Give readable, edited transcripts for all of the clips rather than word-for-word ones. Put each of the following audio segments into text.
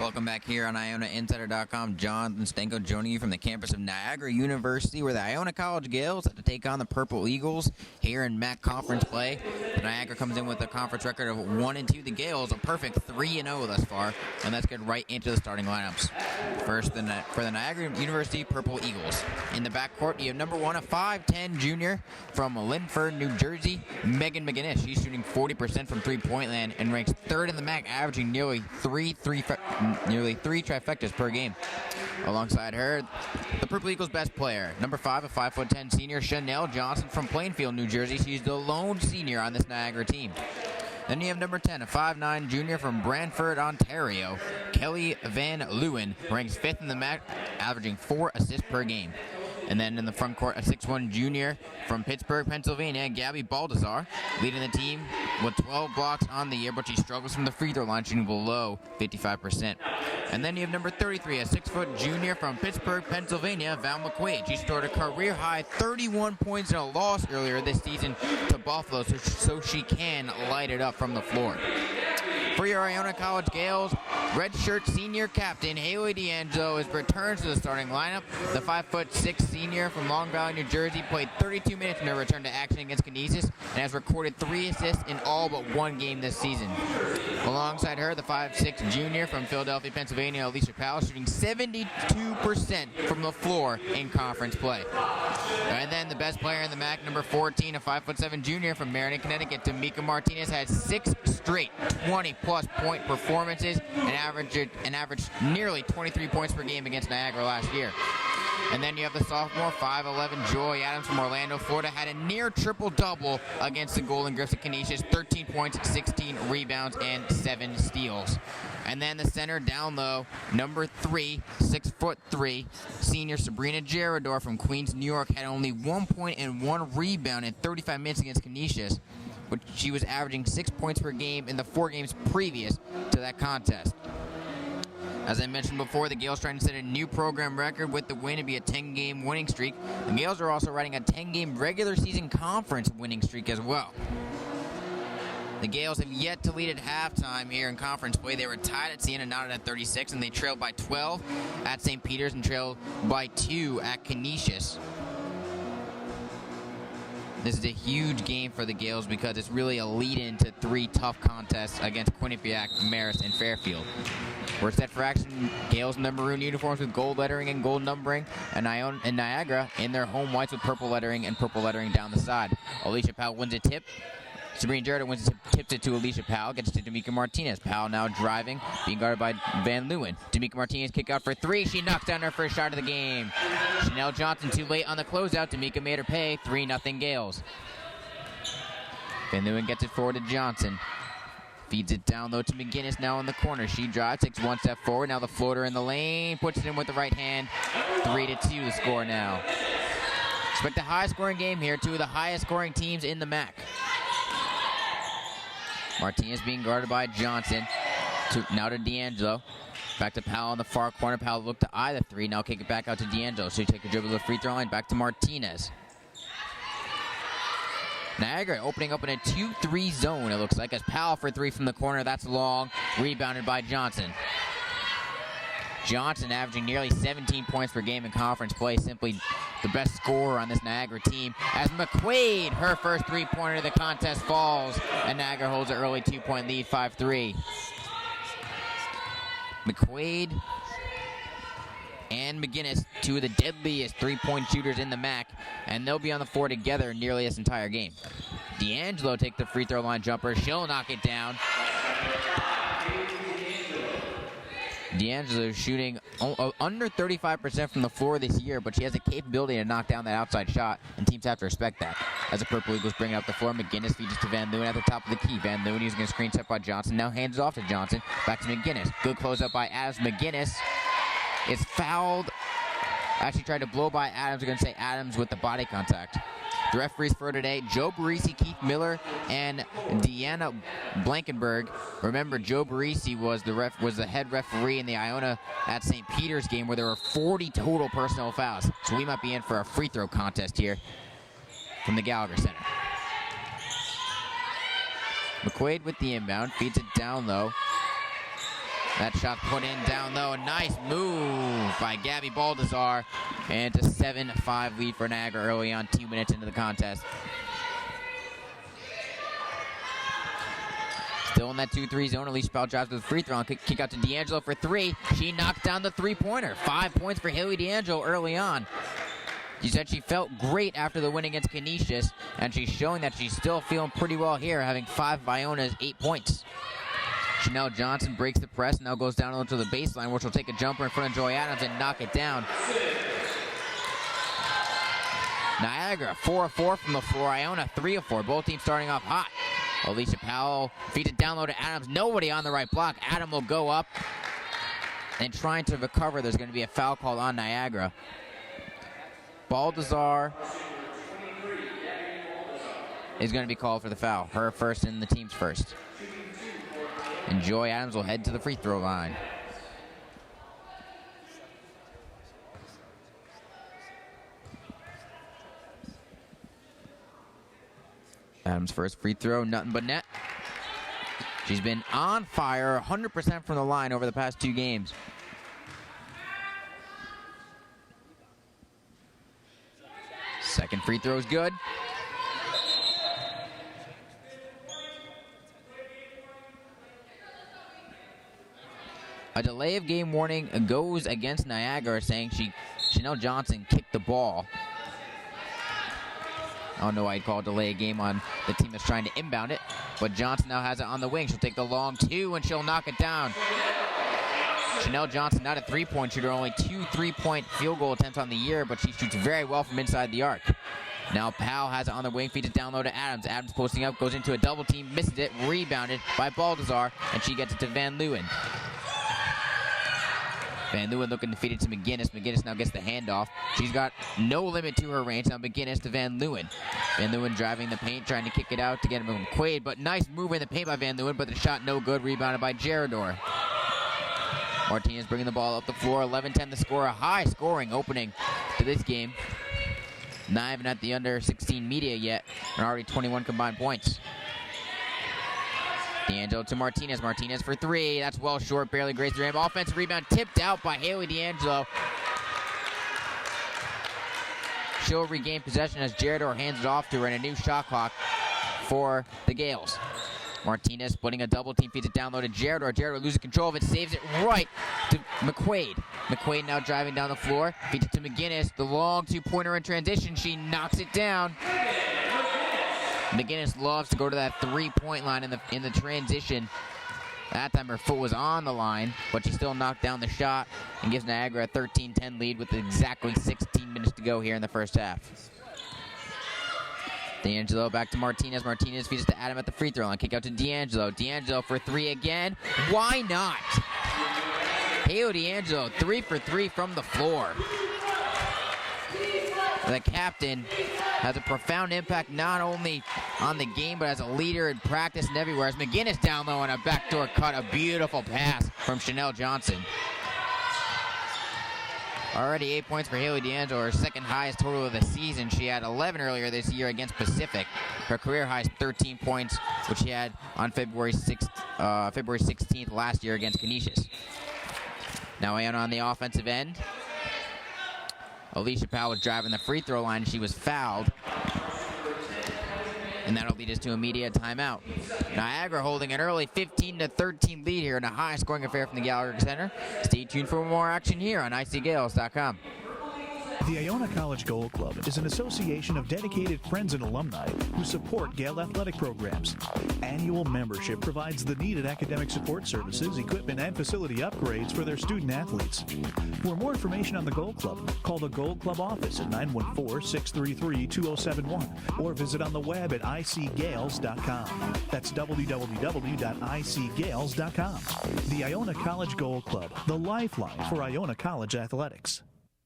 Welcome back here on IonaInsider.com. Jonathan Stenko joining you from the campus of Niagara University, where the Iona College Gales have to take on the Purple Eagles here in MAC conference play. The Niagara comes in with a conference record of 1-2. The Gales a perfect 3-0 thus far. And let's get right into the starting lineups. First, for the Niagara University Purple Eagles. In the backcourt, you have number 1, a 5'10 junior from Linford, New Jersey, Megan McGinnis. She's shooting 40% from three-point land and ranks 3rd in the MAC, averaging nearly three trifectas per game. Alongside her, the Purple Eagles' best player, number 5, a 5'10 senior, Chanel Johnson from Plainfield, New Jersey. She's the lone senior on this Niagara team. Then you have number 10, a 5'9 junior from Brantford, Ontario, Kelly Van Leeuwen, ranks 5th in the MAC, averaging 4 assists per game. And then in the front court, a 6'1 junior from Pittsburgh, Pennsylvania, Gabby Baldazar, leading the team with 12 blocks on the year, but she struggles from the free throw line, shooting below 55%. And then you have number 33, a 6' junior from Pittsburgh, Pennsylvania, Val McQuaid. She scored a career-high 31 points in a loss earlier this season to Buffalo, so she can light it up from the floor. For your Iona College Gales, redshirt senior captain Haley D'Angelo returns to the starting lineup. The 5'6 senior from Long Valley, New Jersey, played 32 minutes in her return to action against Canisius and has recorded 3 assists in all but 1 game this season. Alongside her, the 5'6 junior from Philadelphia, Pennsylvania, Alicia Powell, shooting 72% from the floor in conference play. And then the best player in the MAC, number 14, a 5'7 junior from Meriden, Connecticut, Tamika Martinez, had 6 straight 20-plus point performances and averaged nearly 23 points per game against Niagara last year. And then you have the sophomore, 5'11 Joy Adams from Orlando, Florida, had a near triple-double against the Golden Griffs of Canisius, 13 points, 16 rebounds, and 7 steals. And then the center down low, number 3, 6'3", senior Sabrina Gerador from Queens, New York, had only 1 point and 1 rebound in 35 minutes against Canisius, but she was averaging 6 points per game in the 4 games previous to that contest. As I mentioned before, the Gales trying to set a new program record with the win and be a 10-game winning streak. The Gales are also riding a 10-game regular season conference winning streak as well. The Gales have yet to lead at halftime here in conference play. They were tied at Siena, not at 36, and they trailed by 12 at St. Peter's and trailed by 2 at Canisius. This is a huge game for the Gales because it's really a lead-in to 3 tough contests against Quinnipiac, Marist, and Fairfield. We're set for action. Gales in their maroon uniforms with gold lettering and gold numbering, and Iona and Niagara in their home whites with purple lettering and purple lettering down the side. Alicia Powell wins a tip. Sabrina Gerador wins it, tips it to Alicia Powell, gets it to Tamika Martinez. Powell now driving, being guarded by Van Leeuwen. Tamika Martinez kick out for 3. She knocks down her first shot of the game. Chanel Johnson too late on the closeout. Tamika made her pay. 3-0 Gales. Van Leeuwen gets it forward to Johnson. Feeds it down low to McGinnis now in the corner. She drives, takes 1 step forward. Now the floater in the lane, puts it in with the right hand. 3-2 the score now. Expect a high-scoring game here. 2 of the highest-scoring teams in the MAC. Martinez being guarded by Johnson. Now to D'Angelo. Back to Powell on the far corner. Powell looked to eye the 3. Now kick it back out to D'Angelo. So he take a dribble to the free throw line. Back to Martinez. Niagara opening up in a 2-3 zone, it looks like, as Powell for 3 from the corner. That's long. Rebounded by Johnson. Johnson averaging nearly 17 points per game in conference play, simply the best scorer on this Niagara team. As McQuaid, her first 3-pointer of the contest, falls, and Niagara holds an early 2-point lead, 5-3. McQuaid and McGinnis, 2 of the deadliest 3-point shooters in the MAC, and they'll be on the floor together nearly this entire game. D'Angelo takes the free throw line jumper. She'll knock it down. D'Angelo shooting under 35% from the floor this year, but she has the capability to knock down that outside shot, and teams have to respect that. As the Purple Eagles bring it up the floor, McGinnis feeds it to Van Leeuwen at the top of the key. Van Leeuwen using a screen set by Johnson. Now hands it off to Johnson. Back to McGinnis. Good closeout by Adams. McGinnis is fouled. Actually tried to blow by Adams. We're going to say Adams with the body contact. The referees for today, Joe Barisi, Keith Miller, and Deanna Blankenberg. Remember, Joe Barisi was the head referee in the Iona at St. Peter's game where there were 40 total personnel fouls. So we might be in for a free throw contest here from the Gallagher Center. McQuaid with the inbound, feeds it down low. That shot put in down low. Nice move by Gabby Baldazar. And it's a 7-5 lead for Niagara early on, 2 minutes into the contest. Still in that 2-3 zone. Alicia Powell drives to the free throw. Kick out to D'Angelo for 3. She knocked down the three-pointer. 5 points for Haley D'Angelo early on. She said she felt great after the win against Canisius, and she's showing that she's still feeling pretty well here, having 5 of Iona's 8 points. Chanel Johnson breaks the press, now goes down to the baseline, where she'll take a jumper in front of Joy Adams and knock it down. Niagara, 4 of 4 from the floor. Iona, 3 of 4. Both teams starting off hot. Alicia Powell feeds it down low to Adams. Nobody on the right block. Adam will go up. And trying to recover, there's going to be a foul called on Niagara. Baldazar is going to be called for the foul. Her first and the team's first. And Joy Adams will head to the free throw line. Adams' first free throw, nothing but net. She's been on fire, 100% from the line over the past 2 games. Second free throw is good. A delay of game warning goes against Niagara, saying Chanel Johnson kicked the ball. I don't know why he'd call a delay a game on the team that's trying to inbound it, but Johnson now has it on the wing. She'll take the long 2 and she'll knock it down. Chanel Johnson, not a three-point shooter, only 2 3-point field goal attempts on the year, but she shoots very well from inside the arc. Now Powell has it on the wing, feeds it down low to Adams. Adams posting up, goes into a double team, misses it, rebounded by Baldazar, and she gets it to Van Leeuwen. Van Leeuwen looking to feed it to McGinnis. McGinnis now gets the handoff. She's got no limit to her range. Now McGinnis to Van Leeuwen. Van Leeuwen driving the paint, trying to kick it out to get him to McQuaid, but nice move in the paint by Van Leeuwen, but the shot no good, rebounded by Gerador. Martinez bringing the ball up the floor, 11-10 the score, a high-scoring opening to this game. Not even at the under 16 media yet, and already 21 combined points. D'Angelo to Martinez. Martinez for 3. That's well short, barely grazed the rim. Offensive rebound tipped out by Haley D'Angelo. She'll regain possession as Gerador hands it off to her, and a new shot clock for the Gales. Martinez splitting a double team, feeds it down low to Gerador. Gerador loses control of it, saves it right to McQuaid. McQuaid now driving down the floor, feeds it to McGinnis. The long 2-pointer in transition. She knocks it down. McGinnis loves to go to that 3-point line in the transition. That time her foot was on the line, but she still knocked down the shot and gives Niagara a 13-10 lead with exactly 16 minutes to go here in the first half. D'Angelo back to Martinez. Martinez feeds it to Adam at the free throw line. Kick out to D'Angelo. D'Angelo for 3 again. Why not? Haley D'Angelo, 3 for 3 from the floor. The captain has a profound impact not only on the game, but as a leader in practice and everywhere. As McGinnis down low on a backdoor cut, a beautiful pass from Chanel Johnson. Already 8 points for Haley D'Angelo, her second highest total of the season. She had 11 earlier this year against Pacific. Her career high is 13 points, which she had on February 16th last year against Canisius. Now Iona on the offensive end. Alicia Powell was driving the free throw line. She was fouled. And that'll lead us to immediate timeout. Niagara holding an early 15-13 lead here in a high-scoring affair from the Gallagher Center. Stay tuned for more action here on ICGales.com. The Iona College Goal Club is an association of dedicated friends and alumni who support Gale athletic programs. Annual membership provides the needed academic support services, equipment, and facility upgrades for their student athletes. For more information on the Goal Club, call the Goal Club office at 914-633-2071 or visit on the web at icgales.com. That's www.icgales.com. The Iona College Goal Club, the lifeline for Iona College athletics.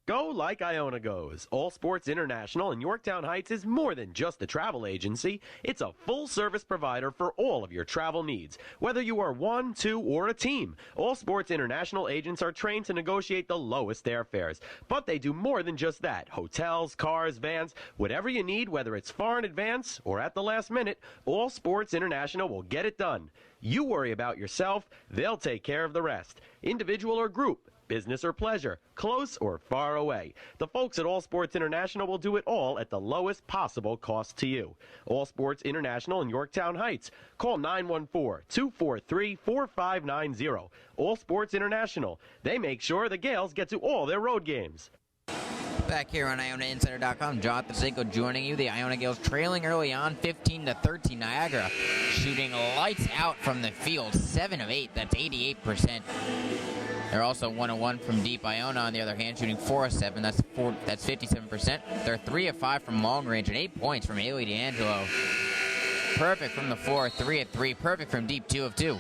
Go like Iona goes. All Sports International in Yorktown Heights is more than just a travel agency. It's a full-service provider for all of your travel needs. Whether you are one, two, or a team, All Sports International agents are trained to negotiate the lowest airfares. But they do more than just that. Hotels, cars, vans, whatever you need, whether it's far in advance or at the last minute, All Sports International will get it done. You worry about yourself, they'll take care of the rest. Individual or group, business or pleasure, close or far away. The folks at All Sports International will do it all at the lowest possible cost to you. All Sports International in Yorktown Heights. Call 914-243-4590. All Sports International. They make sure the Gales get to all their road games. Back here on IonaInsider.com, Jonathan Stanko joining you. The Iona Gales trailing early on, 15-13. Niagara shooting lights out from the field, 7 of 8. That's 88%. They're also 1 of 1 from deep. Iona, on the other hand, shooting 4 of 7. That's 57%. They're 3 of 5 from long range and 8 points from Ailey D'Angelo. Perfect from the floor, 3 of 3. Perfect from deep, 2 of 2.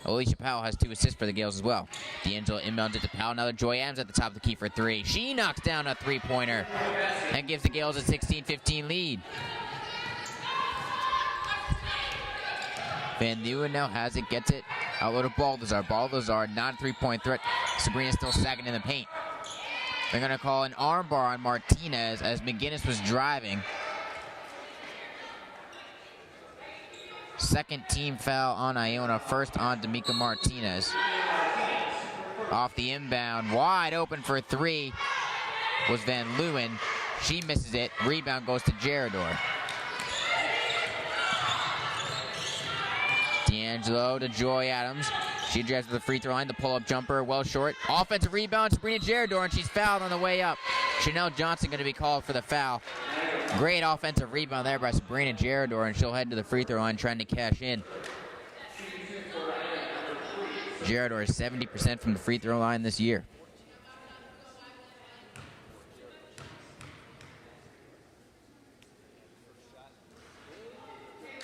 Alicia Powell has 2 assists for the Gales as well. D'Angelo inbounds it to Powell. Now Joy Adams at the top of the key for 3. She knocks down a 3-pointer and gives the Gales a 16-15 lead. Van Leeuwen now has it, gets it. Outload to Balthazar. Balthazar, not a 3-point threat. Sabrina still sagging in the paint. They're going to call an armbar on Martinez as McGinnis was driving. Second team foul on Iona. First on D'Amica Martinez. Off the inbound. Wide open for 3 was Van Leeuwen. She misses it. Rebound goes to Gerador. D'Angelo to Joy Adams. She drives to the free throw line. The pull-up jumper, well short. Offensive rebound, Sabrina Gerador, and she's fouled on the way up. Chanel Johnson going to be called for the foul. Great offensive rebound there by Sabrina Gerador, and she'll head to the free throw line trying to cash in. Gerador is 70% from the free throw line this year.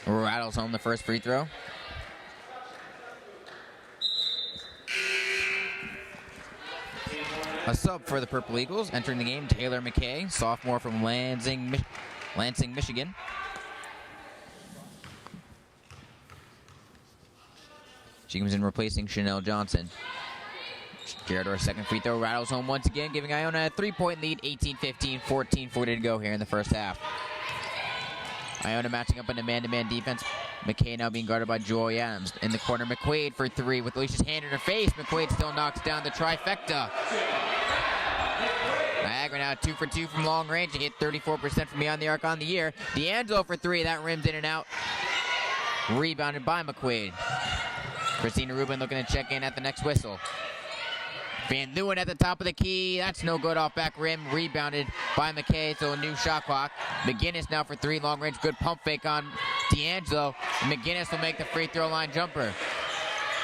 Rattles home the first free throw. A sub for the Purple Eagles entering the game, Taylor McKay, sophomore from Lansing, Michigan. She comes in replacing Chanel Johnson. Gerador's second free throw rattles home once again, giving Iona a 3-point lead, 18-15, 14:40 to go here in the first half. Iona matching up in a man-to-man defense. McKay now being guarded by Joy Adams. In the corner, McQuaid for 3 with Alicia's hand in her face. McQuaid still knocks down the trifecta. Niagara now 2 for 2 from long range. He hit 34% from beyond the arc on the year. D'Angelo for 3. That rims in and out. Rebounded by McQuaid. Christina Rubin looking to check in at the next whistle. Van Leeuwen at the top of the key. That's no good off back rim. Rebounded by McKay, so a new shot clock. McGinnis now for 3 long range. Good pump fake on D'Angelo. McGinnis will make the free throw line jumper.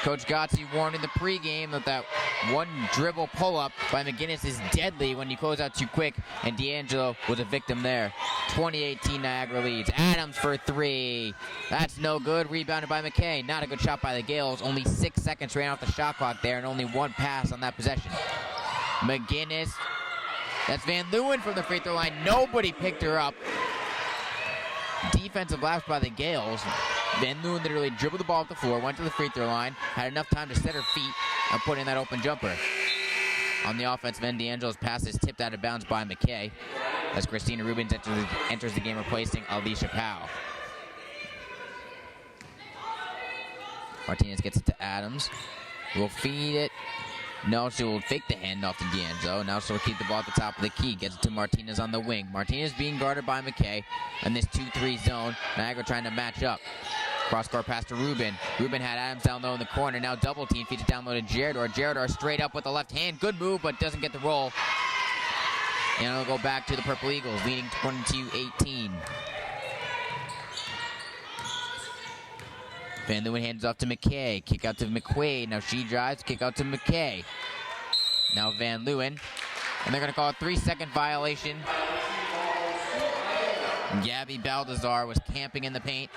Coach Gotze warned in the pregame that one dribble pull-up by McGinnis is deadly when you close out too quick, and D'Angelo was a victim there. 2018 Niagara leads. Adams for 3. That's no good. Rebounded by McKay. Not a good shot by the Gales. Only 6 seconds ran off the shot clock there, and only 1 pass on that possession. McGinnis. That's Van Leeuwen from the free throw line. Nobody picked her up. Defensive lapse by the Gales. Van Leeuwen literally dribbled the ball off the floor, went to the free throw line, had enough time to set her feet and put in that open jumper. On the offensive end, D'Angelo's pass is tipped out of bounds by McKay as Christina Rubens enters the game replacing Alicia Powell. Martinez gets it to Adams. Will feed it. No, she will fake the handoff to D'Angelo. Now she'll keep the ball at the top of the key. Gets it to Martinez on the wing. Martinez being guarded by McKay in this 2-3 zone. Niagara trying to match up. Cross-court pass to Rubin. Rubin had Adams down low in the corner. Now double team. Feeds it down low to Gerador. Gerador straight up with the left hand. Good move, but doesn't get the roll. And it'll go back to the Purple Eagles, leading 22-18. Van Leeuwen hands off to McKay. Kick out to McQuaid. Now she drives. Kick out to McKay. Now Van Leeuwen. And they're going to call a 3-second violation. Gabby Balthazar was camping in the paint.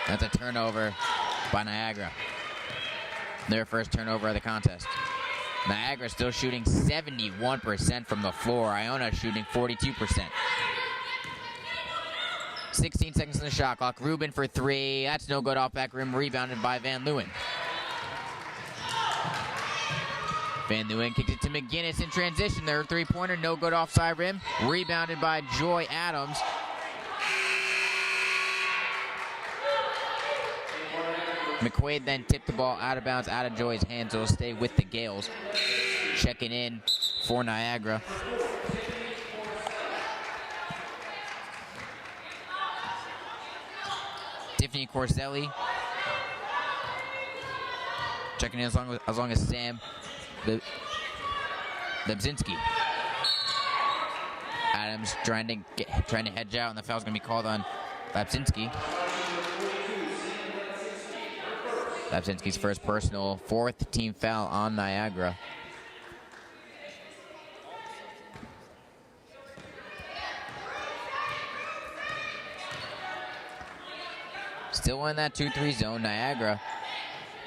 That's a turnover by Niagara. Their first turnover of the contest. Niagara still shooting 71% from the floor. Iona shooting 42%. 16 seconds in the shot clock. Rubin for 3. That's no good off back rim. Rebounded by Van Leeuwen. Van Leeuwen kicks it to McGinnis in transition. Their 3-pointer, no good offside rim. Rebounded by Joy Adams. McQuaid then tipped the ball out of bounds, out of Joy's hands. So it'll stay with the Gales. Checking in for Niagara. Tiffany Corselli. Checking in as long as Sam Lebzinski. Adams trying to hedge out, and the foul's going to be called on Lebzinski. Lebzinski's first personal, fourth team foul on Niagara. Still in that 2-3 zone. Niagara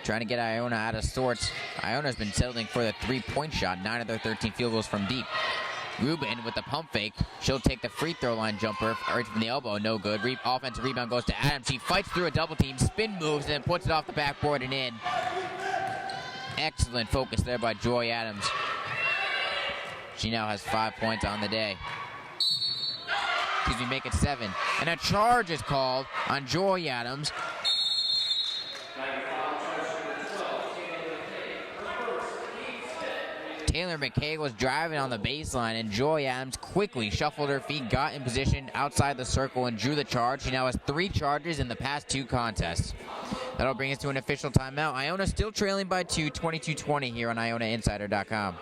trying to get Iona out of sorts. Iona's been settling for the three-point shot. 9 of their 13 field goals from deep. Rubin with the pump fake. She'll take the free throw line jumper right from the elbow. No good. Offensive rebound goes to Adams. She fights through a double team, spin moves, and then puts it off the backboard and in. Excellent focus there by Joy Adams. She now has 5 points on the day. Excuse me, make it 7. And a charge is called on Joy Adams. Taylor McKay was driving on the baseline, and Joy Adams quickly shuffled her feet, got in position outside the circle, and drew the charge. She now has 3 charges in the past 2 contests. That'll bring us to an official timeout. Iona still trailing by 2, 22-20 here on IonaInsider.com.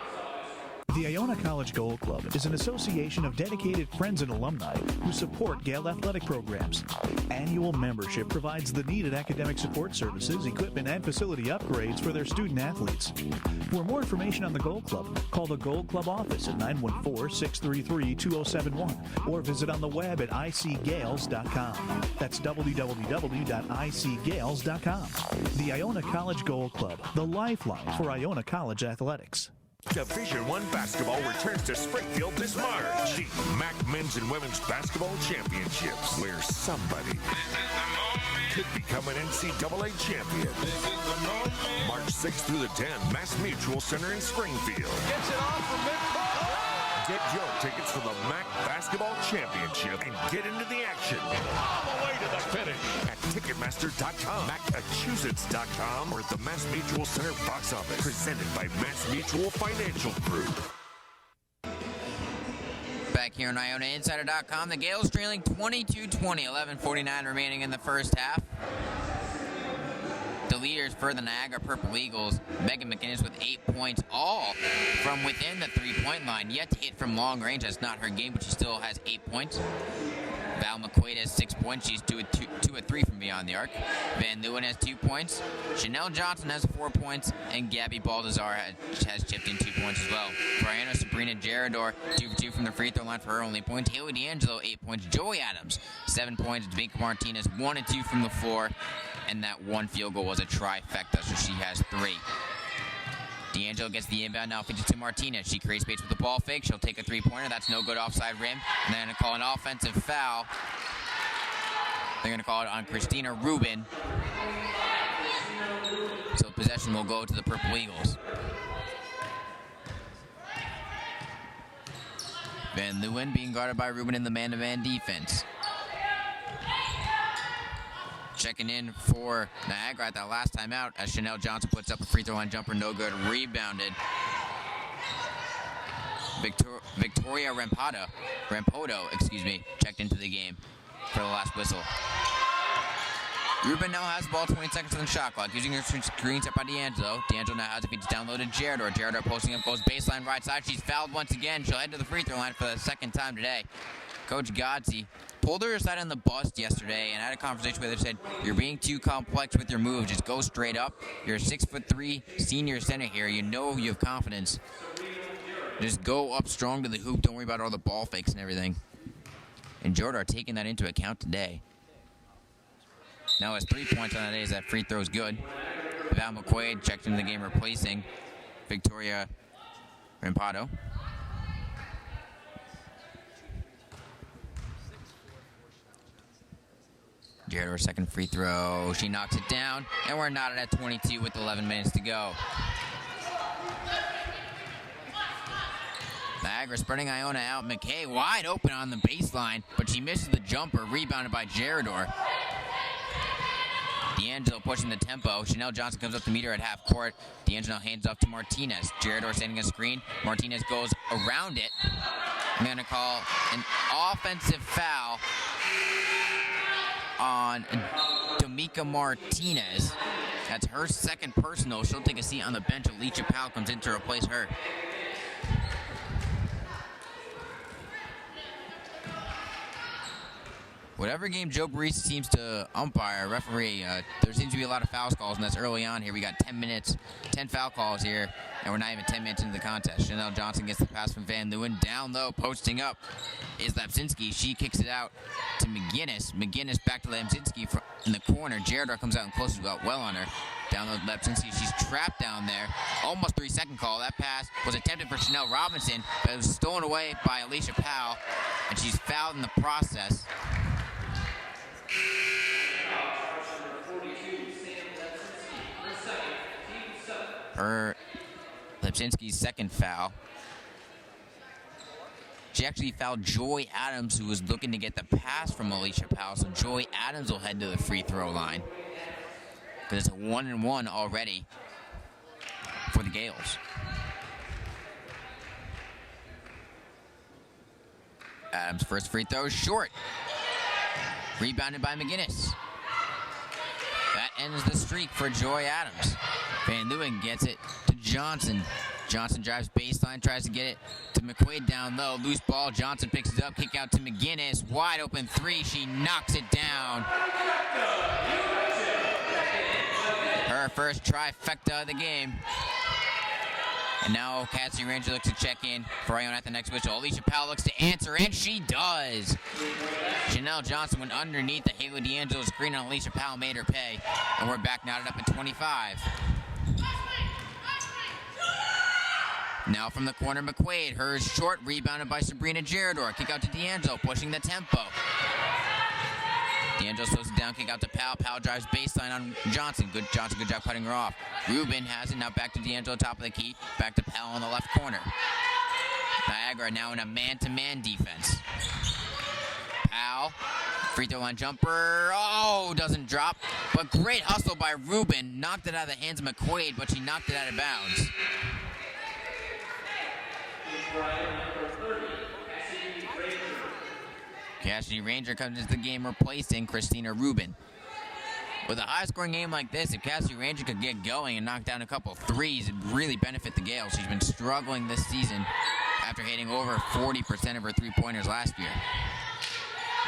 The Iona College Gold Club is an association of dedicated friends and alumni who support Gale athletic programs. Annual membership provides the needed academic support services, equipment, and facility upgrades for their student athletes. For more information on the Gold Club, call the Gold Club office at 914-633-2071 or visit on the web at icgales.com. That's www.icgales.com. The Iona College Gold Club, the lifeline for Iona College athletics. Division I basketball returns to Springfield this March. The MAC Men's and Women's Basketball Championships, where somebody could become an NCAA champion. March 6th through the 10th, Mass Mutual Center in Springfield. Gets it off from midcourt. Get your tickets for the MAC Basketball Championship and get into the action All the way to the finish. at Ticketmaster.com, Massachusetts.com, or the Mass Mutual Center box office. Presented by Mass Mutual Financial Group. Back here on IonaInsider.com, the Gales trailing 22-20, 11:49 remaining in the first half. The leaders for the Niagara Purple Eagles, Megan McInnes with 8 points, all from within the three-point line. Yet to hit from long range. That's not her game, but she still has 8 points. Val McQuaid has 6 points. She's 2 of 3 from beyond the arc. Van Leeuwen has 2 points. Chanel Johnson has 4 points. And Gabby Baldazar has chipped in 2 points as well. For Iona, Sabrina Gerador, 2 for 2 from the free throw line for her only point. Haley D'Angelo, 8 points. Joey Adams, 7 points. Vinca Martinez, 1 and 2 from the floor. And that one field goal was a trifecta, so she has 3. D'Angelo gets the inbound, now pitches to Martinez. She creates space with the ball fake. She'll take a three-pointer. That's no good, offside rim. And they're going to call an offensive foul. They're going to call it on Christina Rubin. So possession will go to the Purple Eagles. Van Leeuwen being guarded by Rubin in the man-to-man defense. Checking in for Niagara at that last time out as Chanel Johnson puts up a free throw line jumper, no good, rebounded. Victoria Rampoto, checked into the game for the last whistle. Rubin now has the ball, 20 seconds on the shot clock, using her screen set by D'Angelo. D'Angelo now has it, feeds down low to Gerador. Gerador posting up, goes baseline right side. She's fouled once again. She'll head to the free throw line for the second time today. Coach Godsey pulled her aside on the bus yesterday and had a conversation with her. Said, "You're being too complex with your moves. Just go straight up. You're a 6'3" senior center here. You know you have confidence. Just go up strong to the hoop. Don't worry about all the ball fakes and everything." And Jordan are taking that into account today. Now has 3 points on the day as that free throw is good. Val McQuaid checked into the game, replacing Victoria Rampoto. Gerador, second free throw. She knocks it down, and we're knotted at 22 with 11 minutes to go. Niagara spreading Iona out. McKay wide open on the baseline, but she misses the jumper, rebounded by Gerador. D'Angelo pushing the tempo. Chanel Johnson comes up to meet her at half court. D'Angelo hands off to Martinez. Gerador sending a screen. Martinez goes around it. I'm going to call an offensive foul on D'Amica Martinez. That's her second personal. She'll take a seat on the bench. Alicia Powell comes in to replace her. Whatever game Joe Barista seems to umpire, referee, there seems to be a lot of foul calls, and that's early on here. We got 10 foul calls here, and we're not even 10 minutes into the contest. Chanel Johnson gets the pass from Van Leeuwen. Down low, posting up is Lapsinski. She kicks it out to McGinnis. McGinnis back to Lapsinski in the corner. Gerador comes out and closes well on her. Down low, Lapsinski. She's trapped down there. Almost 3-second call. That pass was attempted for Chanel Robinson, but it was stolen away by Alicia Powell, and she's fouled in the process. Her Lapsinski's second foul. She actually fouled Joy Adams, who was looking to get the pass from Alicia Powell. So Joy Adams will head to the free throw line, because it's a 1-and-1 already for the Gales. Adams' first free throw is short. Rebounded by McGinnis. That ends the streak for Joy Adams. Van Leeuwen gets it to Johnson. Johnson drives baseline, tries to get it to McQuaid down low. Loose ball, Johnson picks it up, kick out to McGinnis. Wide open three, she knocks it down. Her first trifecta of the game. And now Cassie Ranger looks to check in for Iona at the next whistle. Alicia Powell looks to answer, and she does. Chanel Johnson went underneath the Haley D'Angelo screen, and Alicia Powell made her pay. And we're back knotted up at 25. Now from the corner, McQuaid. Hers short, rebounded by Sabrina Gerador. Kick out to D'Angelo, pushing the tempo. D'Angelo slows it down, kick out to Powell. Powell drives baseline on Johnson. Good job cutting her off. Rubin has it, now back to D'Angelo, top of the key. Back to Powell on the left corner. Niagara now in a man-to-man defense. Powell, free throw line jumper. Oh, doesn't drop. But great hustle by Rubin. Knocked it out of the hands of McQuaid, but she knocked it out of bounds. Cassidy Ranger comes into the game replacing Christina Rubin. With a high-scoring game like this, if Cassidy Ranger could get going and knock down a couple threes, it'd really benefit the Gales. She's been struggling this season after hitting over 40% of her three-pointers last year.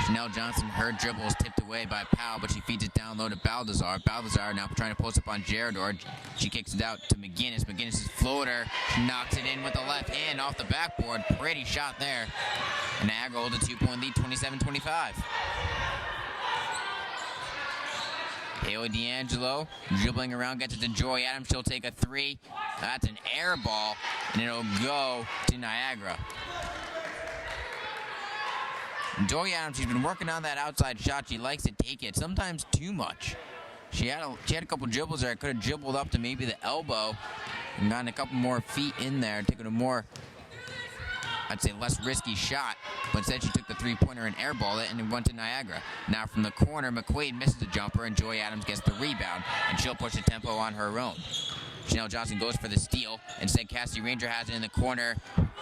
Chanel Johnson, her dribble is tipped away by Powell, but she feeds it down low to Balthazar. Balthazar now trying to post up on Gerador. She kicks it out to McGinnis. McGinnis' floater. She knocks it in with the left hand off the backboard. Pretty shot there. And Niagara holds a 2-point lead, 27-25. Haley D'Angelo dribbling around, gets it to Joy Adams. She'll take a three. That's an air ball, and it'll go to Niagara. Joy Adams, she's been working on that outside shot. She likes to take it, sometimes too much. She had a couple dribbles there. Could have dribbled up to maybe the elbow and gotten a couple more feet in there, taking a more, I'd say, less risky shot. But instead, she took the three-pointer and airballed it, and it went to Niagara. Now from the corner, McQuaid misses a jumper, and Joy Adams gets the rebound, and she'll push the tempo on her own. Chanel Johnson goes for the steal. Instead, Cassie Ranger has it in the corner.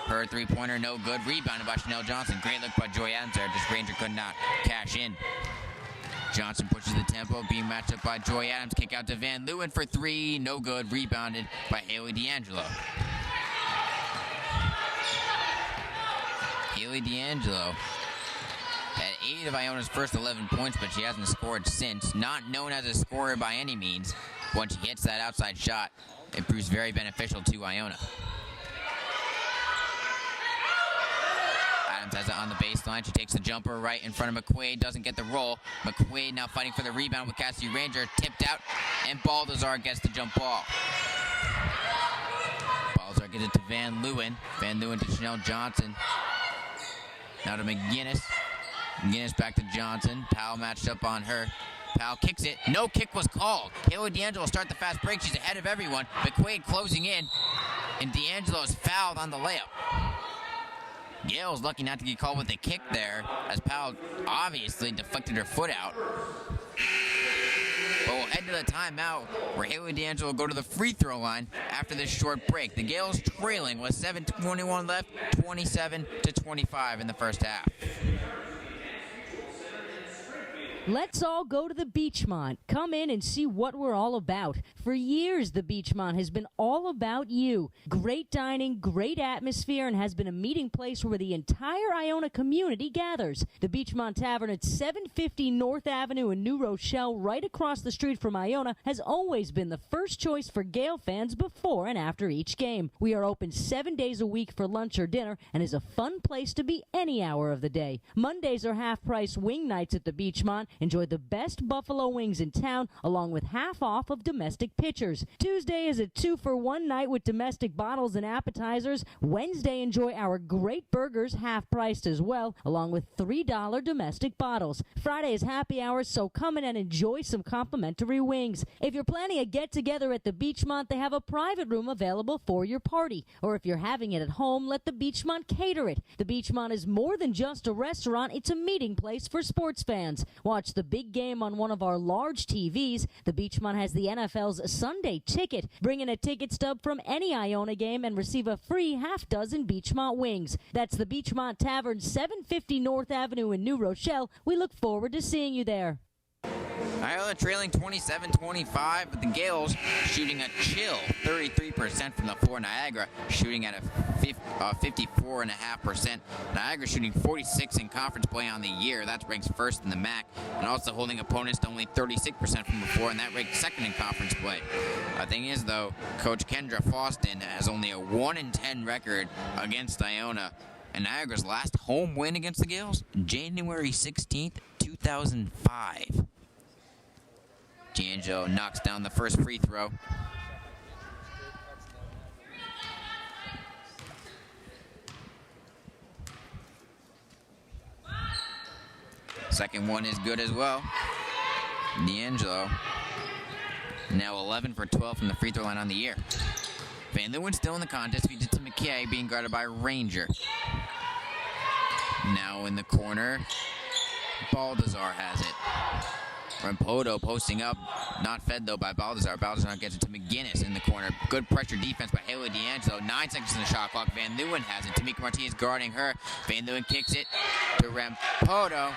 Her three-pointer, no good. Rebounded by Chanel Johnson. Great look by Joy Adams there. Just Ranger could not cash in. Johnson pushes the tempo, being matched up by Joy Adams. Kick out to Van Leeuwen for three. No good. Rebounded by Haley D'Angelo. Haley D'Angelo had 8 of Iona's first 11 points, but she hasn't scored since. Not known as a scorer by any means. Once she hits that outside shot, it proves very beneficial to Iona. Adams has it on the baseline. She takes the jumper right in front of McQuaid. Doesn't get the roll. McQuaid now fighting for the rebound with Cassie Ranger. Tipped out, and Balthazar gets the jump ball. Balthazar gets it to Van Leeuwen. Van Leeuwen to Chanel Johnson. Now to McGinnis. McGinnis back to Johnson. Powell matched up on her. Powell kicks it. No kick was called. Haley D'Angelo start the fast break. She's ahead of everyone. McQuaid closing in. And D'Angelo is fouled on the layup. Yale's lucky not to get called with a kick there, as Powell obviously deflected her foot out. But we'll head into the timeout where Haley D'Angelo will go to the free throw line after this short break. The Gales trailing with 7:21 left, 27-25 in the first half. Let's all go to the Beachmont. Come in and see what we're all about. For years, the Beachmont has been all about you. Great dining, great atmosphere, and has been a meeting place where the entire Iona community gathers. The Beachmont Tavern at 750 North Avenue in New Rochelle, right across the street from Iona, has always been the first choice for Gale fans before and after each game. We are open 7 days a week for lunch or dinner and is a fun place to be any hour of the day. Mondays are half-price wing nights at the Beachmont. Enjoy the best buffalo wings in town, along with half off of domestic pitchers. Tuesday is a 2-for-1 night with domestic bottles and appetizers. Wednesday, enjoy our great burgers, half-priced as well, along with $3 domestic bottles. Friday is happy hours, so come in and enjoy some complimentary wings. If you're planning a get-together at the Beachmont, they have a private room available for your party. Or if you're having it at home, let the Beachmont cater it. The Beachmont is more than just a restaurant, it's a meeting place for sports fans. Watch the big game on one of our large TVs. The Beachmont has the NFL's Sunday Ticket. Bring in a ticket stub from any Iona game and receive a free half-dozen Beachmont wings. That's the Beachmont Tavern, 750 North Avenue in New Rochelle. We look forward to seeing you there. Iona trailing 27-25, but the Gales shooting a chill 33% from the floor. Niagara shooting at a 54.5%. Niagara shooting 46 in conference play on the year. That ranks first in the MAC, and also holding opponents to only 36% from the floor, and that ranks second in conference play. The thing is, though, Coach Kendra Faustin has only a 1-10 record against Iona. And Niagara's last home win against the Gales, January 16th, 2005. D'Angelo knocks down the first free throw. Second one is good as well. D'Angelo now 11 for 12 from the free throw line on the year. Van Leeuwen still in the contest, feeds it to McKay, being guarded by Ranger. Now in the corner, Baldazar has it. Rampodo posting up, not fed though by Baldazar. Baldazar gets it to McGinnis in the corner. Good pressure defense by Haley D'Angelo. 9 seconds in the shot clock. Van Leeuwen has it. Tamika Martinez guarding her. Van Leeuwen kicks it to Rampada,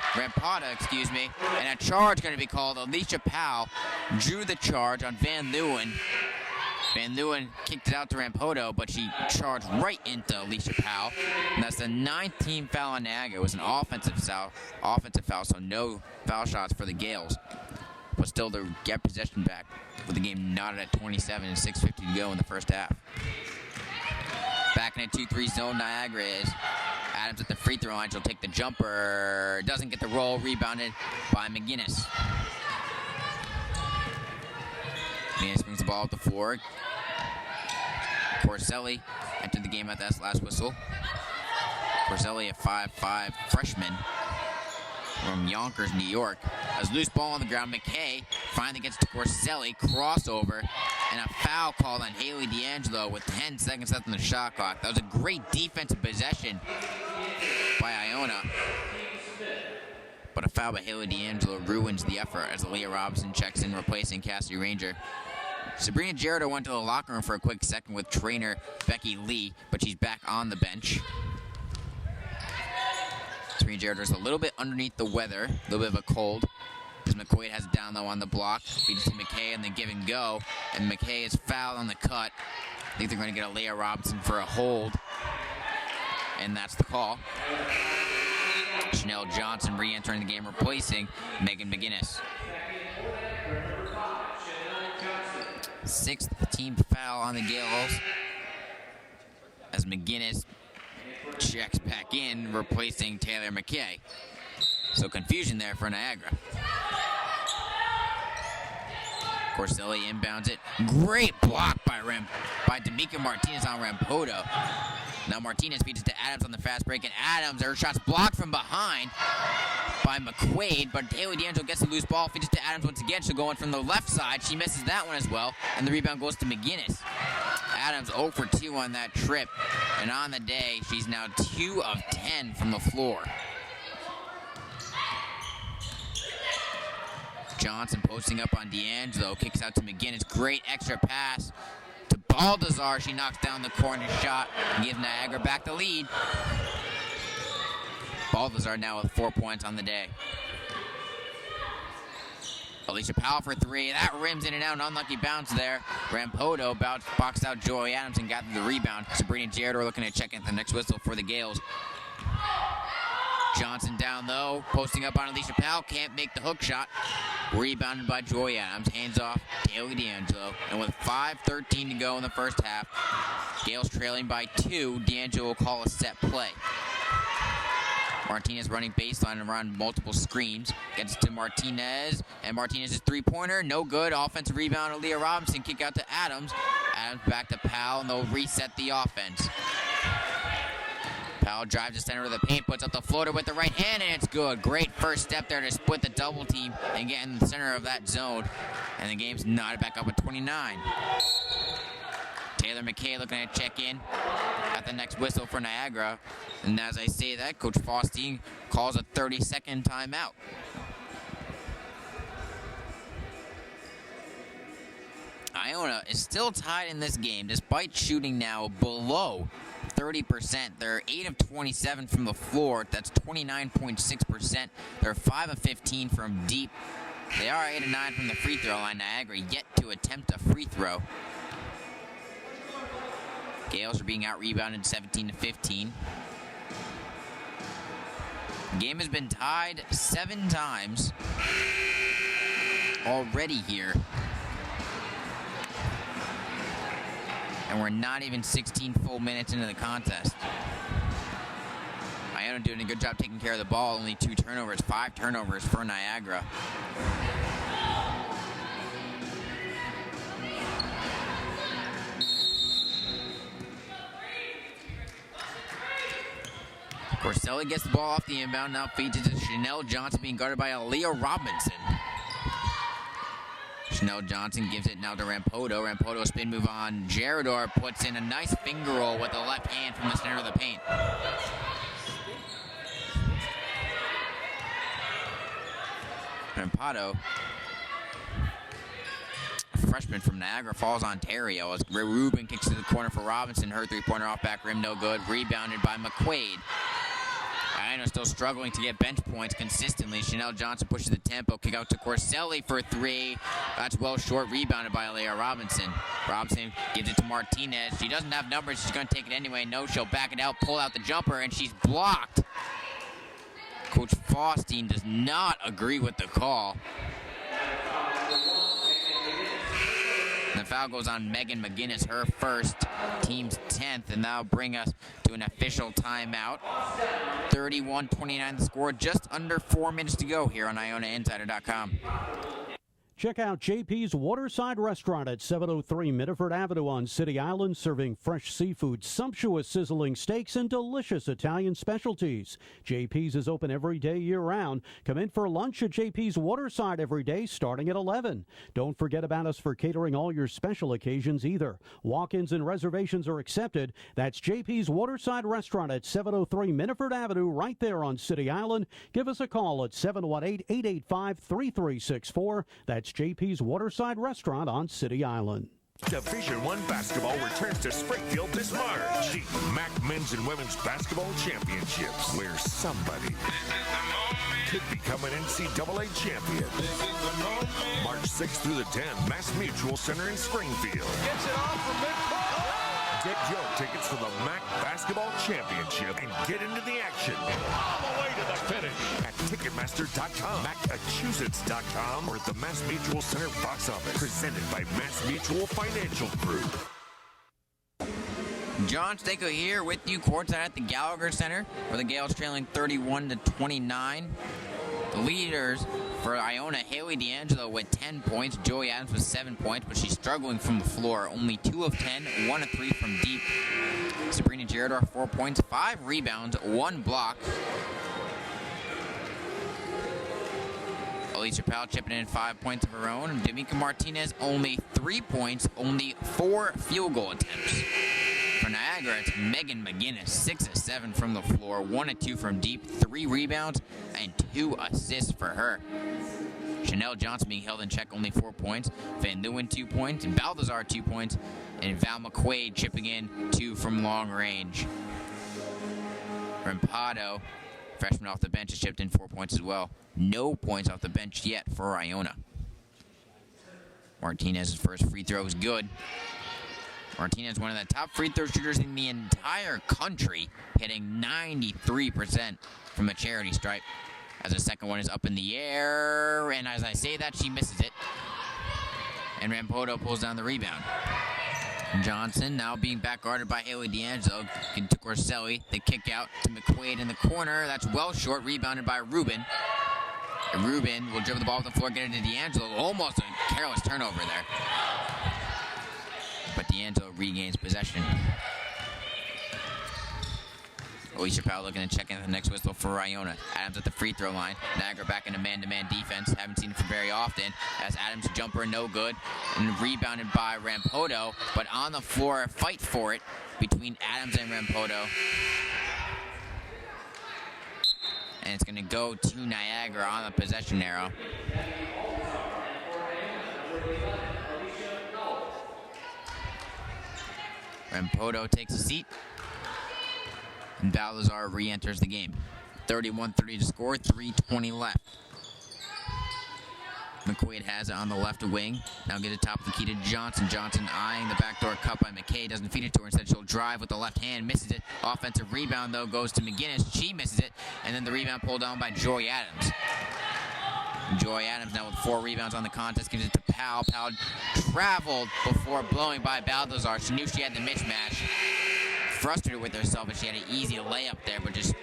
and a charge going to be called. Alicia Powell drew the charge on Van Leeuwen. Van Leeuwen kicked it out to Rampodo, but she charged right into Alicia Powell. And that's the 9th team foul on Niagara. It was an offensive foul, so no foul shots for the Gales. But still, to get possession back with the game knotted at 27 and 6:50 to go in the first half. Back in a 2-3 zone, Niagara is. Adams at the free throw line. She'll take the jumper. Doesn't get the roll. Rebounded by McGinnis. McGinnis brings the ball up the floor. Corselli entered the game at that last whistle. Corselli, a 5'5" freshman from Yonkers, New York. Has loose ball on the ground. McKay finally gets to Corselli. Crossover. And a foul called on Haley D'Angelo with 10 seconds left on the shot clock. That was a great defensive possession by Iona. But a foul by Haley D'Angelo ruins the effort as Aaliyah Robinson checks in, replacing Cassidy Ranger. Sabrina Gerardo went to the locker room for a quick second with trainer Becky Lee, but she's back on the bench. Sabrina Gerardo's a little bit underneath the weather, a little bit of a cold. As McQuaid has it down low on the block, feeds to McKay and then give and go. And McKay is fouled on the cut. I think they're going to get Aaliyah Robinson for a hold. And that's the call. Chanel Johnson re-entering the game, replacing Megan McGinnis. 6th team foul on the Gales as McGinnis checks back in, replacing Taylor McKay. So confusion there for Niagara. Corselli inbounds it. Great block by Tamika Martinez on Rampodo. Now Martinez feeds it to Adams on the fast break, and Adams, her shot's blocked from behind by McQuaid, but Haley D'Angelo gets the loose ball, feeds it to Adams once again. She'll go in from the left side. She misses that one as well, and the rebound goes to McGinnis. Adams 0 for 2 on that trip, and on the day, she's now 2 of 10 from the floor. Johnson posting up on D'Angelo, kicks out to McGinnis. Great extra pass to Baldassar. She knocks down the corner shot and gives Niagara back the lead. Baldassar now with 4 points on the day. Alicia Powell for three. That rims in and out. An unlucky bounce there. Rampoto boxed out Joy Adams and gathered the rebound. Sabrina Giardor looking to check in the next whistle for the Gales. Johnson down low, posting up on Alicia Powell. Can't make the hook shot. Rebounded by Joy Adams. Hands off Taylor D'Angelo. And with 5:13 to go in the first half, Gales trailing by 2. D'Angelo will call a set play. Martinez running baseline around multiple screens. Gets to Martinez, and Martinez's three-pointer, no good. Offensive rebound to Leah Robinson. Kick out to Adams. Adams back to Powell, and they'll reset the offense. Powell drives the center of the paint, puts up the floater with the right hand, and it's good. Great first step there to split the double team and get in the center of that zone. And the game's knotted back up at 29. Taylor McKay looking to check in at the next whistle for Niagara. And as I say that, Coach Faustine calls a 30-second timeout. Iona is still tied in this game despite shooting now below 30%. They're 8 of 27 from the floor. That's 29.6%. They're 5 of 15 from deep. They are 8 of 9 from the free throw line. Niagara yet to attempt a free throw. Gales are being out-rebounded 17-15. The game has been tied 7 times already here. And we're not even 16 full minutes into the contest. Iona doing a good job taking care of the ball. Only 2 turnovers, 5 turnovers for Niagara. Corselli gets the ball off the inbound, now feeds it to Chanel Johnson, being guarded by Aaliyah Robinson. Chanel Johnson gives it now to Rampoto. Rampoto spin move on Giardor, puts in a nice finger roll with the left hand from the center of the paint. Rampoto, freshman from Niagara, falls on Ontario as Rubin kicks to the corner for Robinson. Her three-pointer off back rim, no good. Rebounded by McQuaid. Iona still struggling to get bench points consistently. Chanel Johnson pushes the tempo. Kick out to Corselli for 3. That's well short. Rebounded by Leah Robinson. Robinson gives it to Martinez. She doesn't have numbers. She's going to take it anyway. No, she'll back it out, pull out the jumper, and she's blocked. Coach Faustine does not agree with the call. The foul goes on Megan McGinnis, her first, team's 10th, and that'll bring us to an official timeout. 31-29 the score, just under 4 minutes to go here on IonaInsider.com. Check out JP's Waterside Restaurant at 703 Mitterford Avenue on City Island, serving fresh seafood, sumptuous sizzling steaks, and delicious Italian specialties. JP's is open every day year-round. Come in for lunch at JP's Waterside every day, starting at 11. Don't forget about us for catering all your special occasions either. Walk-ins and reservations are accepted. That's JP's Waterside Restaurant at 703 Mitterford Avenue, right there on City Island. Give us a call at 718-885-3364. That's JP's Waterside Restaurant on City Island. Division I basketball returns to Springfield this March. The MAC Men's and Women's Basketball Championships, where somebody could become an NCAA champion. March 6th through the 10th, Mass Mutual Center in Springfield. Gets it off from midcourt. Get your tickets for the MAC Basketball Championship and get into the action. All the way to the finish. At Ticketmaster.com, Massachusetts.com, or at the Mass Mutual Center box office. Presented by Mass Mutual Financial Group. John Stanko here with you courtside at the Gallagher Center, where the Gales trailing 31-29. The leaders for Iona, Haley D'Angelo with 10 points. Joey Adams with 7 points, but she's struggling from the floor. Only 2 of 10, 1 of 3 from deep. Sabrina Giardor, 4 points, 5 rebounds, 1 block. Alicia Powell chipping in 5 points of her own. D'Amica Martinez, only 3 points, only 4 field goal attempts. For Niagara, it's Megan McGinnis, 6 of 7 from the floor, 1 of 2 from deep, 3 rebounds, and 2 assists for her. Chanel Johnson being held in check, only 4 points. Van Leeuwen 2 points, and Balthazar 2 points, and Val McQuaid chipping in 2 from long range. Rampado, freshman off the bench, has chipped in 4 points as well. No points off the bench yet for Iona. Martinez's first free throw is good. Martinez, one of the top free throw shooters in the entire country, hitting 93% from the charity stripe. As the second one is up in the air, and as I say that, she misses it. And Rampoto pulls down the rebound. Johnson now being back guarded by Haley D'Angelo. To Corselli, the kick out to McQuaid in the corner. That's well short, rebounded by Rubin. And Rubin will dribble the ball off the floor, get it to D'Angelo. Almost a careless turnover there. But D'Angelo regains possession. Alicia Powell looking to check in at the next whistle for Iona. Adams at the free throw line. Niagara back into man-to-man defense. Haven't seen it for very often. As Adams' jumper, no good. And rebounded by Rampoto. But on the floor, a fight for it between Adams and Rampoto. And it's going to go to Niagara on the possession arrow. Rampoto takes a seat. And Balthazar re-enters the game. 31-30 to score, 3:20 left. McQuaid has it on the left wing. Now get it top of the key to Johnson. Johnson eyeing the backdoor cut by McKay. Doesn't feed it to her. Instead, she'll drive with the left hand. Misses it. Offensive rebound, though, goes to McGinnis. She misses it. And then the rebound pulled down by Joy Adams. Joy Adams now with 4 rebounds on the contest. Gives it to Powell. Powell traveled before blowing by Balthazar. She knew she had the mismatch. Frustrated with herself, and she had an easy layup there, but just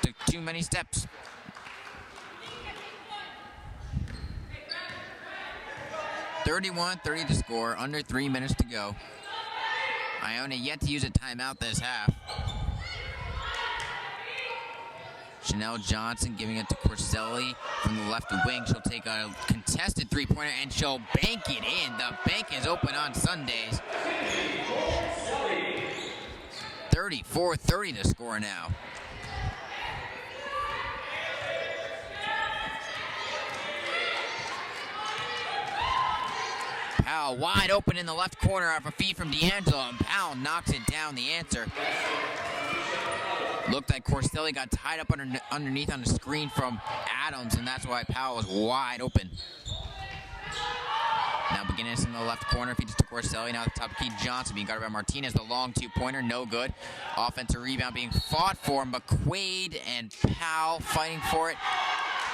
took too many steps. (31-30 to score, under 3 minutes to go. Iona yet to use a timeout this half. Chanel Johnson giving it to Corselli from the left wing. She'll take a contested three-pointer, and she'll bank it in. The bank is open on Sundays. 34-30 to score now. Powell wide open in the left corner off a feed from D'Angelo, and Powell knocks it down. The answer. Looked like Corselli got tied up underneath on the screen from Adams, and that's why Powell was wide open. Now McGinnis in the left corner, feeds to Corselli. Now the top key Johnson being guarded by Martinez. The long two-pointer, no good. Offensive rebound being fought for. McQuaid and Powell fighting for it.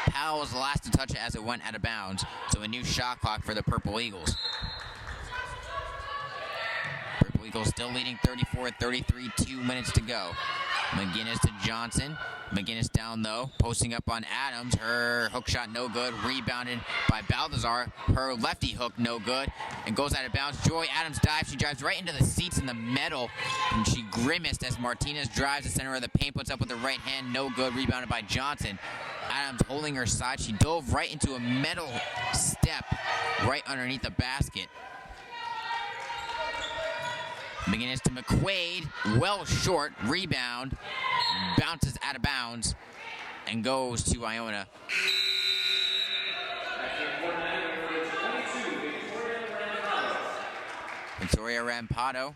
Powell was the last to touch it as it went out of bounds. So a new shot clock for the Purple Eagles. Purple Eagles still leading 34-33, 2 minutes to go. McGinnis to Johnson. McGinnis down low, posting up on Adams. Her hook shot no good. Rebounded by Balthazar. Her lefty hook no good. And goes out of bounds. Joy Adams dives. She drives right into the seats in the middle. And she grimaced as Martinez drives the center of the paint. Puts up with the right hand. No good. Rebounded by Johnson. Adams holding her side. She dove right into a metal step right underneath the basket. McGinnis to McQuaid, well short, rebound, bounces out of bounds, and goes to Iona. Victoria Rampado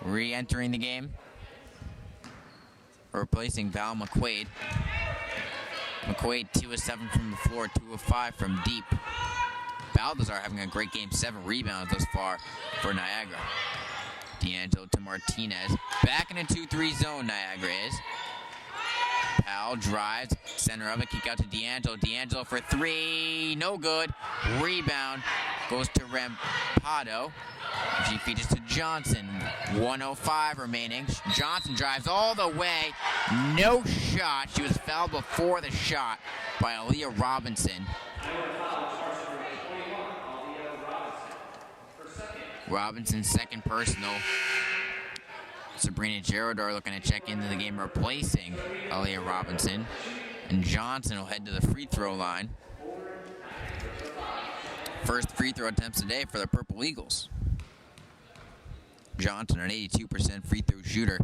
re-entering the game, replacing Val McQuaid. McQuaid 2 of 7 from the floor, 2 of 5 from deep. Balthazar having a great game, 7 rebounds thus far for Niagara. D'Angelo to Martinez. Back in a 2-3 zone, Niagara is. Powell drives, center of it, kick out to D'Angelo. D'Angelo for 3, no good. Rebound goes to Rampado. She feeds it to Johnson. 1:05 remaining. Johnson drives all the way. No shot. She was fouled before the shot by Aaliyah Robinson. Robinson's second personal. Sabrina Gerardor looking to check into the game, replacing Aaliyah Robinson. And Johnson will head to the free throw line. First free throw attempts today for the Purple Eagles. Johnson, an 82% free throw shooter,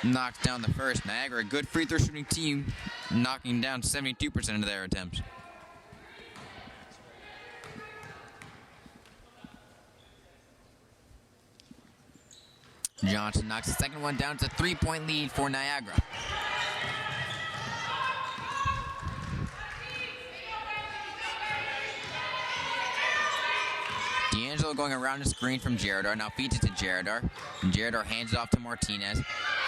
knocks down the first. Niagara, a good free throw shooting team, knocking down 72% of their attempts. Johnson knocks the second one down to 3-point lead for Niagara. D'Angelo going around the screen from Gerador. Now feeds it to Gerador. And Gerador hands it off to Martinez.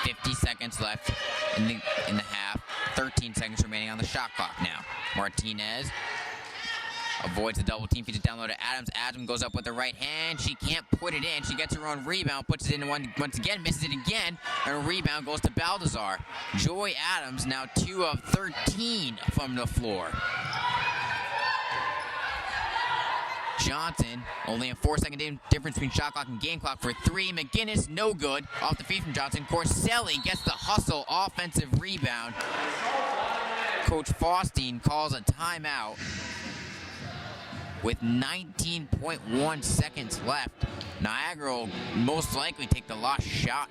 50 seconds left in the half. 13 seconds remaining on the shot clock now. Martinez avoids the double team, feeds it down low to Adams. Adams goes up with the right hand. She can't put it in. She gets her own rebound, puts it in once again, misses it again, and a rebound goes to Baldassar. Joy Adams now 2 of 13 from the floor. Johnson, only a 4-second difference between shot clock and game clock for 3. McGinnis, no good. Off the feed from Johnson. Corselli gets the hustle, offensive rebound. Coach Faustine calls a timeout with 19.1 seconds left. Niagara will most likely take the last shot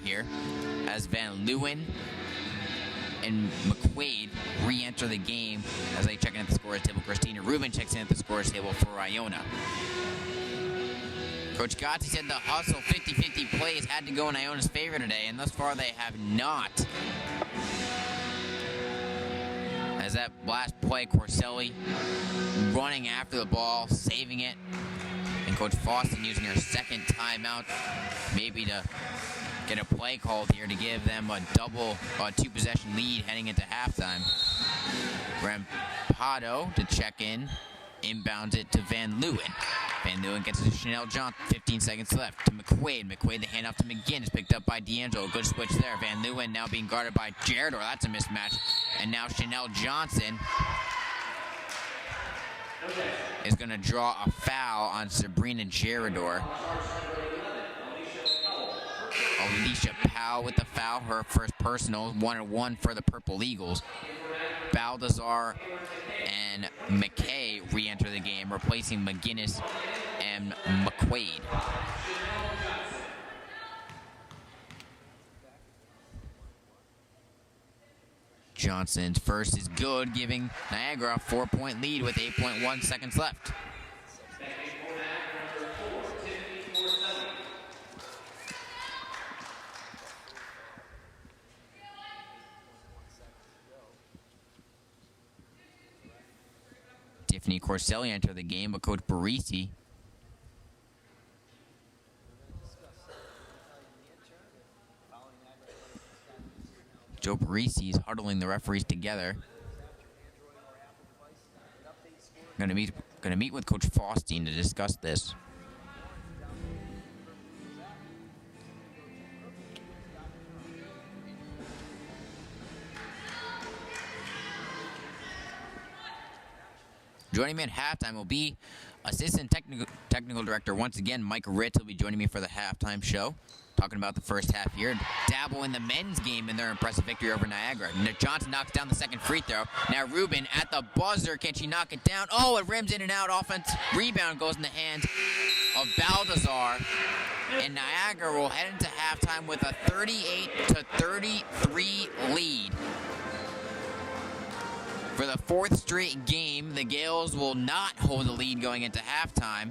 here as Van Leeuwen and McQuaid re-enter the game as they check in at the scorer's table. Christina Rubin checks in at the scorer's table for Iona. Coach Gotzi said the hustle 50-50 plays had to go in Iona's favor today, and thus far they have not. As that last play, Corselli running after the ball, saving it, and Coach Faustin using her second timeout, maybe to get a play called here to give them a two-possession lead heading into halftime. Rampado to check in, inbounds it to Van Leeuwen. Van Leeuwen gets it to Chanel Johnson, 15 seconds left. To McQuaid. McQuaid the handoff to McGinnis, picked up by D'Angelo. Good switch there. Van Leeuwen now being guarded by Gerador. That's a mismatch. And now Chanel Johnson is going to draw a foul on Sabrina Gerador. Alicia Powell with the foul, her first personal, 1-1 for the Purple Eagles. Baldassar and McKay re-enter the game, replacing McGinnis and McQuaid. Johnson's first is good, giving Niagara a 4-point lead with 8.1 seconds left. Tiffany Corselli entered the game, but Coach Barisi Joe Barisi is huddling the referees together. Going to meet with Coach Faustine to discuss this. Joining me at halftime will be Assistant Technical Director, once again, Mike Ritz will be joining me for the halftime show, talking about the first half here. Dabble in the men's game in their impressive victory over Niagara. Johnson knocks down the second free throw. Now Rubin at the buzzer. Can she knock it down? Oh, it rims in and out. Offense rebound goes in the hands of Baldassar. And Niagara will head into halftime with a 38-33 lead. For the fourth straight game, the Gales will not hold the lead going into halftime.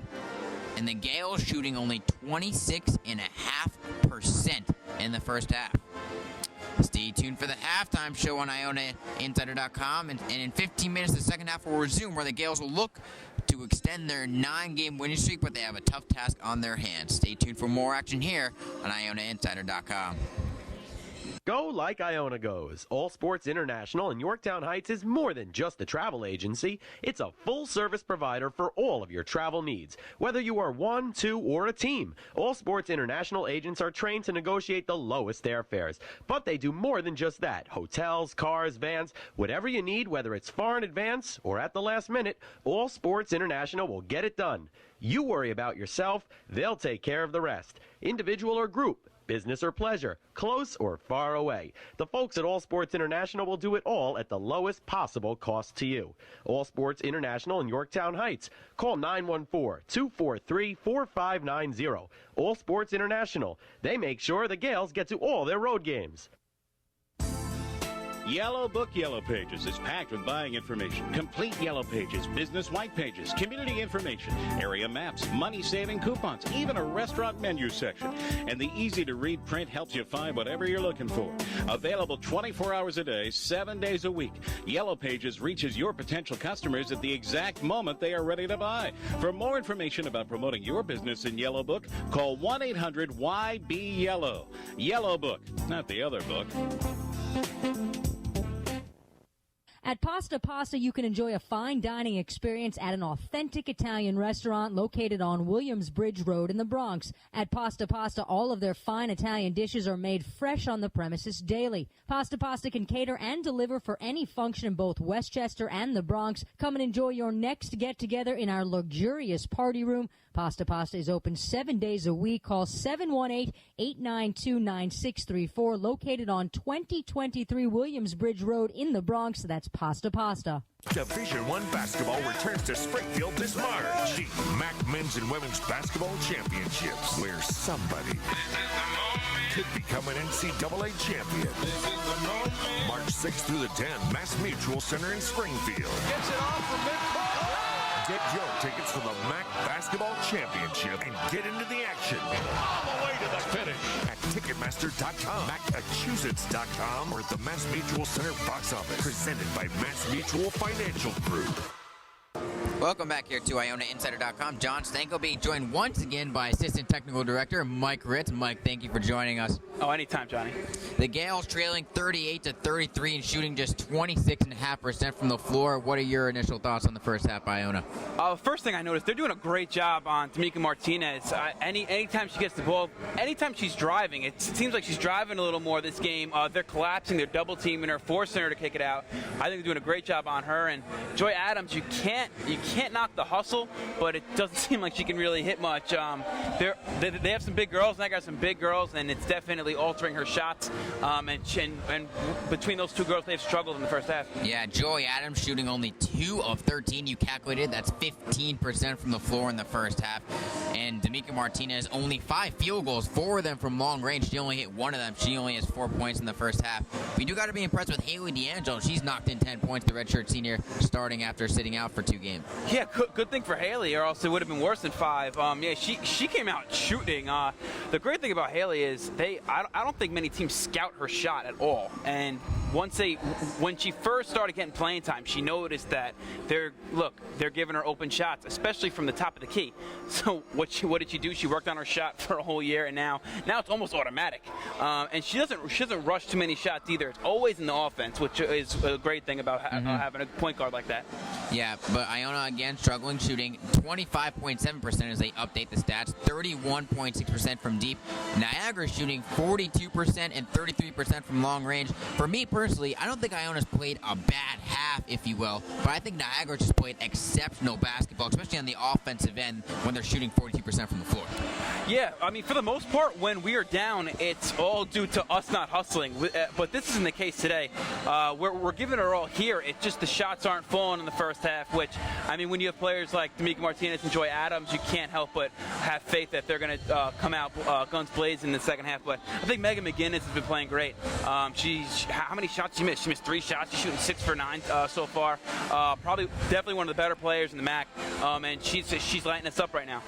And the Gales shooting only 26.5% in the first half. Stay tuned for the halftime show on IonaInsider.com. And in 15 minutes, the second half will resume, where the Gales will look to extend their 9-game winning streak, but they have a tough task on their hands. Stay tuned for more action here on IonaInsider.com. Go like Iona goes. All Sports International in Yorktown Heights is more than just a travel agency. It's a full-service provider for all of your travel needs. Whether you are one, two, or a team, All Sports International agents are trained to negotiate the lowest airfares. But they do more than just that. Hotels, cars, vans, whatever you need, whether it's far in advance or at the last minute, All Sports International will get it done. You worry about yourself, they'll take care of the rest. Individual or group, business or pleasure, close or far away. The folks at All Sports International will do it all at the lowest possible cost to you. All Sports International in Yorktown Heights. Call 914-243-4590. All Sports International. They make sure the Gales get to all their road games. Yellow Book Yellow Pages is packed with buying information, complete Yellow Pages, business white pages, community information, area maps, money-saving coupons, even a restaurant menu section. And the easy-to-read print helps you find whatever you're looking for. Available 24 hours a day, 7 days a week. Yellow Pages reaches your potential customers at the exact moment they are ready to buy. For more information about promoting your business in Yellow Book, call 1-800-YB-YELLOW. Yellow Book, not the other book. At Pasta Pasta, you can enjoy a fine dining experience at an authentic Italian restaurant located on Williamsbridge Road in the Bronx. At Pasta Pasta, all of their fine Italian dishes are made fresh on the premises daily. Pasta Pasta can cater and deliver for any function in both Westchester and the Bronx. Come and enjoy your next get-together in our luxurious party room. Pasta Pasta is open 7 days a week. Call 718-892-9634, located on 2023 Williamsbridge Road in the Bronx. That's Pasta Pasta. Division I basketball returns to Springfield this March. The MAC Men's and Women's Basketball Championships, where somebody could become an NCAA champion. March 6th through the 10th, Mass Mutual Center in Springfield. Gets it off from midcourt. Get your tickets for the MAC Basketball Championship and get into the action. All the way to the finish. At Ticketmaster.com, Massachusetts.com, or at the Mass Mutual Center box office. Presented by Mass Mutual Financial Group. Welcome back here to IonaInsider.com. John Stanko being joined once again by Assistant Technical Director Mike Ritz. Mike, thank you for joining us. Oh, anytime, Johnny. The Gales trailing 38-33 and shooting just 26.5% from the floor. What are your initial thoughts on the first half, Iona? First thing I noticed, they're doing a great job on D'Amica Martinez. Anytime she gets the ball, anytime she's driving, it seems like she's driving a little more this game. They're collapsing, they're double teaming her, forcing her to kick it out. I think they're doing a great job on her. And Joy Adams, you can't knock the hustle, but it doesn't seem like she can really hit much. They have some big girls, and I got some big girls, and it's definitely altering her shots. And between those two girls, they've struggled in the first half. Yeah, Joy Adams shooting only 2 of 13. You calculated that's 15% from the floor in the first half. And D'Amica Martinez only 5 field goals, 4 of them from long range. She only hit 1 of them. She only has 4 points in the first half. We do got to be impressed with Haley D'Angelo. She's knocked in 10 points, the redshirt senior, starting after sitting out for 2 games. Yeah, good thing for Haley, or else it would have been worse than 5. She came out shooting. The great thing about Haley is I don't think many teams scout her shot at all. And when she first started getting playing time, she noticed that they're giving her open shots, especially from the top of the key. So what did she do? She worked on her shot for a whole year, and now it's almost automatic. And she doesn't rush too many shots either. It's always in the offense, which is a great thing about having a point guard like that. Yeah, but Iona again struggling shooting, 25.7% as they update the stats, 31.6% from deep. Niagara shooting 42% and 33% from long range. For me personally, I don't think Iona's played a bad half, if you will, but I think Niagara just played exceptional basketball, especially on the offensive end when they're shooting 42% from the floor. Yeah, I mean, for the most part, when we are down, it's all due to us not hustling. But this isn't the case today. We're giving it all here. It's just the shots aren't falling in the first half, which, I mean, when you have players like D'Amica Martinez and Joy Adams, you can't help but have faith that they're going to come out guns blazing in the second half. But I think Megan McGinnis has been playing great. How many shots she missed? She missed 3 shots. She's shooting 6 for 9 so far. Definitely one of the better players in the MAC, and she's lighting us up right now.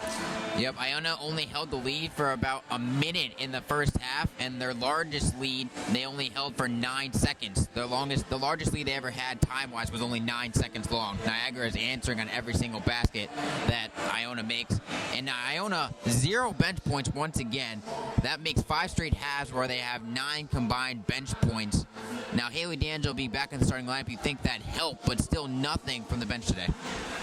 Yep, Iona only held the lead for about a minute in the first half, and their largest lead they only held for 9 seconds. The largest lead they ever had time-wise was only 9 seconds long. Niagara is answering on every single basket that Iona makes, and Iona 0 bench points once again. That makes 5 straight halves where they have 9 combined bench points. Now Haley D'Angelo being back in the starting lineup, you think that helped, but still nothing from the bench today.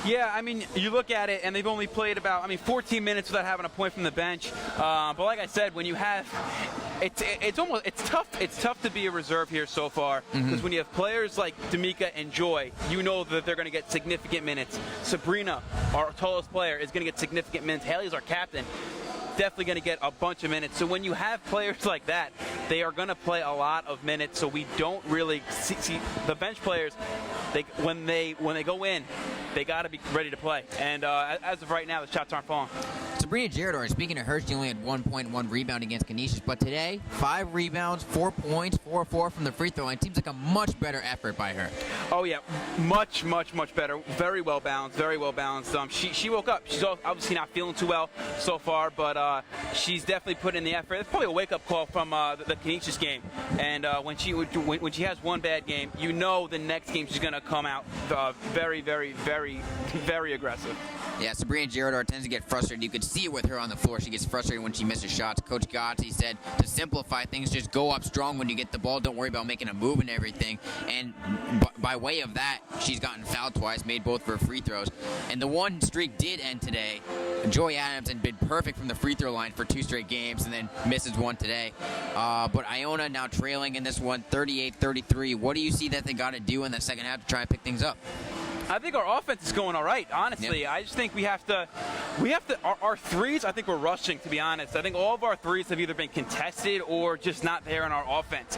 Yeah, I mean, you look at it, and they've only played about 14 minutes without having a point from the bench. But like I said, when you have, it's tough to be a reserve here so far, because when you have players like D'Amica and Joy, you know that they're going to get significant minutes. Sabrina, our tallest player, is going to get significant minutes. Haley's our captain. Definitely going to get a bunch of minutes. So when you have players like that, they are going to play a lot of minutes. So we don't really see the bench players. When they go in, they got to be ready to play. And as of right now, the shots aren't falling. Sabrina Girador, speaking of her, she only had 1 point, 1 rebound against Canisius, but today, 5 rebounds, 4 points, 4-4 from the free throw line. Seems like a much better effort by her. Oh, yeah, much better. Very well balanced, very well balanced. She woke up. She's obviously not feeling too well so far, but she's definitely put in the effort. It's probably a wake-up call from the Canisius game. And when she has one bad game, you know the next game she's going to come out very, very, very, very aggressive. Yeah, Sabrina Girador tends to get frustrated. You could see it with her on the floor. She gets frustrated when she misses shots. Coach Gotti said to simplify things, just go up strong when you get the ball. Don't worry about making a move and everything. And by way of that, she's gotten fouled twice, made both of her free throws. And the one streak did end today. Joy Adams had been perfect from the free throw line for 2 straight games and then misses one today. But Iona now trailing in this one, 38-33. What do you see that they got to do in the second half to try and pick things up? I think our offense is going all right, honestly. Yep. I just think we have to, our threes, I think we're rushing, to be honest. I think all of our threes have either been contested or just not there in our offense.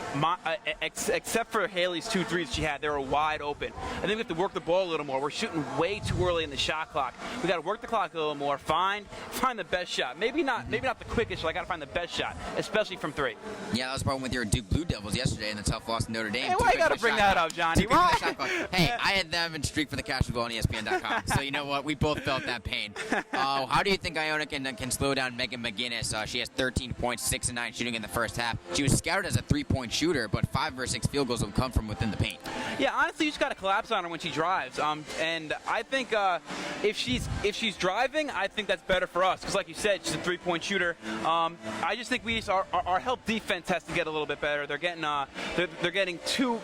Except for Haley's 2 threes she had, they were wide open. I think we have to work the ball a little more. We're shooting way too early in the shot clock. We got to work the clock a little more, find the best shot. Maybe not the quickest, but I got to find the best shot, especially from 3. Yeah, that was the problem with your Duke Blue Devils yesterday in the tough loss to Notre Dame. Hey, why you got to bring that up, Johnny? Hey, I had them in streak for the Casual on ESPN.com. So you know what? We both felt that pain. How do you think Iona can slow down Megan McGinnis? She has 13 points, 6 and 9 shooting in the first half. She was scouted as a 3-point shooter, but 5 or 6 field goals will come from within the paint. Yeah, honestly, you just got to collapse on her when she drives. And I think if she's driving, I think that's better for us because, like you said, she's a 3-point shooter. I just think our help defense has to get a little bit better. They're getting too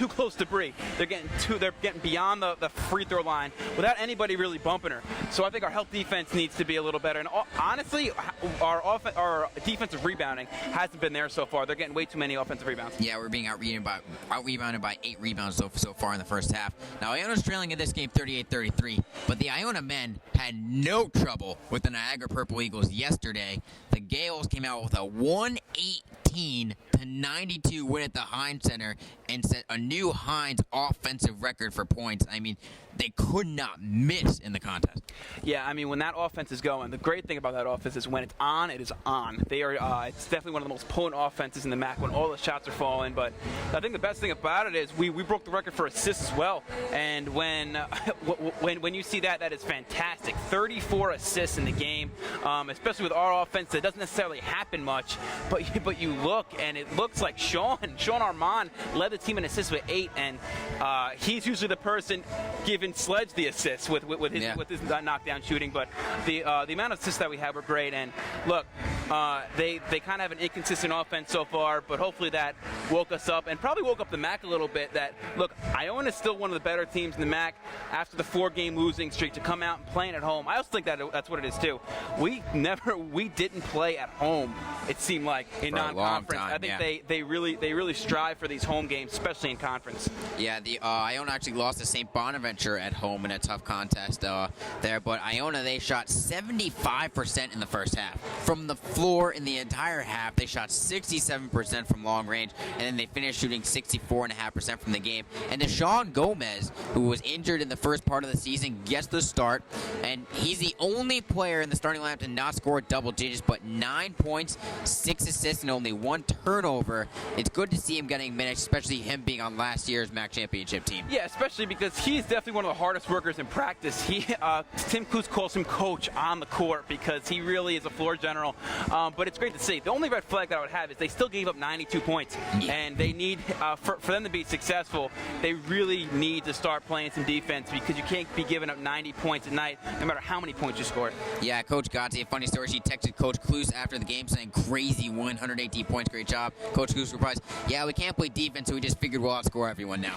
close to Bree. They're getting beyond the free throw line without anybody really bumping her. So I think our help defense needs to be a little better. And honestly, our defensive rebounding hasn't been there so far. They're getting way too many offensive rebounds. Yeah, we're being out-rebounded by 8 rebounds so far in the first half. Now, Iona's trailing in this game 38-33, but the Iona men had no trouble with the Niagara Purple Eagles yesterday. The Gales came out with a 118-92 win at the Heinz Center and set a new Heinz offensive record for points. I mean, they could not miss in the contest. Yeah, I mean, when that offense is going, the great thing about that offense is when it's on, it is on. They are. It's definitely one of the most potent offenses in the MAC when all the shots are falling. But I think the best thing about it is we broke the record for assists as well. And when you see that is fantastic. 34 assists in the game, especially with our offense. That doesn't necessarily happen much, but you look and it looks like Sean Armand led the team in assists with 8, and he's usually the person giving Sledge the assists with his knockdown shooting. But the amount of assists that we have are great. And look, they kind of have an inconsistent offense so far, but hopefully that woke us up and probably woke up the MAC a little bit. That look, Iona is still one of the better teams in the MAC after the 4-game losing streak to come out and playing at home. I also think that's what it is too. We didn't play at home. It seemed like in non-conference. I think they really strive for these home games, especially in conference. Yeah, the Iona actually lost to St. Bonaventure at home in a tough contest there, but Iona, they shot 75% in the first half. From the floor in the entire half, they shot 67% from long range, and then they finished shooting 64.5% from the game. And Deshaun Gomez, who was injured in the first part of the season, gets the start, and he's the only player in the starting lineup to not score double digits, but 9 points, 6 assists, and only 1 turnover. It's good to see him getting minutes, especially him being on last year's MAC championship team. Yeah, especially because he's definitely one of the hardest workers in practice. Tim Coos calls him coach on the court because he really is a floor general. But it's great to see. The only red flag that I would have is they still gave up 92 points. Yeah. And they need, for them to be successful, they really need to start playing some defense because you can't be giving up 90 points a night no matter how many points you score. Yeah, Coach Gotti, a funny story. She texted Coach Cluse after the game saying, crazy 118 points, great job. Coach Cluse replies, yeah, we can't play defense, so we just figured we'll outscore everyone now.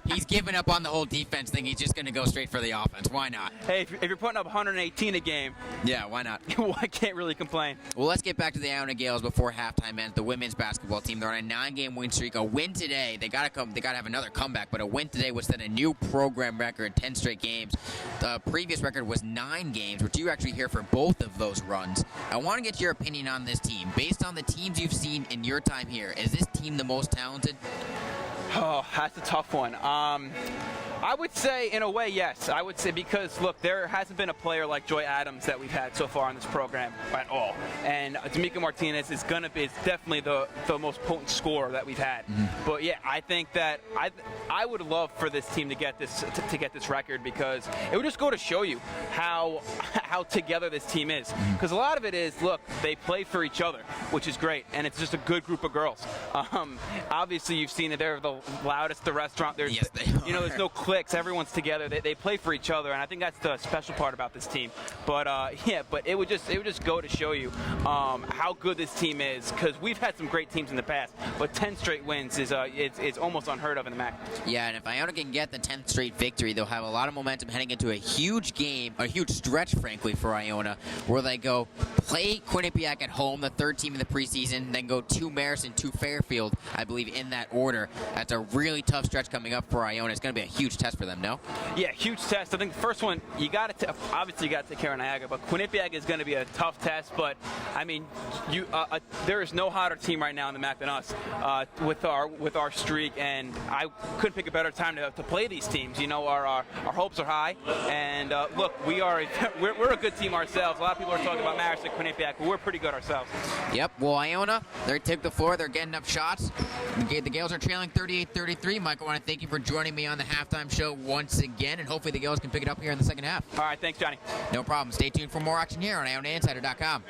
He's given up on the whole defense thing. He's just going to go straight for the offense. Why not? Hey, if you're putting up 118 a game. Yeah, why not? I can't really complain. Well, let's get back to the Iona Gales before halftime ends. The women's basketball team, they're on a 9-game win streak. A win today, they got to have another comeback, but a win today would set a new program record, 10 straight games. The previous record was 9 games, which you actually hear for both of those runs. I want to get your opinion on this team. Based on the teams you've seen in your time here, is this team the most talented? Oh, that's a tough one. I would say, in a way, yes. I would say because, look, there hasn't been a player like Joy Adams that we've had so far in this program at all. And D'Amica Martinez is definitely the most potent scorer that we've had. But yeah, I think that I would love for this team to get this record, because it would just go to show you how together this team is. Because a lot of it is, look, they play for each other, which is great, and it's just a good group of girls. Obviously, you've seen that they're the loudest at the restaurant. Yes, they are. There's no cliques. Everyone's together. They play for each other, and I think that's the special part about this team. But but it would just go to show you how good this team is, because we've had some great teams in the past, but 10 straight wins is almost unheard of in the MAC. Yeah, and if Iona can get the 10th straight victory, they'll have a lot of momentum heading into a huge game, a huge stretch, frankly, for Iona, where they go play Quinnipiac at home, the third team in the preseason, then go to Marison, to Fairfield, I believe, in that order. That's a really tough stretch coming up for Iona. It's going to be a huge test for them, no? Yeah, huge test. I think the first one, obviously you got to take care of Niagara, but Quinnipiac is going to be a tough test. But I mean, there is no hotter team right now in the MAC than us with our streak, and I couldn't pick a better time to play these teams. Our hopes are high, and look, we're a good team ourselves. A lot of people are talking about Marist and Quinnipiac, but we're pretty good ourselves. Yep. Well, Iona, they took the floor. They're getting up shots. The Gales are trailing 38-33. Mike, I want to thank you for joining me on the halftime show once again, and hopefully the Gales can pick it up here in the second half. All right, thanks, Johnny. No problem. Stay tuned for more action here on IonaInsider.com.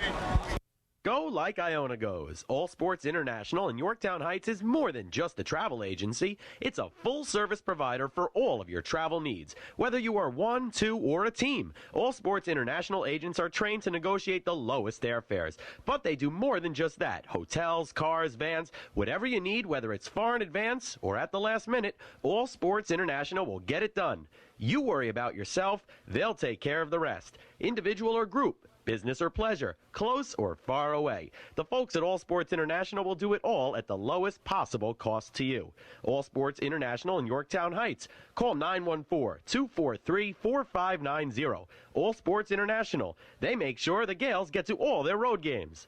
Go like Iona goes. All Sports International in Yorktown Heights is more than just a travel agency. It's a full-service provider for all of your travel needs. Whether you are one, two, or a team, All Sports International agents are trained to negotiate the lowest airfares. But they do more than just that. Hotels, cars, vans, whatever you need, whether it's far in advance or at the last minute, All Sports International will get it done. You worry about yourself, they'll take care of the rest. Individual or group, business or pleasure, close or far away. The folks at All Sports International will do it all at the lowest possible cost to you. All Sports International in Yorktown Heights. Call 914-243-4590. All Sports International. They make sure the Gales get to all their road games.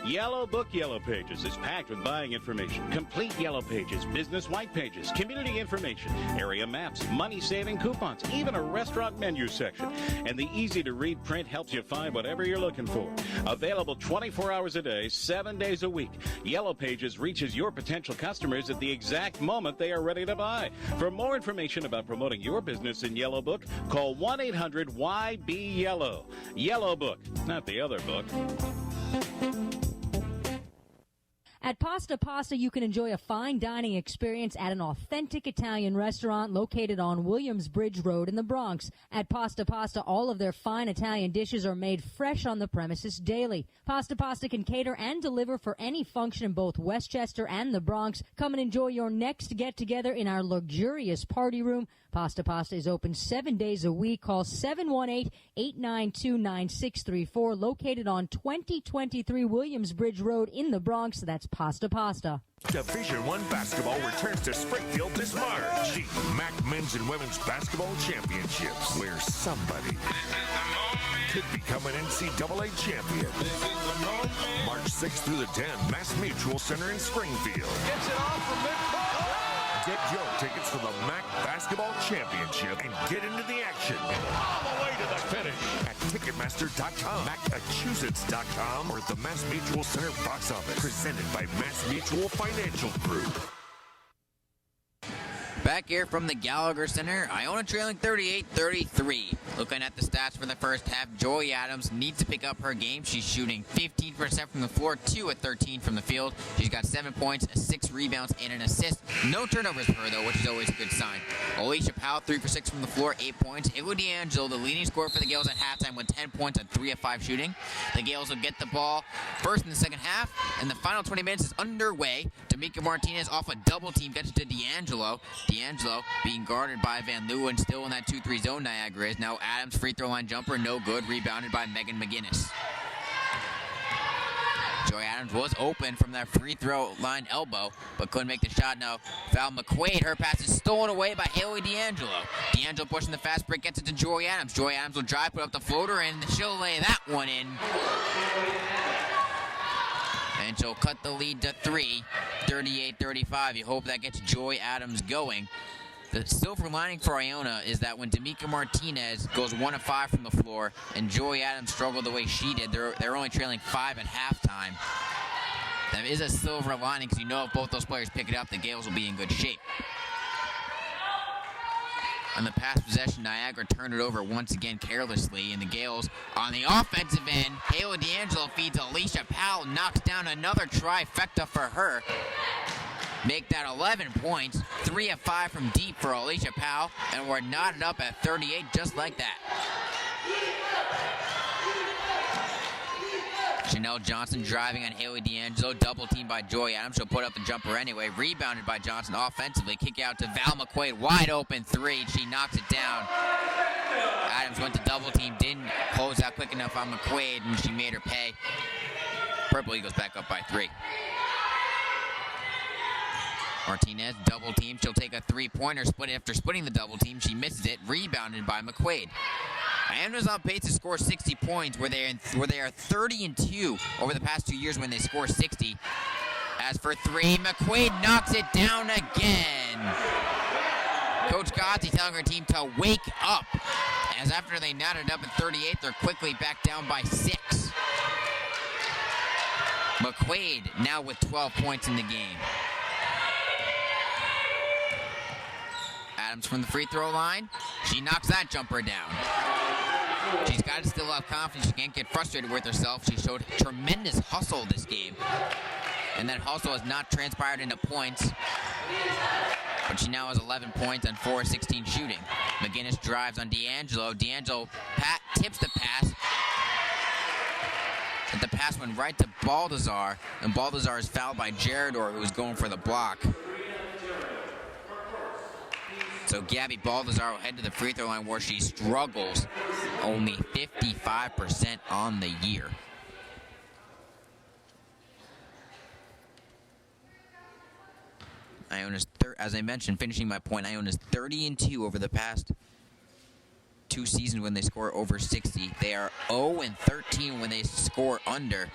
Yellow Book Yellow Pages is packed with buying information, complete Yellow Pages, business white pages, community information, area maps, money-saving coupons, even a restaurant menu section. And the easy-to-read print helps you find whatever you're looking for. Available 24 hours a day, 7 days a week. Yellow Pages reaches your potential customers at the exact moment they are ready to buy. For more information about promoting your business in Yellow Book, call 1-800-YB-YELLOW. Yellow Book, not the other book. At Pasta Pasta, you can enjoy a fine dining experience at an authentic Italian restaurant located on Williamsbridge Road in the Bronx. At Pasta Pasta, all of their fine Italian dishes are made fresh on the premises daily. Pasta Pasta can cater and deliver for any function in both Westchester and the Bronx. Come and enjoy your next get-together in our luxurious party room. Pasta Pasta is open 7 days a week. Call 718-892-9634, located on 2023 Williamsbridge Road in the Bronx. That's Pasta Pasta. Division I basketball returns to Springfield this March. The MAC Men's and Women's Basketball Championships, where somebody could become an NCAA champion. March 6th through the 10th, Mass Mutual Center in Springfield. Gets it off from midcourt. Get your tickets for the MAC Basketball Championship and get into the action. All the way to the finish. At Ticketmaster.com, Massachusetts.com, or the Mass Mutual Center box office. Presented by Mass Mutual Financial Group. Back here from the Gallagher Center, Iona trailing 38-33. Looking at the stats for the first half, Joy Adams needs to pick up her game. She's shooting 15% from the floor, 2 at 13 from the field. She's got 7 points, 6 rebounds, and an assist. No turnovers for her, though, which is always a good sign. Alicia Powell, 3 for 6 from the floor, 8 points. Iwo D'Angelo, the leading scorer for the Gales at halftime, with 10 points on 3 of 5 shooting. The Gales will get the ball first in the second half, and the final 20 minutes is underway. D'Amica Martinez off a double team gets to D'Angelo. D'Angelo being guarded by Van Leeuwen, still in that 2-3 zone. Niagara is now Adams' free throw line jumper, no good, rebounded by Megan McGinnis. Joy Adams was open from that free throw line elbow, but couldn't make the shot. Now, Val McQuaid, her pass is stolen away by Haley D'Angelo. D'Angelo pushing the fast break, gets it to Joy Adams. Joy Adams will drive, put up the floater, and she'll lay that one in. And she'll cut the lead to 3. 38-35. You hope that gets Joy Adams going. The silver lining for Iona is that when D'Amica Martinez goes 1 of 5 from the floor and Joy Adams struggled the way she did, they're only trailing 5 at halftime. That is a silver lining because you know if both those players pick it up, the Gales will be in good shape. On the past possession, Niagara turned it over once again carelessly, and the Gales on the offensive end, Haley D'Angelo feeds Alicia Powell, knocks down another trifecta for her. Make that 11 points, 3 of 5 from deep for Alicia Powell, and we're knotted up at 38 just like that. Chanel Johnson driving on Haley D'Angelo, double teamed by Joy Adams. She'll put up the jumper anyway. Rebounded by Johnson offensively. Kick out to Val McQuaid, wide open 3. She knocks it down. Adams went to double team, didn't close out quick enough on McQuaid, and she made her pay. Purple Eagles back up by 3. Martinez, double team. She'll take a 3-pointer split after splitting the double team. She misses it, rebounded by McQuaid. Iona's on pace to score 60 points, where they are 30-2 over the past 2 years when they score 60. As for 3, McQuaid knocks it down again. Coach Gozzi telling her team to wake up, as after they knotted up at 38, they're quickly back down by 6. McQuaid now with 12 points in the game. Adams from the free throw line. She knocks that jumper down. She's got to still have confidence. She can't get frustrated with herself. She showed tremendous hustle this game. And that hustle has not transpired into points. But she now has 11 points and 4 of 16 shooting. McGinnis drives on D'Angelo. D'Angelo tips the pass. And the pass went right to Baldazar. And Baldazar is fouled by Gerador, who was going for the block. So Gabby Baldazar will head to the free throw line where she struggles, only 55% on the year. Iona's, as I mentioned, finishing my point, Iona's 30-2 over the past 2 seasons when they score over 60. They are 0-13 when they score under.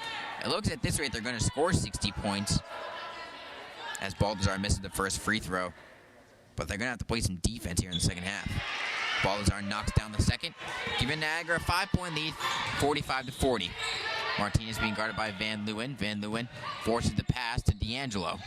It looks at this rate they're going to score 60 points as Baldazar misses the first free throw. But they're going to have to play some defense here in the second half. Baldazar knocks down the second, giving Niagara a 5-point lead, 45-40. Martinez being guarded by Van Leeuwen. Van Leeuwen forces the pass to D'Angelo.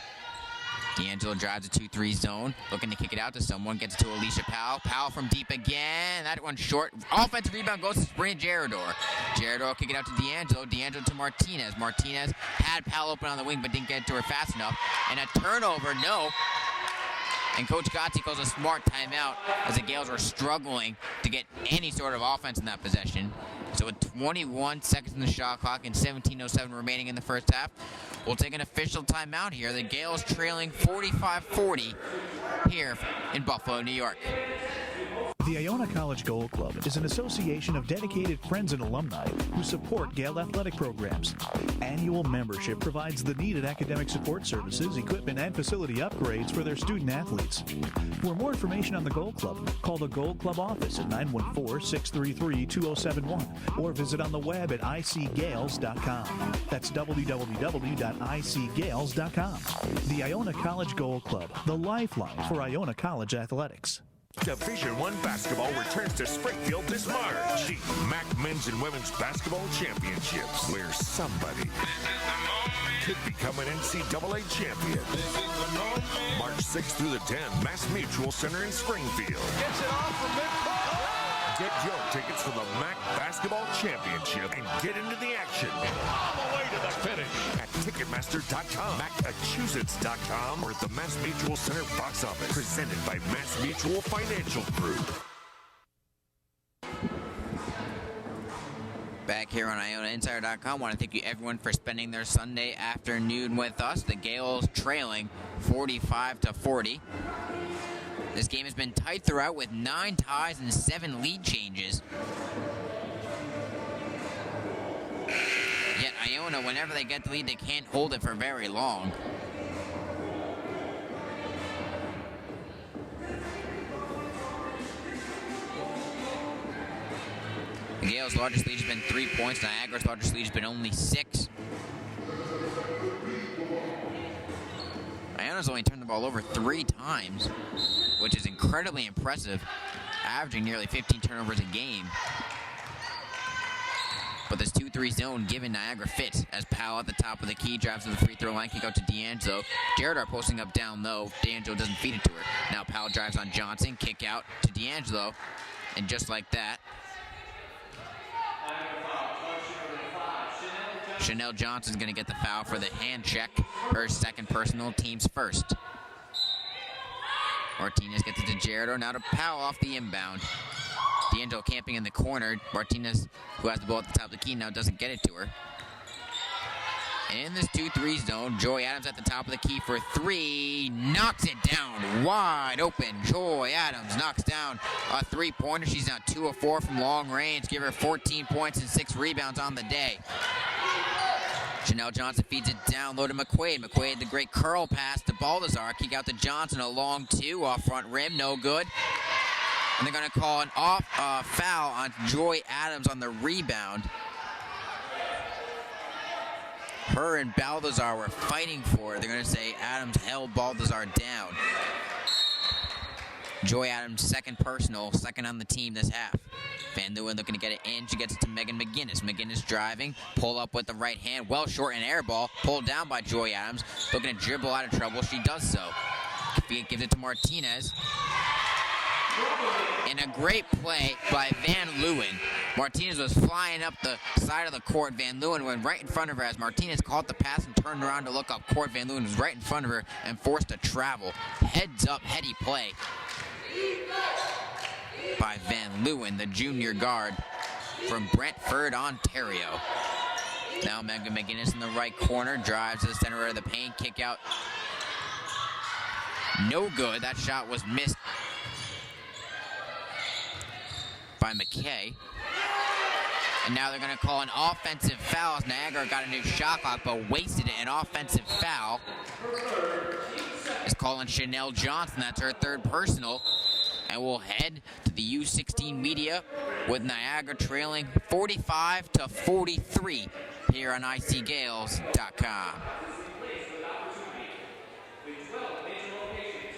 D'Angelo drives a 2-3 zone, looking to kick it out to someone, gets it to Alicia Powell. Powell from deep again, that one short. Offensive rebound goes to Sabrina Gerador. Gerador will kick it out to D'Angelo. D'Angelo to Martinez. Martinez had Powell open on the wing, but didn't get it to her fast enough. And a turnover, no. And Coach Gozzi calls a smart timeout as the Gales were struggling to get any sort of offense in that possession. So with 21 seconds in the shot clock and 17:07 remaining in the first half, we'll take an official timeout here. The Gales trailing 45-40 here in Buffalo, New York. The Iona College Goal Club is an association of dedicated friends and alumni who support Gale athletic programs. Annual membership provides the needed academic support services, equipment, and facility upgrades for their student athletes. For more information on the Goal Club, call the Goal Club office at 914-633-2071 or visit on the web at icgales.com. That's www.icgales.com. The Iona College Goal Club, the lifeline for Iona College athletics. Division I basketball returns to Springfield this March. The MAC Men's and Women's Basketball Championships, where somebody could become an NCAA champion. March 6th through the 10th, Mass Mutual Center in Springfield. Gets it off from midcourt. Get your tickets for the MAC Basketball Championship and get into the action. All the way to the finish. At Ticketmaster.com, Massachusetts.com, or at the Mass Mutual Center box office. Presented by Mass Mutual Financial Group. Back here on IonaInsider.com, want to thank you everyone for spending their Sunday afternoon with us. The Gales trailing 45-40. This game has been tight throughout with 9 ties and 7 lead changes. Yet Iona, whenever they get the lead, they can't hold it for very long. The Gales' largest lead has been 3 points. Niagara's largest lead has been only 6. Iona's only turned the ball over 3 times, which is incredibly impressive, averaging nearly 15 turnovers a game. But this 2-3 zone giving Niagara fits as Powell at the top of the key drives to the free throw line, kick out to D'Angelo. Jared posting up down low. D'Angelo doesn't feed it to her. Now Powell drives on Johnson, kick out to D'Angelo. And just like that, Chanel Johnson's going to get the foul for the hand check. Her second personal, team's first. Martinez gets it to Jared. Now to Powell off the inbound. D'Angelo camping in the corner. Martinez, who has the ball at the top of the key, now doesn't get it to her. And in this 2-3 zone, Joy Adams at the top of the key for 3. Knocks it down wide open. Joy Adams knocks down a 3-pointer. She's now 2 of 4 from long range. Give her 14 points and 6 rebounds on the day. Chanel Johnson feeds it down low to McQuaid. McQuaid, the great curl pass to Balthazar. Kick out to Johnson, a long 2 off front rim. No good. And they're going to call an foul on Joy Adams on the rebound. Her and Balthazar were fighting for it. They're going to say Adams held Balthazar down. Joy Adams' second personal, second on the team this half. Van Leeuwen looking to get it in. She gets it to Megan McGinnis. McGinnis driving, pull up with the right hand, well short and air ball, pulled down by Joy Adams. Looking to dribble out of trouble. She does so. Gives it to Martinez. And a great play by Van Leeuwen. Martinez was flying up the side of the court. Van Leeuwen went right in front of her as Martinez caught the pass and turned around to look up court. Van Leeuwen was right in front of her and forced to travel. Heads up, heady play by Van Leeuwen, the junior guard from Brantford, Ontario. Now Megan McGinnis in the right corner, drives to the center of the paint, kick out. No good. That shot was missed by McKay. And now they're going to call an offensive foul as Niagara got a new shot clock but wasted it. An offensive foul is calling Chanel Johnson. That's her third personal. And we'll head to the U16 media with Niagara trailing 45-43 here on ICGales.com.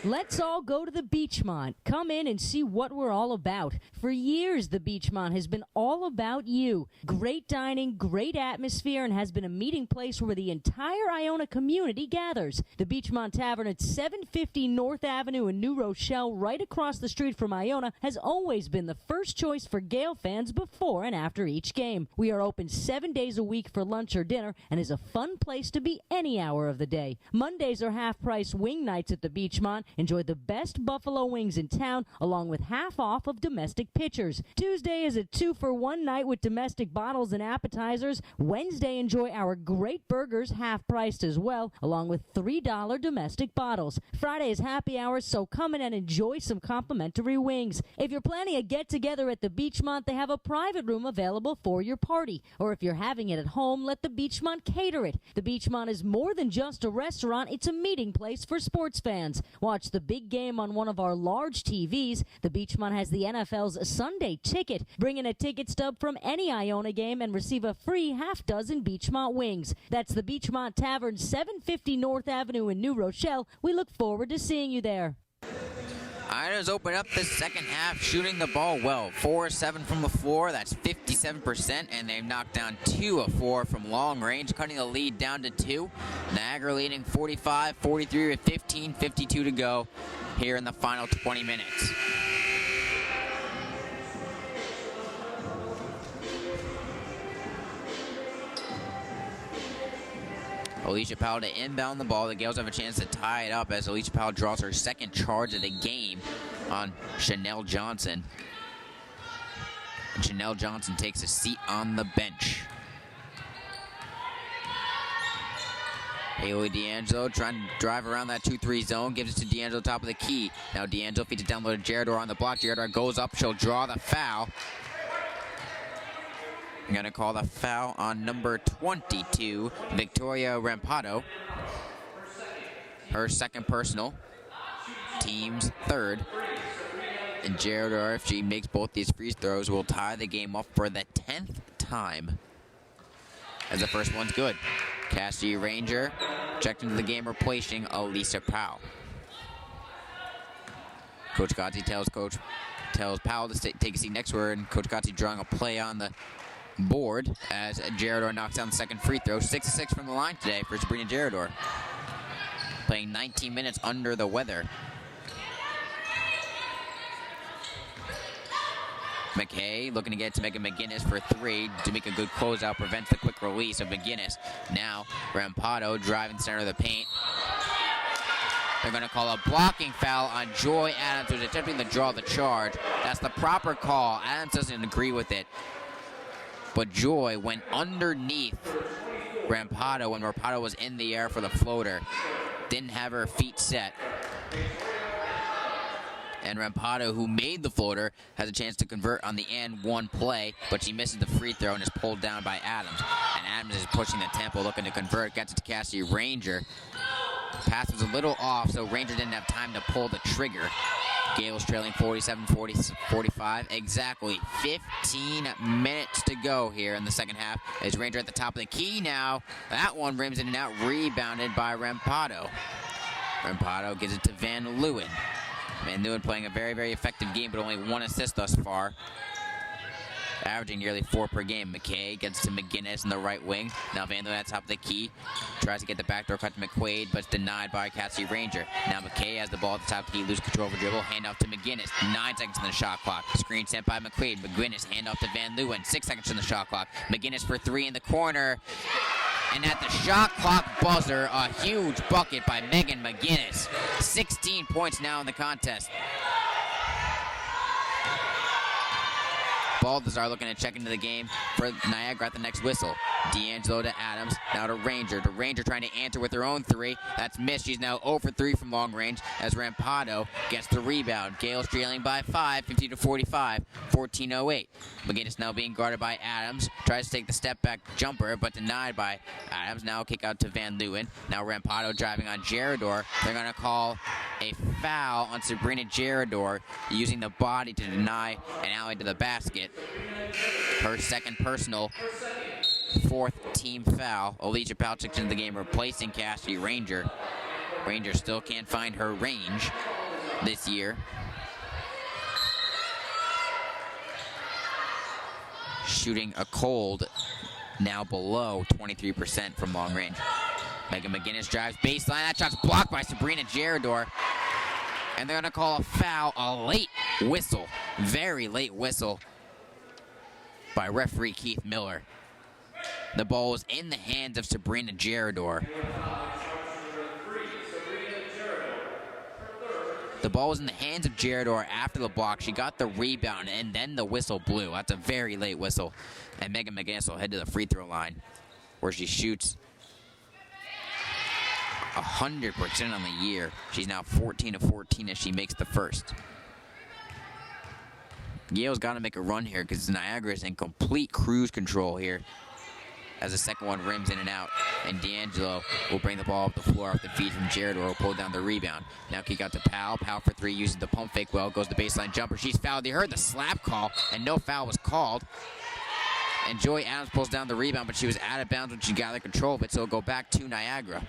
Let's all go to the Beachmont. Come in and see what we're all about. For years, the Beachmont has been all about you. Great dining, great atmosphere, and has been a meeting place where the entire Iona community gathers. The Beachmont Tavern at 750 North Avenue in New Rochelle, right across the street from Iona, has always been the first choice for Gale fans before and after each game. We are open 7 days a week for lunch or dinner and is a fun place to be any hour of the day. Mondays are half-price wing nights at the Beachmont. Enjoy the best buffalo wings in town, along with half off of domestic pitchers. Tuesday is a 2-for-1 night with domestic bottles and appetizers. Wednesday, enjoy our great burgers, half-priced as well, along with $3 domestic bottles. Friday is happy hours, so come in and enjoy some complimentary wings. If you're planning a get-together at the Beachmont, they have a private room available for your party. Or if you're having it at home, let the Beachmont cater it. The Beachmont is more than just a restaurant, it's a meeting place for sports fans. Watch the big game on one of our large TVs. The Beachmont has the NFL's Sunday Ticket. Bring in a ticket stub from any Iona game and receive a free half-dozen Beachmont wings. That's the Beachmont Tavern, 750 North Avenue in New Rochelle. We look forward to seeing you there. Iona's open up the second half, shooting the ball well. 4-7 from the floor, that's 57%, and they've knocked down 2 of 4 from long range, cutting the lead down to 2. Niagara leading 45-43 with 15:52 to go here in the final 20 minutes. Alicia Powell to inbound the ball. The Gales have a chance to tie it up as Alicia Powell draws her second charge of the game on Chanel Johnson. And Chanel Johnson takes a seat on the bench. Haley D'Angelo trying to drive around that 2-3 zone. Gives it to D'Angelo, top of the key. Now D'Angelo feeds it down low to Jaredor on the block. Jaredor goes up. She'll draw the foul. I'm going to call the foul on number 22, Victoria Rampado. Her second personal, team's third. And Jaredor, if she makes both these free throws, will tie the game up for the 10th time. As the first one's good. Cassidy Ranger checked into the game, replacing Elisa Powell. Coach Gotzi tells Powell to take a seat next to her, and Coach Gotzi drawing a play on the board as Gerador knocks down the second free throw. 6-6 from the line today for Sabrina Gerador. Playing 19 minutes under the weather. McKay looking to get to Megan McGinnis for three to make a good closeout, prevents the quick release of McGinnis. Now Rampado driving center of the paint. They're going to call a blocking foul on Joy Adams, who's attempting to draw the charge. That's the proper call. Adams doesn't agree with it. But Joy went underneath Rampado when Rampado was in the air for the floater. Didn't have her feet set. And Rampado, who made the floater, has a chance to convert on the and one play, but she misses the free throw and is pulled down by Adams. And Adams is pushing the tempo, looking to convert, gets it to Cassidy Ranger. Pass was a little off, so Ranger didn't have time to pull the trigger. Gales trailing 47-45. Exactly 15 minutes to go here in the second half. As Ranger at the top of the key now. That one rims in and out, rebounded by Rampado. Rampado gives it to Van Leeuwen. Van Leeuwen playing a very, very effective game, but only one assist thus far. Averaging nearly 4 per game. McKay gets to McGinnis in the right wing. Now Van Leeuwen at the top of the key. Tries to get the backdoor cut to McQuaid, but it's denied by Cassidy Ranger. Now McKay has the ball at the top of the key. Loses control of the dribble. Hand off to McGinnis. 9 seconds on the shot clock. Screen sent by McQuaid. McGinnis hand off to Van Leeuwen. 6 seconds on the shot clock. McGinnis for three in the corner. And at the shot clock buzzer, a huge bucket by Megan McGinnis. 16 points now in the contest. Balthazar looking to check into the game for Niagara at the next whistle. D'Angelo to Adams, now to Ranger. To Ranger trying to answer with her own three. That's missed. She's now 0 for 3 from long range as Rampado gets the rebound. Gales trailing by 5, 50-45, 14:08. McGinnis now being guarded by Adams. Tries to take the step back jumper, but denied by Adams. Now a kick out to Van Leeuwen. Now Rampado driving on Gerador. They're going to call a foul on Sabrina Gerador, using the body to deny an alley to the basket. Her second personal, 4th team foul. Alicia Powell checks into the game, replacing Cassidy Ranger. Ranger still can't find her range this year. Shooting a cold, now below 23% from long range. Megan McGinnis drives baseline. That shot's blocked by Sabrina Gerador. And they're going to call a foul, a late whistle, very late whistle by referee Keith Miller. The ball was in the hands of Sabrina Gerador. The ball was in the hands of Gerador after the block. She got the rebound, and then the whistle blew. That's a very late whistle. And Megan McGinnis will head to the free throw line, where she shoots 100% on the year. She's now 14 of 14 as she makes the first. Yale's got to make a run here because Niagara is in complete cruise control here as the second one rims in and out. And D'Angelo will bring the ball up the floor off the feed from Gerador, will pull down the rebound. Now kick out to Powell. Powell for three, uses the pump fake well, goes the baseline jumper. She's fouled. They heard the slap call, and no foul was called. And Joy Adams pulls down the rebound, but she was out of bounds when she gathered control of it, so it'll go back to Niagara.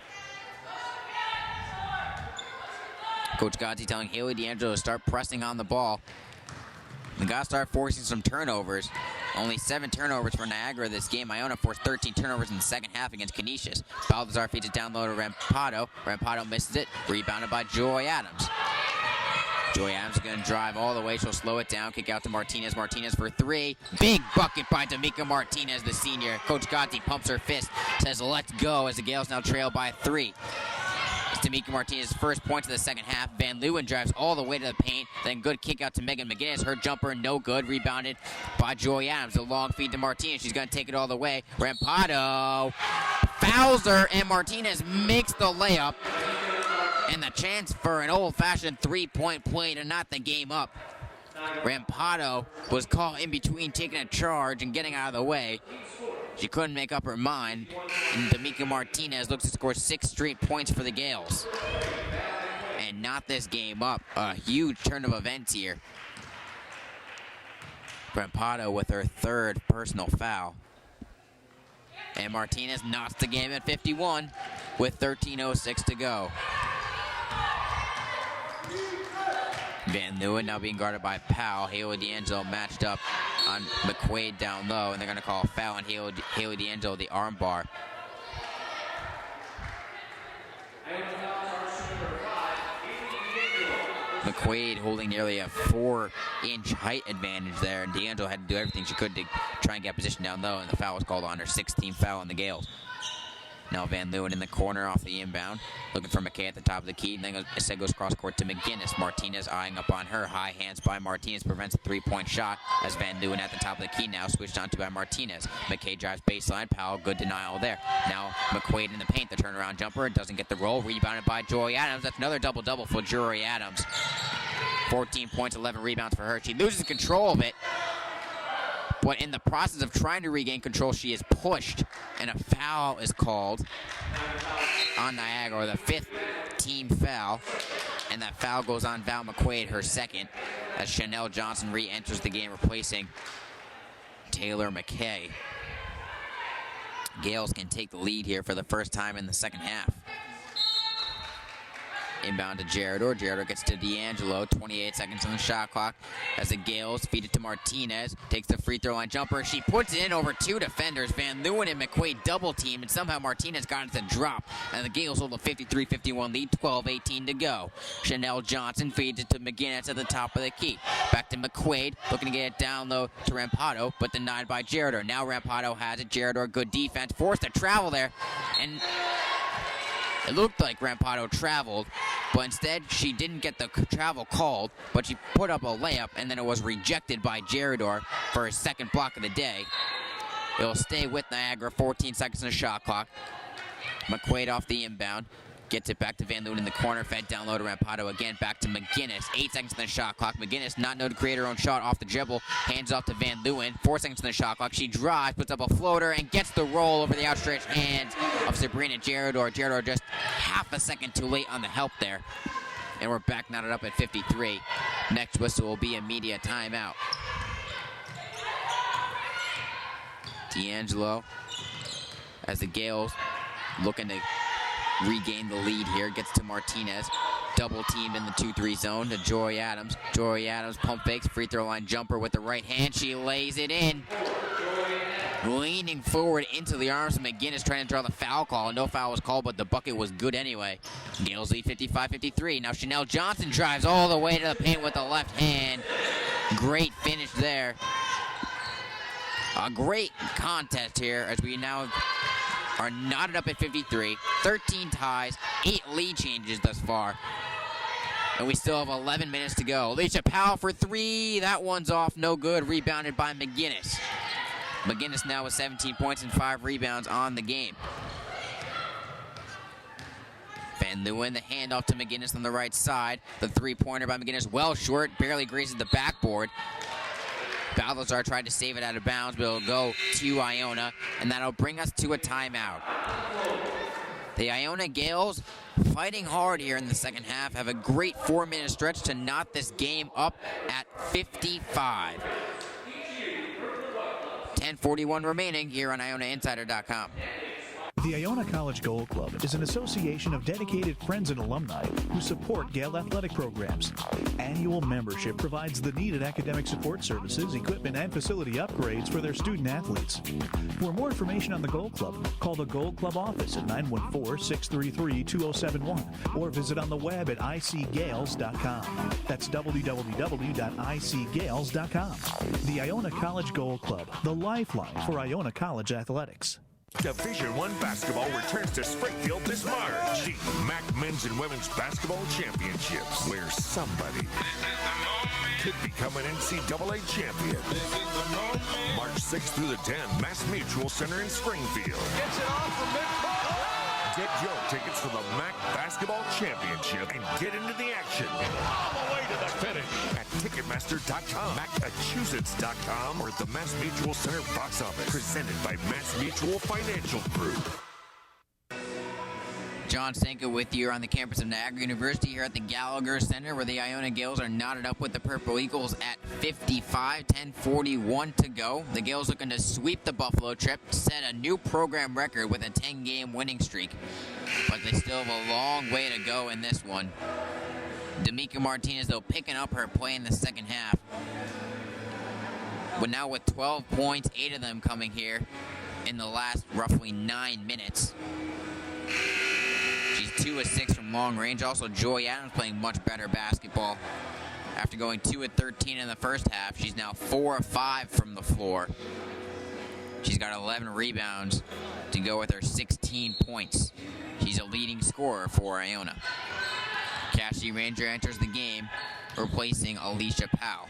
Coach Gotzi telling Haley D'Angelo to start pressing on the ball. We got to start forcing some turnovers. Only 7 turnovers for Niagara this game. Iona forced 13 turnovers in the second half against Canisius. Balthazar feeds it down low to Rampado. Rampado misses it. Rebounded by Joy Adams. Joy Adams is going to drive all the way. She'll slow it down. Kick out to Martinez. Martinez for three. Big bucket by D'Amica Martinez, the senior. Coach Gotzi pumps her fist. Says, let's go, as the Gales now trail by 3. It's D'Amica Martinez's first point of the second half. Van Leeuwen drives all the way to the paint. Then good kick out to Megan McGinnis. Her jumper, no good. Rebounded by Joy Adams. A long feed to Martinez. She's going to take it all the way. Rampado fouls her, and Martinez makes the layup. And the chance for an old-fashioned three-point play to knot the game up. Rampado was caught in between taking a charge and getting out of the way. She couldn't make up her mind, and D'Amica Martinez looks to score 6 straight points for the Gales. And knot this game up. A huge turn of events here. Rampado with her 3rd personal foul. And Martinez knots the game at 51 with 13:06 to go. Van Leeuwen now being guarded by Powell. Haley D'Angelo matched up on McQuaid down low, and they're going to call a foul on Haley D'Angelo, the arm bar. McQuaid holding nearly a 4-inch height advantage there, and D'Angelo had to do everything she could to try and get position down low, and the foul was called on her. 16th foul on the Gales. Now Van Leeuwen in the corner off the inbound, looking for McKay at the top of the key, and then instead goes cross court to McGinnis. Martinez eyeing up on her. High hands by Martinez prevents a three-point shot as Van Leeuwen at the top of the key now switched on to by Martinez. McKay drives baseline. Powell, good denial there. Now McQuaid in the paint, the turnaround jumper, doesn't get the roll. Rebounded by Joy Adams. That's another double-double for Joy Adams. 14 points, 11 rebounds for her. She loses control of it, but in the process of trying to regain control, she is pushed, and a foul is called on Niagara, or the 5th team foul, and that foul goes on Val McQuaid, her second, as Chanel Johnson re-enters the game, replacing Taylor McKay. Gales can take the lead here for the first time in the second half. Inbound to Gerador. Gerador gets to D'Angelo. 28 seconds on the shot clock as the Gales feed it to Martinez. Takes the free throw line jumper. She puts it in over two defenders. Van Leeuwen and McQuaid double team, and somehow Martinez got it to drop. And the Gales hold a 53-51 lead. 12-18 to go. Chanel Johnson feeds it to McGinnis at the top of the key. Back to McQuaid, looking to get it down low to Rampado, but denied by Gerador. Now Rampado has it. Gerador, good defense, forced to travel there, and it looked like Rampado traveled, but instead she didn't get the travel called, but she put up a layup, and then it was rejected by Gerador for his second block of the day. It'll stay with Niagara, 14 seconds on the shot clock. McQuaid off the inbound. Gets it back to Van Leeuwen in the corner, fed down low to Rampado again, back to McGinnis. 8 seconds on the shot clock. McGinnis not known to create her own shot off the dribble. Hands off to Van Leeuwen. 4 seconds on the shot clock. She drives, puts up a floater, and gets the roll over the outstretched hands of Sabrina Gerador. Gerador just half a second too late on the help there. And we're back knotted up at 53. Next whistle will be a media timeout. D'Angelo, as the Gales looking to regain the lead here, gets to Martinez. Double teamed in the 2-3 zone to Joy Adams. Joy Adams pump fakes, free throw line jumper with the right hand. She lays it in. Leaning forward into the arms of McGinnis, trying to draw the foul call. No foul was called, but the bucket was good anyway. Gales lead 55-53. Now Chanel Johnson drives all the way to the paint with the left hand. Great finish there. A great contest here as we now are knotted up at 53. 13 ties, 8 lead changes thus far. And we still have 11 minutes to go. Alicia Powell for 3. That one's off, no good. Rebounded by McGinnis. McGinnis now with 17 points and 5 rebounds on the game. Van Leeuwen, the handoff to McGinnis on the right side. The three-pointer by McGinnis, well short, barely grazes the backboard. Balthazar tried to save it out of bounds, but it'll go to Iona, and that'll bring us to a timeout. The Iona Gales fighting hard here in the second half, have a great 4-minute stretch to knot this game up at 55. 10:41 remaining here on IonaInsider.com. The Iona College Gold Club is an association of dedicated friends and alumni who support Gale athletic programs. Annual membership provides the needed academic support services, equipment, and facility upgrades for their student athletes. For more information on the Gold Club, call the Gold Club office at 914-633-2071 or visit on the web at icgales.com. That's www.icgales.com. The Iona College Gold Club, the lifeline for Iona College athletics. Division I basketball returns to Springfield this March. The MAC Men's and Women's Basketball Championships, where somebody could become an NCAA champion. March 6th through the 10th, Mass Mutual Center in Springfield. Gets it off from midcourt. Get your tickets for the MAC Basketball Championship and get into the action. All the way to the finish. At Ticketmaster.com, Massachusetts.com, or the Mass Mutual Center box office. Presented by Mass Mutual Financial Group. John Stanko with you on the campus of Niagara University here at the Gallagher Center, where the Iona Gales are knotted up with the Purple Eagles at 55, 10:41 to go. The Gales looking to sweep the Buffalo trip, set a new program record with a 10-game winning streak. But they still have a long way to go in this one. D'Amica Martinez, though, picking up her play in the second half. But now with 12 points, 8 of them coming here in the last roughly 9 minutes. She's 2 of 6 from long range. Also, Joy Adams playing much better basketball. After going 2 of 13 in the first half, she's now 4 of 5 from the floor. She's got 11 rebounds to go with her 16 points. She's a leading scorer for Iona. Cassie Ranger enters the game, replacing Alicia Powell.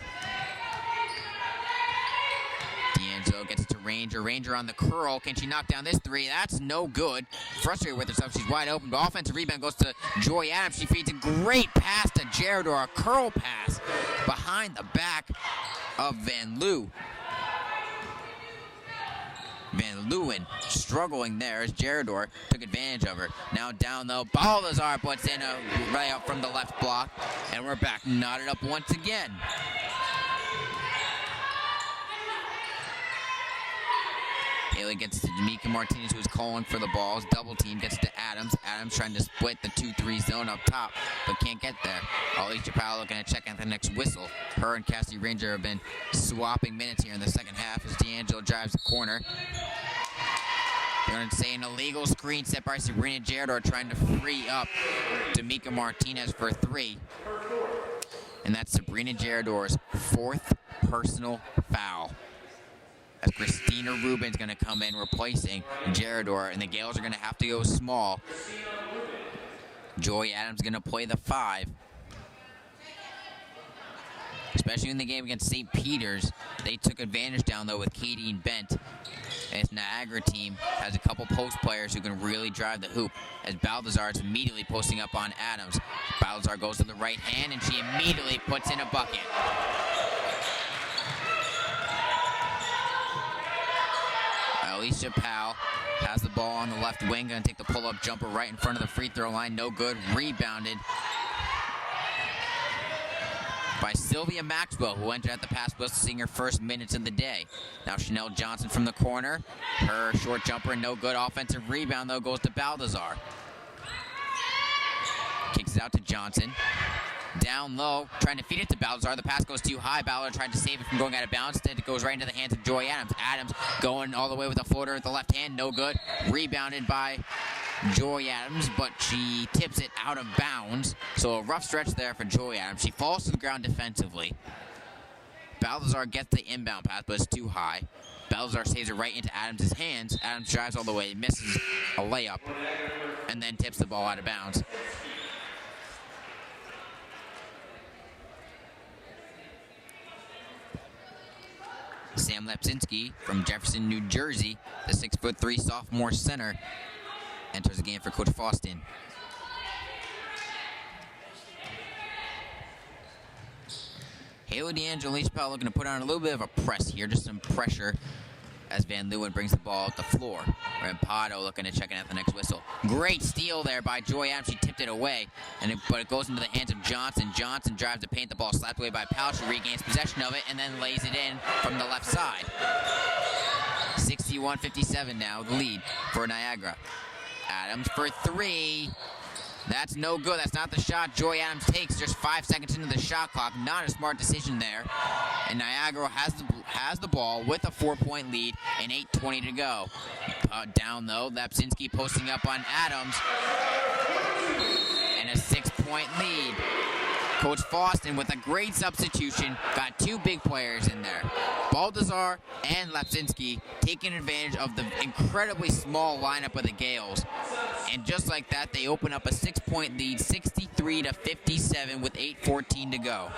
D'Angelo gets to Ranger. Ranger on the curl. Can she knock down this three? That's no good. Frustrated with herself. She's wide open. The offensive rebound goes to Joy Adams. She feeds a great pass to Gerador. A curl pass behind the back of Van Loo. Van Leeuwen struggling there as Gerador took advantage of her. Now down low, Balthazar puts in a layup from the left block, and we're back knotted up once again. Haley gets to D'Amica Martinez, who is calling for the balls. Double team gets to Adams. Adams trying to split the 2-3 zone up top, but can't get there. Alicia Powell looking to check out the next whistle. Her and Cassie Ranger have been swapping minutes here in the second half as D'Angelo drives the corner. They're going to say an illegal screen set by Sabrina Gerador, trying to free up D'Amica Martinez for 3. And that's Sabrina Gerador's 4th personal foul. As Christina Rubin's going to come in replacing Gerador, and the Gales are going to have to go small. Joy Adams going to play the 5. Especially in the game against St. Peter's, they took advantage down low with Katie and Bent. And this Niagara team has a couple post players who can really drive the hoop. As Balthazar is immediately posting up on Adams. Balthazar goes to the right hand, and she immediately puts in a bucket. Alicia Powell has the ball on the left wing, going to take the pull-up jumper right in front of the free throw line. No good. Rebounded by Sylvia Maxwell, who entered at the pass whistle, seeing her first minutes of the day. Now Chanel Johnson from the corner. Her short jumper, no good. Offensive rebound, though, goes to Balthazar. Kicks it out to Johnson. Down low, trying to feed it to Balthazar. The pass goes too high. Balthazar tried to save it from going out of bounds. Instead, it goes right into the hands of Joy Adams. Adams going all the way with a floater at the left hand. No good. Rebounded by Joy Adams, but she tips it out of bounds. So a rough stretch there for Joy Adams. She falls to the ground defensively. Balthazar gets the inbound pass, but it's too high. Balthazar saves it right into Adams' hands. Adams drives all the way, misses a layup, and then tips the ball out of bounds. Sam Lepczynski from Jefferson, New Jersey, the 6'3" sophomore center, enters the game for Coach Faustin. Haley D'Angelo, Alicia Powell looking to put on a little bit of a press here, just some pressure as Van Leeuwen brings the ball up the floor. Rampado looking to check in at the next whistle. Great steal there by Joy Adams. She tipped it away, but it goes into the hands of Johnson. Johnson drives to paint. The ball slapped away by Powell. She regains possession of it and then lays it in from the left side. 61-57 now, the lead for Niagara. Adams for 3. That's no good. That's not the shot Joy Adams takes just 5 seconds into the shot clock. Not a smart decision there. And Niagara has the ball with a 4-point lead and 8:20 to go. Down though, Lepczynski posting up on Adams. And a 6-point lead. Coach Faustin with a great substitution. Got 2 big players in there. Balthazar and Lepczynski taking advantage of the incredibly small lineup of the Gales. And just like that, they open up a 6-point lead, 63-57 with 8:14 to go.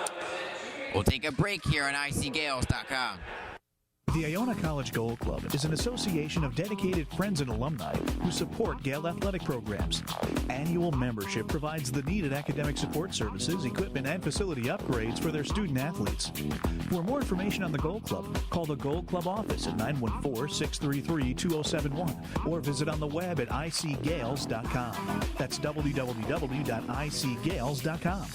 We'll take a break here on ICGales.com. The Iona College Gold Club is an association of dedicated friends and alumni who support Gale athletic programs. Annual membership provides the needed academic support services, equipment, and facility upgrades for their student athletes. For more information on the Gold Club, call the Gold Club office at 914-633-2071 or visit on the web at icgales.com. That's www.icgales.com.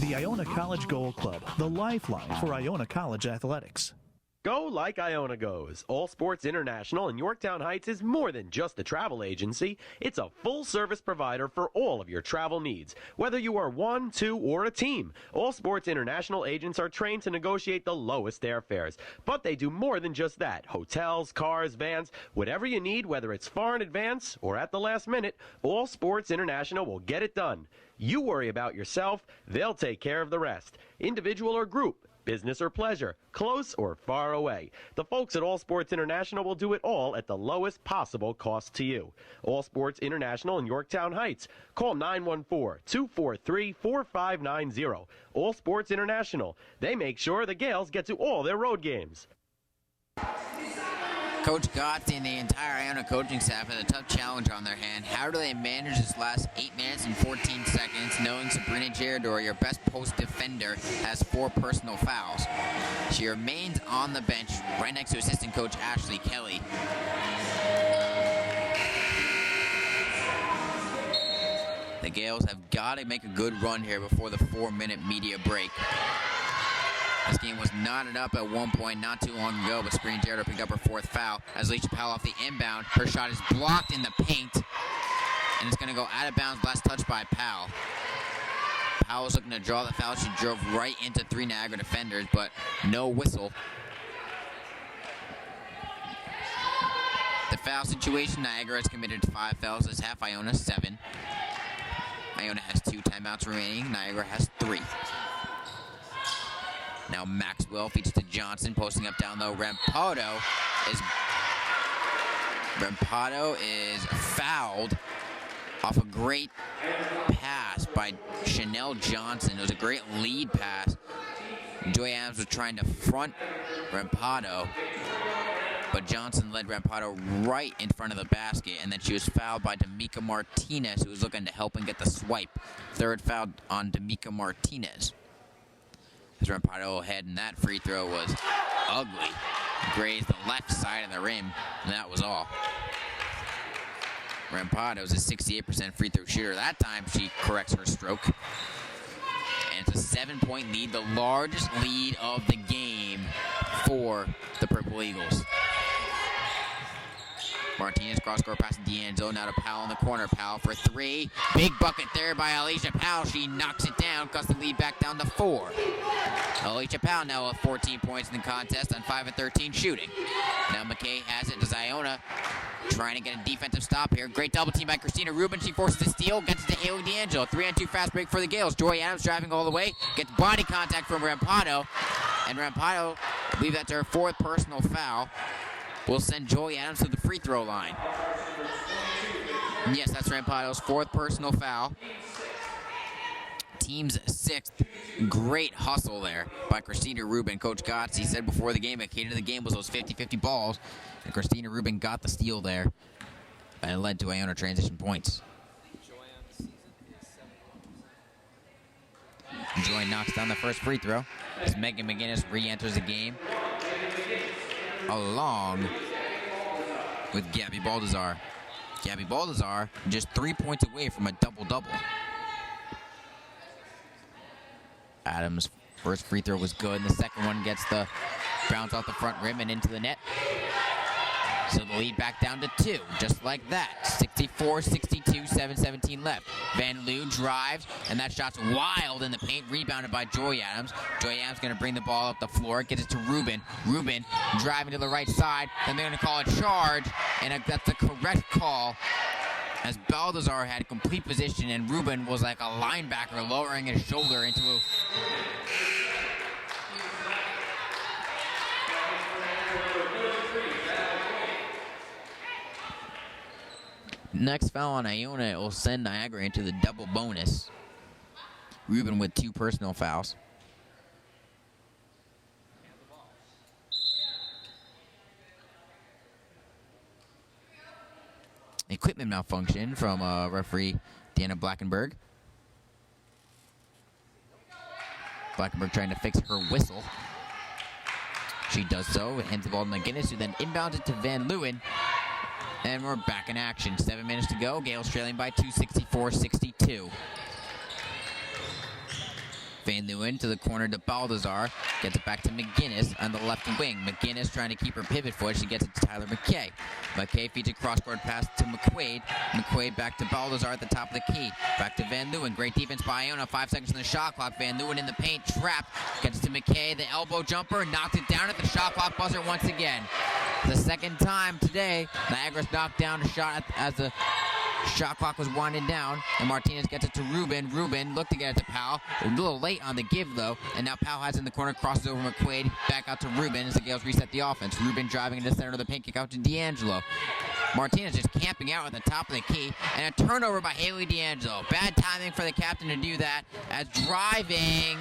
The Iona College Gold Club, the lifeline for Iona College athletics. Go like Iona goes. All Sports International in Yorktown Heights is more than just a travel agency. It's a full-service provider for all of your travel needs. Whether you are one, two, or a team, All Sports International agents are trained to negotiate the lowest airfares. But they do more than just that. Hotels, cars, vans, whatever you need, whether it's far in advance or at the last minute, All Sports International will get it done. You worry about yourself, they'll take care of the rest. Individual or group, business or pleasure, close or far away. The folks at All Sports International will do it all at the lowest possible cost to you. All Sports International in Yorktown Heights. Call 914-243-4590. All Sports International. They make sure the Gales get to all their road games. Coach Gotti and the entire Iona coaching staff has a tough challenge on their hand. How do they manage this last 8 minutes and 14 seconds, knowing Sabrina Girador, your best post defender, has 4 personal fouls? She remains on the bench right next to assistant coach Ashley Kelly. The Gales have got to make a good run here before the 4-minute media break. This game was knotted up at one point not too long ago, but Sabrina Girador picked up her 4th foul as Alicia Powell off the inbound. Her shot is blocked in the paint, and it's going to go out of bounds. Last touch by Powell. Powell was looking to draw the foul. She drove right into 3 Niagara defenders, but no whistle. The foul situation, Niagara has committed 5 fouls this half, Iona 7. Iona has 2 timeouts remaining. Niagara has 3. Now Maxwell feeds to Johnson, posting up down low. Rampado is fouled off a great pass by Chanel Johnson. It was a great lead pass. Joy Adams was trying to front Rampado, but Johnson led Rampado right in front of the basket, and then she was fouled by D'Amica Martinez, who was looking to help and get the swipe. 3rd foul on D'Amica Martinez. As Rampado ahead, and that free throw was ugly. Grazed the left side of the rim, and that was all. Rampado is a 68% free throw shooter. That time she corrects her stroke. And it's a 7-point lead, the largest lead of the game for the Purple Eagles. Martinez cross-court pass to D'Angelo, now to Powell in the corner. Powell for 3. Big bucket there by Alicia Powell. She knocks it down, cuts the lead back down to 4. Alicia Powell now with 14 points in the contest on 5 of 13 shooting. Now McKay has it to Iona, trying to get a defensive stop here. Great double team by Christina Rubin. She forces the steal, gets it to Haley D'Angelo. 3-on-2 fast break for the Gales. Joy Adams driving all the way, gets body contact from Rampado. And Rampado, I believe that's her 4th personal foul, will send Joy Adams to the free throw line. And yes, that's Rampado's 4th personal foul. Team's 6th. Great hustle there by Christina Rubin. Coach Gotze said before the game, a key to the game was those 50-50 balls. And Christina Rubin got the steal there. And it led to Iona transition points. Joy knocks down the first free throw as Megan McGinnis re-enters the game, along with Gabby Baldazar. Gabby Baldazar just 3 points away from a double-double. Adams' first free throw was good, and the second one gets the bounce off the front rim and into the net. So the lead back down to 2, just like that. 64-62, 7:17 left. Van Loo drives, and that shot's wild in the paint, rebounded by Joy Adams. Joy Adams going to bring the ball up the floor, gets it to Rubin. Rubin driving to the right side, then they're going to call a charge, and that's the correct call, as Baldazar had complete position, and Rubin was like a linebacker lowering his shoulder into a... Next foul on Iona will send Niagara into the double bonus. Rubin with 2 personal fouls. equipment malfunction from referee Deanna Blackenberg. Blackenberg trying to fix her whistle. She does so, hands the ball to McGinnis, who then inbounds it to Van Leeuwen. And we're back in action. 7 minutes to go. Gales trailing by 264-62. Van Leeuwen to the corner to Baldassar. Gets it back to McGinnis on the left wing. McGinnis trying to keep her pivot foot. She gets it to Tyler McKay. McKay feeds a cross-court pass to McQuaid. McQuaid back to Baldassar at the top of the key. Back to Van Leeuwen. Great defense by Iona. 5 seconds on the shot clock. Van Leeuwen in the paint. Trapped. Gets to McKay. The elbow jumper. Knocks it down at the shot clock buzzer once again. The second time today, Niagara's knocked down a shot as the shot clock was winding down, and Martinez gets it to Rubin. Rubin looked to get it to Powell. A little late on the give, though, and now Powell has it in the corner, crosses over McQuaid, back out to Rubin as the Gales reset the offense. Rubin driving into the center of the paint, kick out to D'Angelo. Martinez just camping out at the top of the key, and a turnover by Haley D'Angelo. Bad timing for the captain to do that, as driving,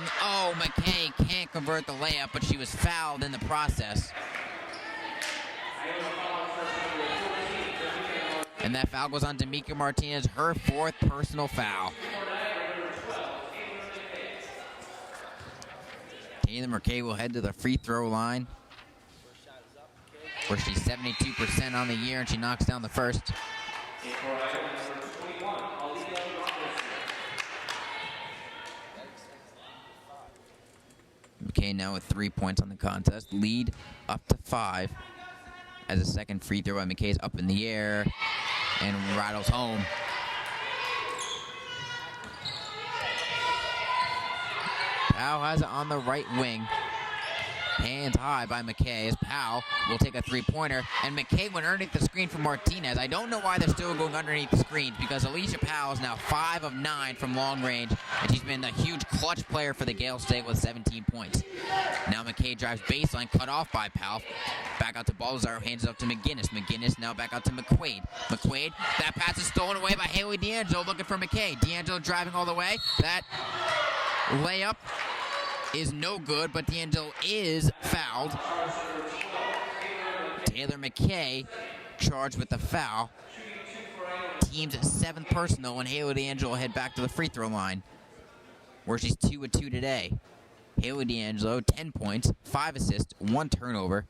McKay can't convert the layup, but she was fouled in the process. And that foul goes on to Mika Martinez, her 4th personal foul. Taylor McKay will head to the free throw line, where she's 72% on the year, and she knocks down the first. McKay now with 3 points on the contest. Lead up to 5. As a second free throw by McKay's up in the air and rattles home. Powell has it on the right wing. Hands high by McKay as Powell will take a three-pointer. And McKay went underneath the screen from Martinez. I don't know why they're still going underneath the screens, because Alicia Powell is now 5 of 9 from long range, and she's been a huge clutch player for the Gales today with 17 points. Now McKay drives baseline, cut off by Powell. Back out to Baldassar, hands it up to McGinnis. McGinnis now back out to McQuaid. McQuaid, that pass is stolen away by Haley D'Angelo, looking for McKay. D'Angelo driving all the way. That layup is no good, but D'Angelo is fouled. Taylor McKay charged with the foul. Team's 7th personal, and Haley D'Angelo head back to the free throw line, where she's 2 of 2 today. Haley D'Angelo, 10 points, 5 assists, 1 turnover,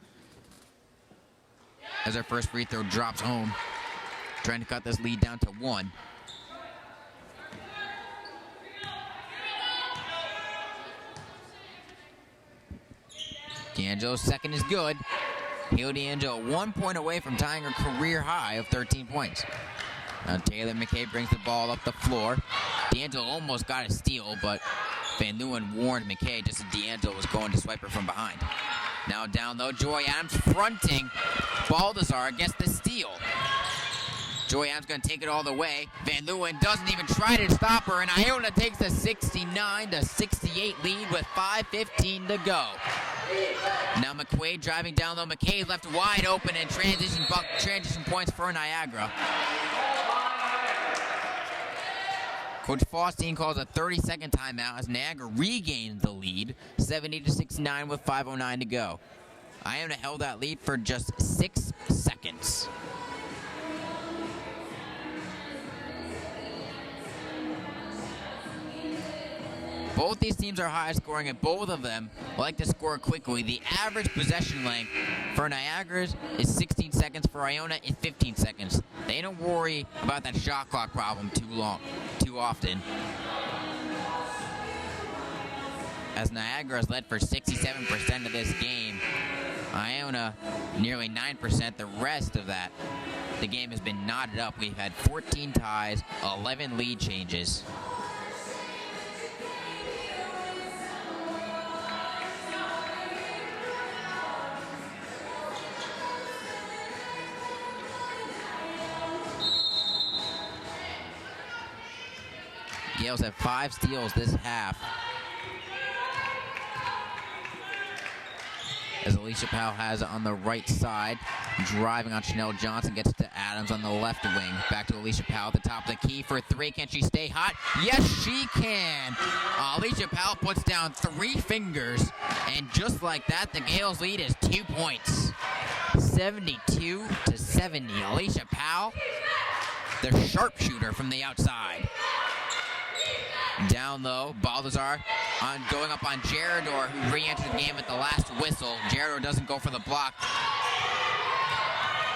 as her first free throw drops home, trying to cut this lead down to 1. D'Angelo's second is good. Haley D'Angelo 1 point away from tying her career high of 13 points. Now Taylor McKay brings the ball up the floor. D'Angelo almost got a steal, but Van Leeuwen warned McKay just as D'Angelo was going to swipe her from behind. Now down low, Joy Adams fronting Baldassar gets the steal. Joy Adams going to take it all the way. Van Leeuwen doesn't even try to stop her, and Iona takes a 69-68 lead with 5:15 to go. Now McQuaid driving down low. McKay left wide open, and transition points for Niagara. Coach Faustine calls a 30-second timeout as Niagara regains the lead, 70-69 with 5:09 to go. Iona held that lead for just 6 seconds. Both these teams are high scoring, and both of them like to score quickly. The average possession length for Niagara's is 16 seconds. For Iona, is 15 seconds. They don't worry about that shot clock problem too often. As Niagara has led for 67% of this game, Iona nearly 9%. The rest of that, the game has been knotted up. We've had 14 ties, 11 lead changes. Gales have 5 steals this half, as Alicia Powell has it on the right side, driving on Chanel Johnson, gets it to Adams on the left wing. Back to Alicia Powell at the top of the key for 3. Can she stay hot? Yes, she can. Alicia Powell puts down 3 fingers, and just like that, the Gales lead is 2 points. 72-70. Alicia Powell the sharpshooter from the outside. Down low, Balthazar going up on Gerador, who re-entered the game at the last whistle. Gerador doesn't go for the block.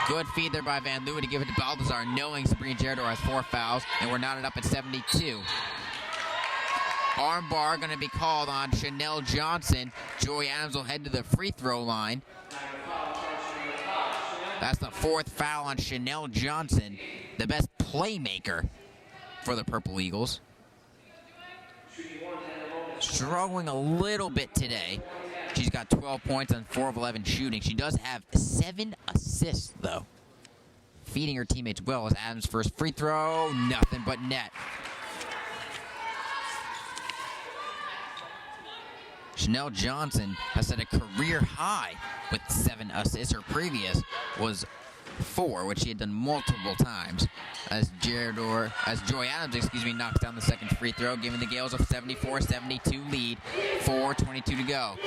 Good feed there by Van Leeuwen to give it to Balthazar, knowing Sabrina Gerador has 4 fouls, and we're knotted up at 72. Armbar going to be called on Chanel Johnson. Joy Adams will head to the free throw line. That's the 4th foul on Chanel Johnson, the best playmaker for the Purple Eagles. Struggling a little bit today. She's got 12 points on 4 of 11 shooting. She does have 7 assists, though. Feeding her teammates well as Adams' first free throw. Nothing but net. Chanel Johnson has set a career high with 7 assists. Her previous was 4, which she had done multiple times. As Joy Adams, knocks down the second free throw, giving the Gales a 74-72 lead. 4:22 to go.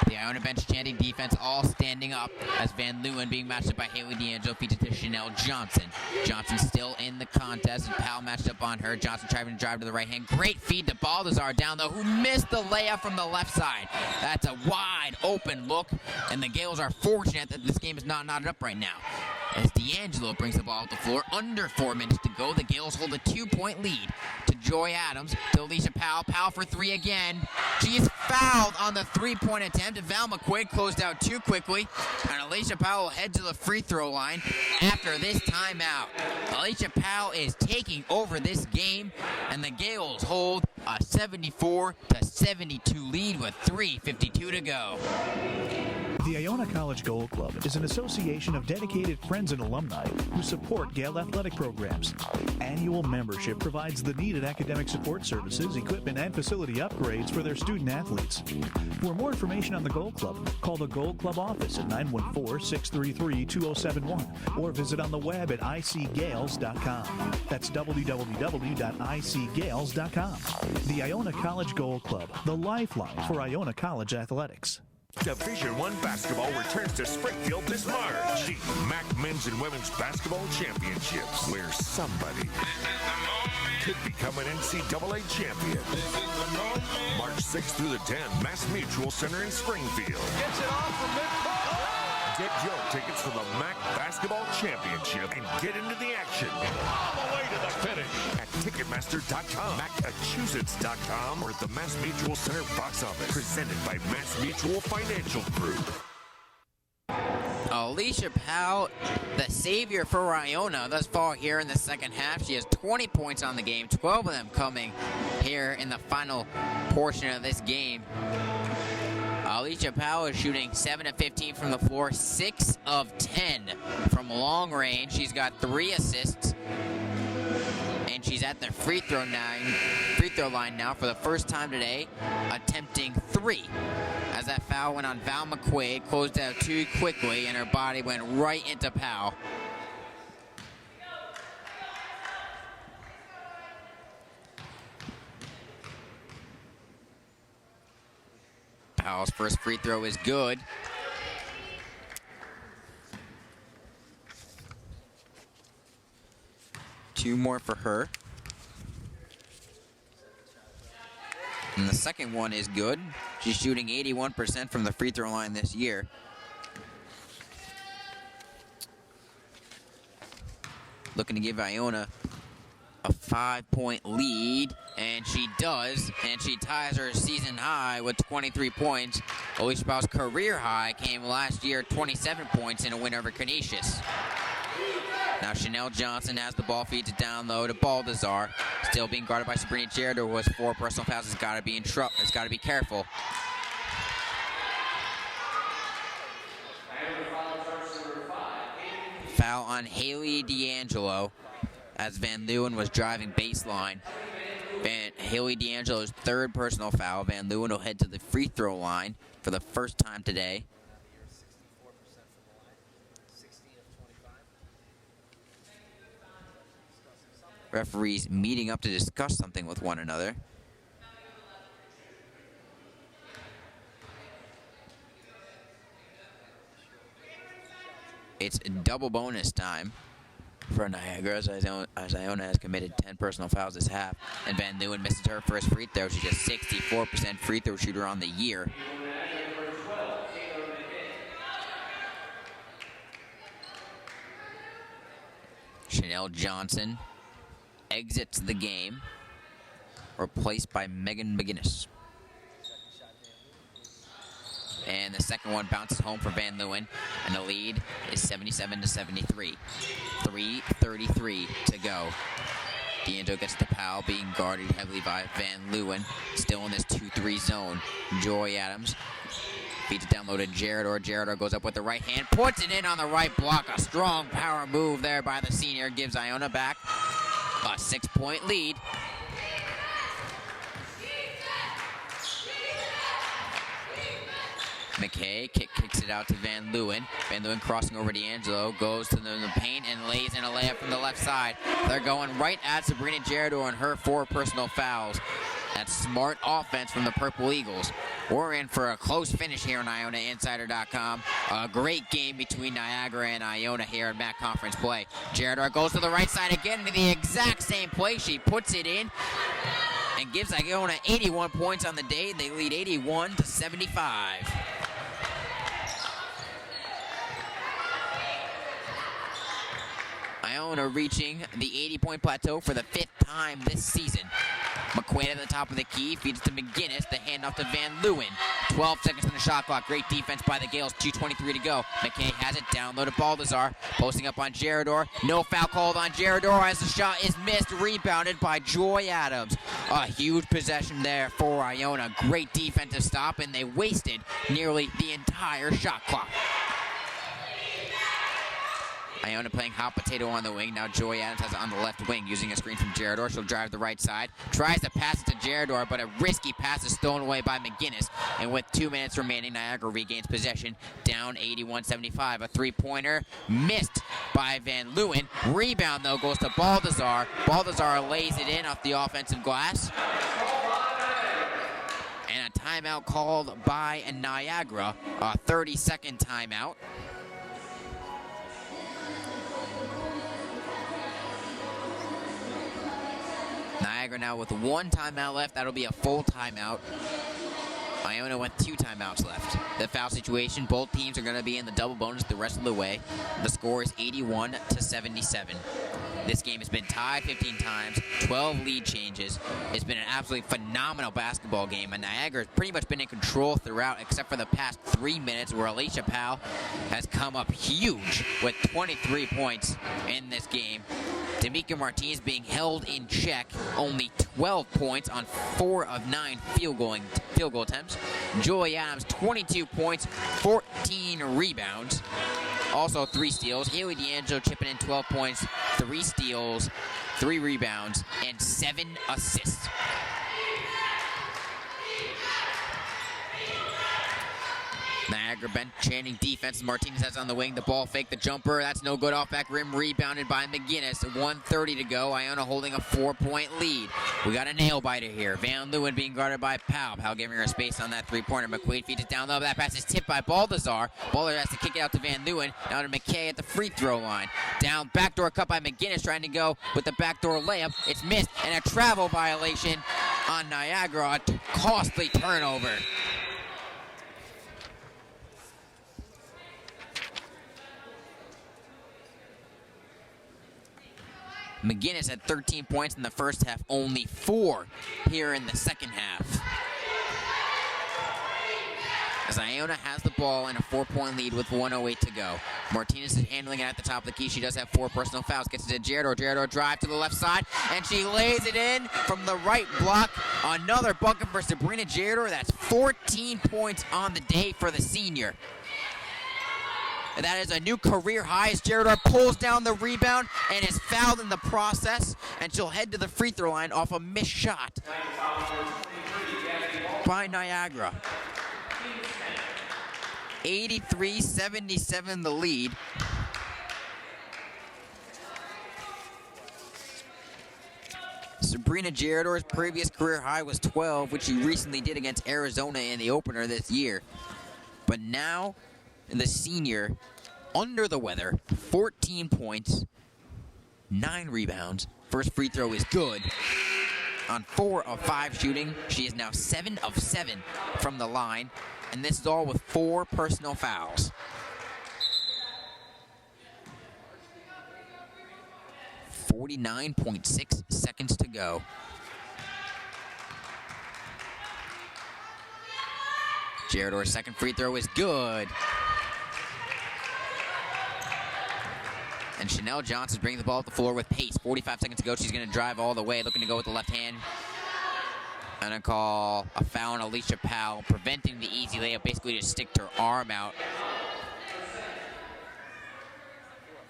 The Iona bench chanting defense, all standing up as Van Leeuwen being matched up by Haley D'Angelo feeds it to Chanel Johnson. Johnson still in the contest, and Powell matched up on her. Johnson trying to drive to the right hand. Great feed to Balthazar down low, who missed the layup from the left side. That's a wide open look, and the Gales are fortunate that this game is not knotted up right now. As D'Angelo brings the ball up the floor, under 4 minutes to go, the Gales hold a 2-point lead to Joy Adams, to Alicia Powell. Powell for 3 again. She is fouled on the 3-point attempt, and Val McQuaid closed out too quickly, and Alicia Powell will head to the free throw line after this timeout. Alicia Powell is taking over this game, and the Gales hold a 74-72 lead with 3:52 to go. The Iona College Gold Club is an association of dedicated friends and alumni who support Gale athletic programs. Annual membership provides the needed academic support services, equipment, and facility upgrades for their student athletes. For more information on the Gold Club, call the Gold Club office at 914-633-2071 or visit on the web at icgales.com. That's www.icgales.com. The Iona College Gold Club, the lifeline for Iona College athletics. Division I basketball returns to Springfield this March. The MAC Men's and Women's Basketball Championships, where somebody could become an NCAA champion. March 6th through the 10th, Mass Mutual Center in Springfield. Gets it off from midcourt. Get your tickets for the MAC Basketball Championship and get into the action. All the way to the finish. At Ticketmaster.com, Massachusetts.com, or at the Mass Mutual Center box office. Presented by Mass Mutual Financial Group. Alicia Powell, the savior for Iona thus far here in the second half. She has 20 points on the game, 12 of them coming here in the final portion of this game. Alicia Powell is shooting 7 of 15 from the floor, 6 of 10 from long range. She's got 3 assists, and she's at the free throw line now for the first time today, attempting 3. As that foul went on Val McQuaid, closed out too quickly, and her body went right into Powell. Powell's first free throw is good. Two more for her. And the second one is good. She's shooting 81% from the free throw line this year. Looking to give Iona a 5-point lead, and she does, and she ties her season high with 23 points. Alicia Powell's career high came last year, 27 points in a win over Canisius. Now Chanel Johnson has the ball, feeds it down low to Balthazar. Still being guarded by Sabrina Gerador, who has 4 personal fouls. Has got to be in trouble. Has got to be careful. Foul on Haley D'Angelo as Van Leeuwen was driving baseline. Haley D'Angelo's 3rd personal foul. Van Leeuwen will head to the free throw line for the first time today. Referees meeting up to discuss something with one another. It's double bonus time. for Niagara, as Iona has committed 10 personal fouls this half. And Van Leeuwen misses her first free throw. She's a 64% free throw shooter on the year. Chanel Johnson exits the game, replaced by Megan McGinnis. And the second one bounces home for Van Leeuwen, and the lead is 77-73. 3:33 to go. D'Angelo gets the foul, being guarded heavily by Van Leeuwen. Still in this 2-3 zone. Joy Adams feeds it down low to Jaredor. Jaredor goes up with the right hand, puts it in on the right block. A strong power move there by the senior gives Iona back a 6-point lead. McKay kicks it out to Van Leeuwen. Van Leeuwen crossing over D'Angelo, goes to the paint and lays in a layup from the left side. They're going right at Sabrina Jaredor and her 4 personal fouls. That's smart offense from the Purple Eagles. We're in for a close finish here on IonaInsider.com. A great game between Niagara and Iona here in MAC Conference play. Jaredor goes to the right side again into the exact same play. She puts it in and gives Iona 81 points on the day. They lead 81-75. Iona reaching the 80-point plateau for the 5th time this season. McQuaid at the top of the key, feeds to McGinnis, the handoff to Van Leeuwen. 12 seconds on the shot clock. Great defense by the Gales. 2:23 to go. McKay has it down low to Baldassar, posting up on Jaredor. No foul called on Jaredor as the shot is missed, rebounded by Joy Adams. A huge possession there for Iona. Great defensive stop, and they wasted nearly the entire shot clock. Iona playing hot potato on the wing. Now Joy Adams has it on the left wing, using a screen from Jaredor. She'll drive the right side. Tries to pass it to Jaredor, but a risky pass is stolen away by McGinnis. And with 2 minutes remaining, Niagara regains possession, down 81-75. A three-pointer missed by Van Leeuwen. Rebound, though, goes to Baldassar. Baldassar lays it in off the offensive glass. And a timeout called by Niagara. A 30-second timeout. Niagara now with 1 timeout left. That'll be a full timeout. Iona with 2 timeouts left. The foul situation, both teams are going to be in the double bonus the rest of the way. The score is 81-77. This game has been tied 15 times, 12 lead changes. It's been an absolutely phenomenal basketball game, and Niagara has pretty much been in control throughout, except for the past 3 minutes where Alicia Powell has come up huge with 23 points in this game. Tamika Martinez being held in check, only 12 points on 4 of 9 field goal attempts. Joy Adams, 22 points, 14 rebounds. Also 3 steals. Haley D'Angelo chipping in 12 points, 3 steals, 3 rebounds, and 7 assists. Niagara bench chanting defense. Martinez has on the wing. The ball fake, the jumper. That's no good. Off back rim, rebounded by McGinnis. 1:30 to go. Iona holding a 4-point lead. We got a nail biter here. Van Leeuwen being guarded by Powell. Powell giving her space on that 3-pointer. McQuaid feeds it down low. That pass is tipped by Baldassar. Baldassar has to kick it out to Van Leeuwen. Now to McKay at the free throw line. Down, backdoor cut by McGinnis, trying to go with the backdoor layup. It's missed, and a travel violation on Niagara. A costly turnover. McGinnis had 13 points in the first half, only 4 here in the second half. As Iona has the ball in a 4-point lead with 1:08 to go. Martinez is handling it at the top of the key. She does have 4 personal fouls. Gets it to Jaredor. Jaredor drive to the left side, and she lays it in from the right block. Another bucket for Sabrina Jaredor. That's 14 points on the day for the senior. And that is a new career high as Jaredor pulls down the rebound and is fouled in the process, and she'll head to the free throw line off a missed shot by Niagara. 83-77 the lead. Sabrina Jaredor's previous career high was 12, which she recently did against Arizona in the opener this year. But now, the senior, under the weather, 14 points, 9 rebounds. First free throw is good. On 4 of 5 shooting, she is now 7 of 7 from the line, and this is all with 4 personal fouls. .6 seconds to go. Gerador's second free throw is good. And Chanel Johnson's bringing the ball up the floor with pace. 45 seconds to go. She's going to drive all the way, looking to go with the left hand. And a call, a foul on Alicia Powell, preventing the easy layup. Basically just sticked her arm out,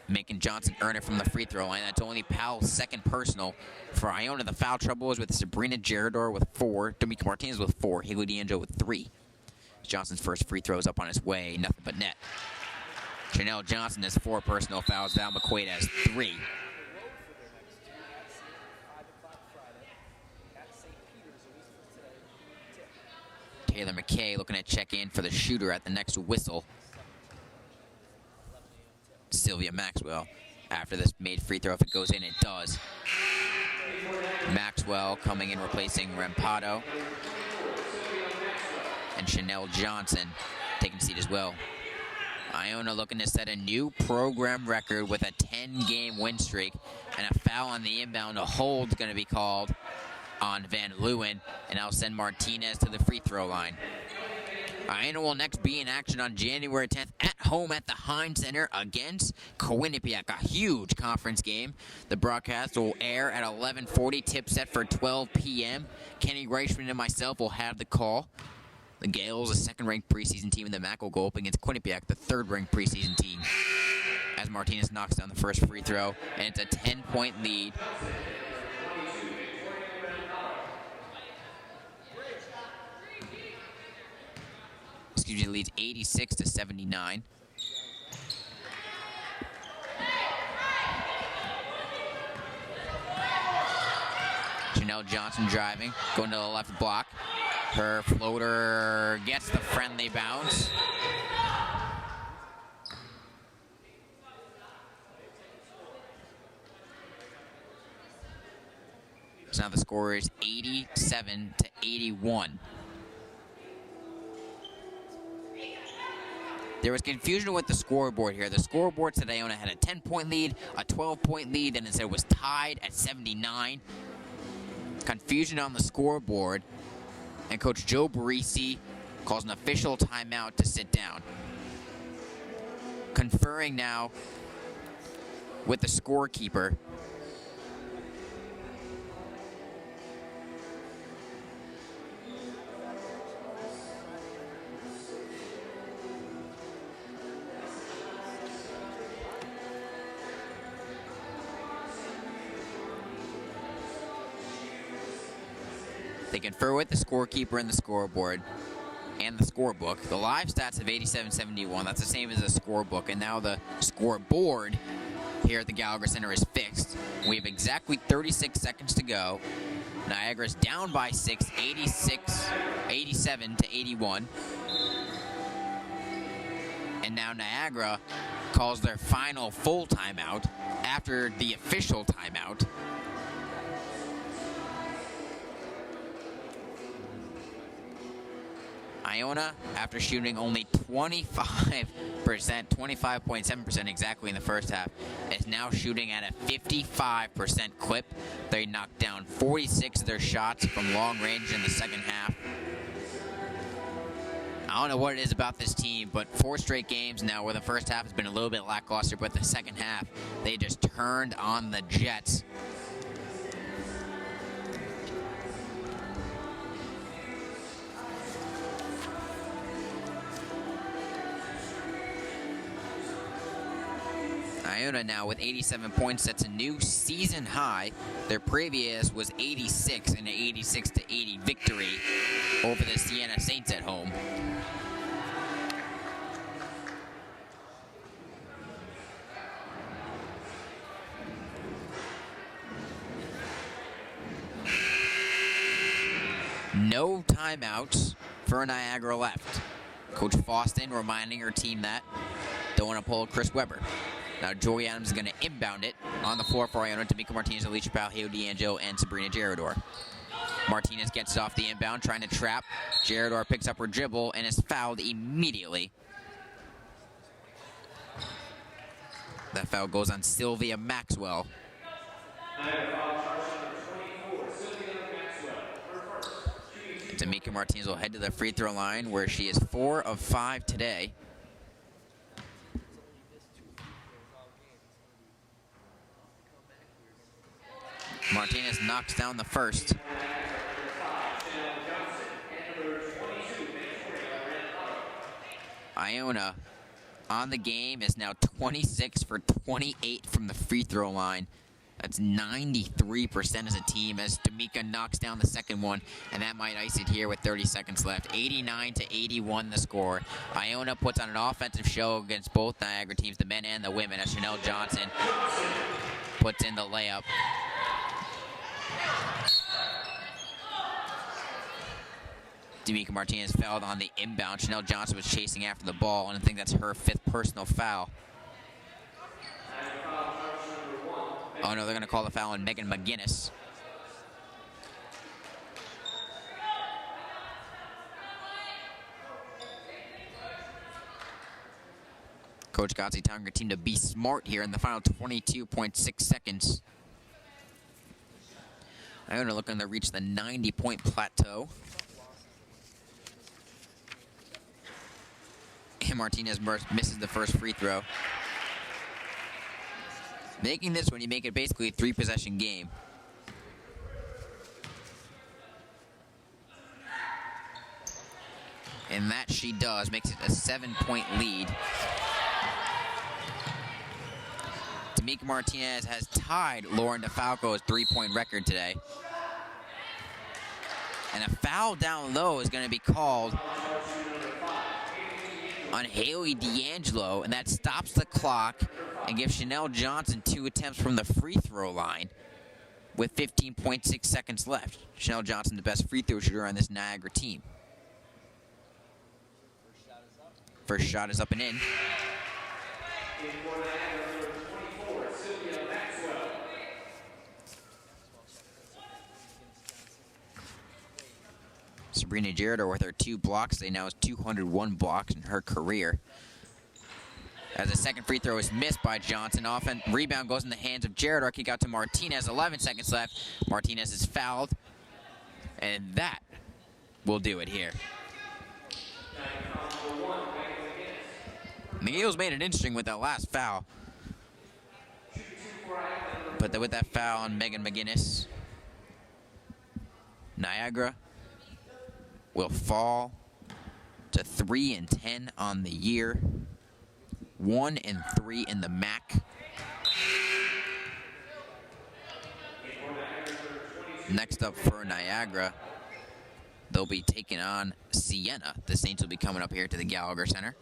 making Johnson earn it from the free throw line. That's only Powell's second personal. For Iona, the foul trouble is with Sabrina Gerador with 4, D'Amica Martinez with 4, Haley D'Angelo with 3. Johnson's first free throw is up on his way, nothing but net. Chanel Johnson has 4 personal fouls. Val McQuaid has 3. Taylor McKay looking to check in for the shooter at the next whistle. Sylvia Maxwell after this made free throw. If it goes in, it does. Maxwell coming in, replacing Rampado. And Chanel Johnson taking a seat as well. Iona looking to set a new program record with a 10-game win streak, and a foul on the inbound. A hold's going to be called on Van Leeuwen, and I'll send Martinez to the free throw line. Iona will next be in action on January 10th at home at the Heinz Center against Quinnipiac, a huge conference game. The broadcast will air at 11:40, tip set for 12 p.m. Kenny Reichman and myself will have the call. The Gales, a second-ranked preseason team, and the MAC will go up against Quinnipiac, the third-ranked preseason team. As Martinez knocks down the first free throw, and it's a 10-point lead. Excuse me, it leads 86-79. Chanel Johnson driving, going to the left block. Her floater gets the friendly bounce. So now the score is 87-81. There was confusion with the scoreboard here. The scoreboard said Iona had a 10-point lead, a 12-point lead, and instead it was tied at 79. Confusion on the scoreboard. And Coach Joe Barisi calls an official timeout to sit down. Conferring now with the scorekeeper. They confer with the scorekeeper and the scoreboard and the scorebook. The live stats of 87-71. That's the same as the scorebook. And now the scoreboard here at the Gallagher Center is fixed. We have exactly 36 seconds to go. Niagara's down by 6, 87-81. And now Niagara calls their final full timeout after the official timeout. Iona, after shooting only 25.7% exactly in the first half, is now shooting at a 55% clip. They knocked down 46 of their shots from long range in the second half. I don't know what it is about this team, but 4 straight games now where the first half has been a little bit lackluster, but the second half, they just turned on the Jets. Iona now with 87 points sets a new season high. Their previous was 86 in an 86-80 victory over the Siena Saints at home. No timeouts for Niagara left. Coach Faustin reminding her team that. Don't want to pull Chris Weber. Now Joy Adams is going to inbound it on the floor for Iona. Tamika Martinez, Alicia Powell, Hale D'Angelo, and Sabrina Gerador. Martinez gets it off the inbound, trying to trap. Gerador picks up her dribble and is fouled immediately. That foul goes on Sylvia Maxwell. Tamika Martinez will head to the free throw line where she is 4 of 5 today. Martinez knocks down the first. Iona on the game is now 26 for 28 from the free throw line. That's 93% as a team as Tamika knocks down the second one, and that might ice it here with 30 seconds left. 89-81 the score. Iona puts on an offensive show against both Niagara teams, the men and the women, as Chanel Johnson puts in the layup. Tamika Martinez fouled on the inbound. Chanel Johnson was chasing after the ball, and I think that's her 5th personal foul. Oh no, they're going to call the foul on Megan McGinnis. Coach Gotzi telling her team to be smart here in the final 22.6 seconds. Iona looking to reach the 90-point plateau. And Martinez misses the first free throw. Making this one, you make it basically a 3-possession game. And that she does, makes it a 7-point lead. Tamika Martinez has tied Lauren DeFalco's 3-point record today. And a foul down low is going to be called on Haley D'Angelo, and that stops the clock and gives Chanel Johnson 2 attempts from the free throw line with 15.6 seconds left. Chanel Johnson, the best free throw shooter on this Niagara team. First shot is up and in. Sabrina Gerador with her 2 blocks. They now has 201 blocks in her career. As the second free throw is missed by Johnson. Rebound goes in the hands of Gerador. Kick out to Martinez. 11 seconds left. Martinez is fouled. And that will do it here. The Eagles made it interesting with that last foul. But with that foul on Megan McGinnis, Niagara will fall to 3-10 on the year, 1-3 in the MAC. Next up for Niagara, they'll be taking on Siena. The Saints will be coming up here to the Gallagher Center.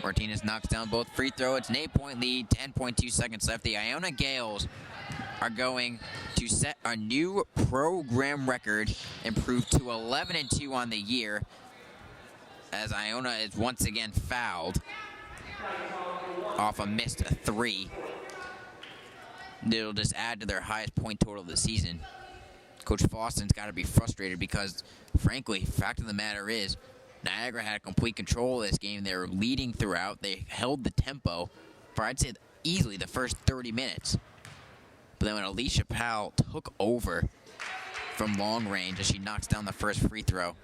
Martinez knocks down both free throws. It's an 8-point lead, 10.2 seconds left. The Iona Gales are going to set a new program record, improved to 11-2 on the year, as Iona is once again fouled off a missed 3. It'll just add to their highest point total of the season. Coach Foston's got to be frustrated because, frankly, fact of the matter is, Niagara had complete control of this game. They were leading throughout. They held the tempo for, I'd say, easily the first 30 minutes. But then when Alicia Powell took over from long range as she knocks down the first free throw.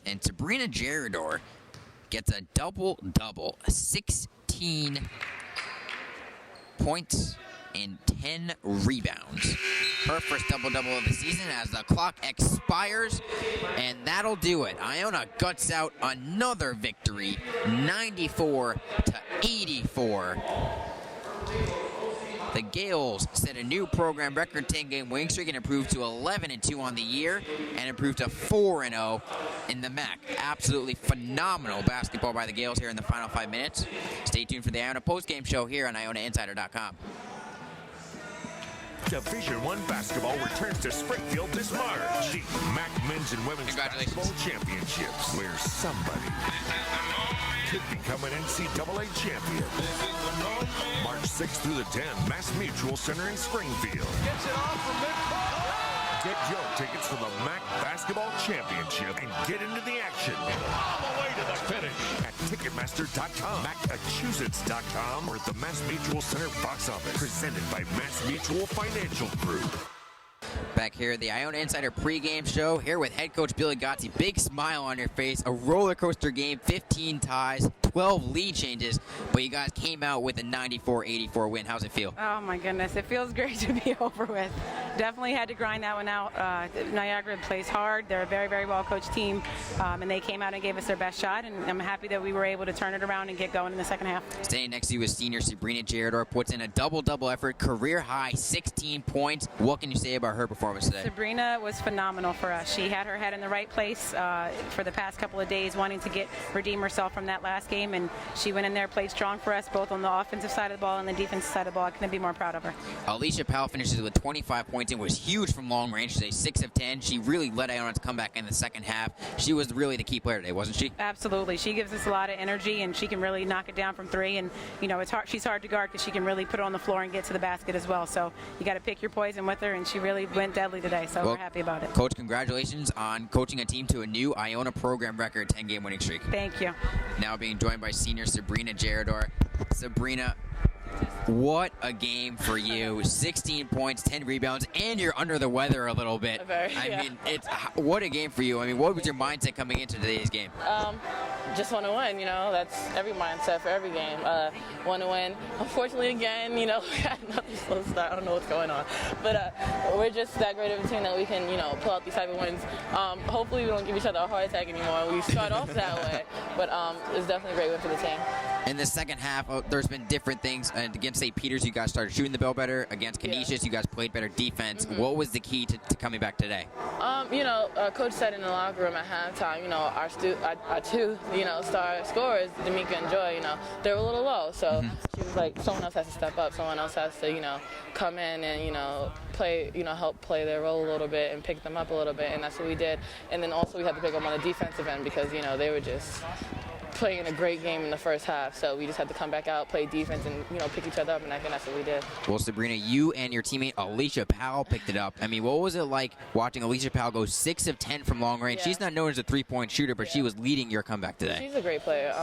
And Sabrina Gerador gets a double-double, 16 points and 10 rebounds. Her first double-double of the season as the clock expires, and that'll do it. Iona guts out another victory, 94-84. The Gales set a new program record 10-game winning streak and improved to 11-2 on the year and improved to 4-0 in the MAC. Absolutely phenomenal basketball by the Gales here in the final 5 minutes. Stay tuned for the Iona postgame show here on IonaInsider.com. Division I basketball returns to Springfield this March. The MAC Men's and Women's Basketball Championships, where somebody could become an NCAA champion. March 6th through the 10th, Mass Mutual Center in Springfield. Gets it off from midcourt. Get your tickets for the MAC Basketball Championship and get into the action. All the way to the finish. At Ticketmaster.com, Massachusetts.com, or at the Mass Mutual Center box office. Presented by Mass Mutual Financial Group. Back here at the Iona Insider pregame show, here with head coach Billy Gotzi. Big smile on your face, a roller coaster game, 15 ties, 12 lead changes, but you guys came out with a 94-84 win. How's it feel? Oh my goodness, it feels great to be over with. Definitely had to grind that one out. Niagara plays hard. They're a very, very well-coached team, and they came out and gave us their best shot, and I'm happy that we were able to turn it around and get going in the second half. Standing next to you is senior Sabrina Gerardor, puts in a double-double effort, career high, 16 points. What can you say about her performance today? Sabrina was phenomenal for us. She had her head in the right place for the past couple of days, wanting to redeem herself from that last game, and she went in there, played strong for us, both on the offensive side of the ball and the defensive side of the ball. I couldn't be more proud of her. Alicia Powell finishes with 25 points and was huge from long range. She's a 6 of 10. She really led Iona's comeback in the second half. She was really the key player today, wasn't she? Absolutely. She gives us a lot of energy, and she can really knock it down from three. And, you know, she's hard to guard because she can really put it on the floor and get to the basket as well. So you got to pick your poison with her, and she really went deadly today. So we're happy about it. Coach, congratulations on coaching a team to a new Iona program record 10-game winning streak. Thank you. Now being joined by senior Sabrina Gerardor. Sabrina, what a game for you. 16 points, 10 rebounds, and you're under the weather a little bit. I mean, what a game for you. I mean, what was your mindset coming into today's game? Just want to win, you know. That's every mindset for every game. Want to win. Unfortunately, again, you know, we had another slow start. I don't know what's going on. But we're just that great of a team that we can, you know, pull out these type of wins. Hopefully we don't give each other a heart attack anymore. We start off that way. But it's definitely a great win for the team. In the second half, there's been different things. Against St. Peters, you guys started shooting the ball better. Against Canisius, you guys played better defense. What was the key to coming back today? You know, Coach said in the locker room at halftime, you know, our two, you know, star scorers, D'Amica and Joy, you know, they were a little low. So she was like, someone else has to step up. Someone else has to, you know, come in and, you know, play, you know, help play their role a little bit and pick them up a little bit. And that's what we did. And then also we had to pick up on the defensive end because, you know, they were just playing a great game in the first half, so we just had to come back out, play defense, and, you know, pick each other up, and I think that's what we did. Well, Sabrina, you and your teammate Alicia Powell picked it up. I mean, what was it like watching Alicia Powell go 6 of 10 from long range? She's not known as a three-point shooter, but she was leading your comeback today. She's a great player.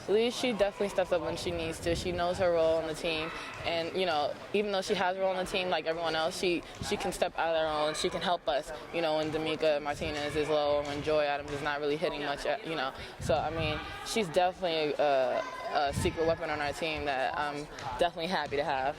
She definitely steps up when she needs to. She knows her role on the team, and, you know, even though she has a role on the team like everyone else, she can step out of her role, and she can help us, you know, when D'Amica Martinez is low or when Joy Adams is not really hitting much, you know. So, I mean, she's definitely a secret weapon on our team that I'm definitely happy to have.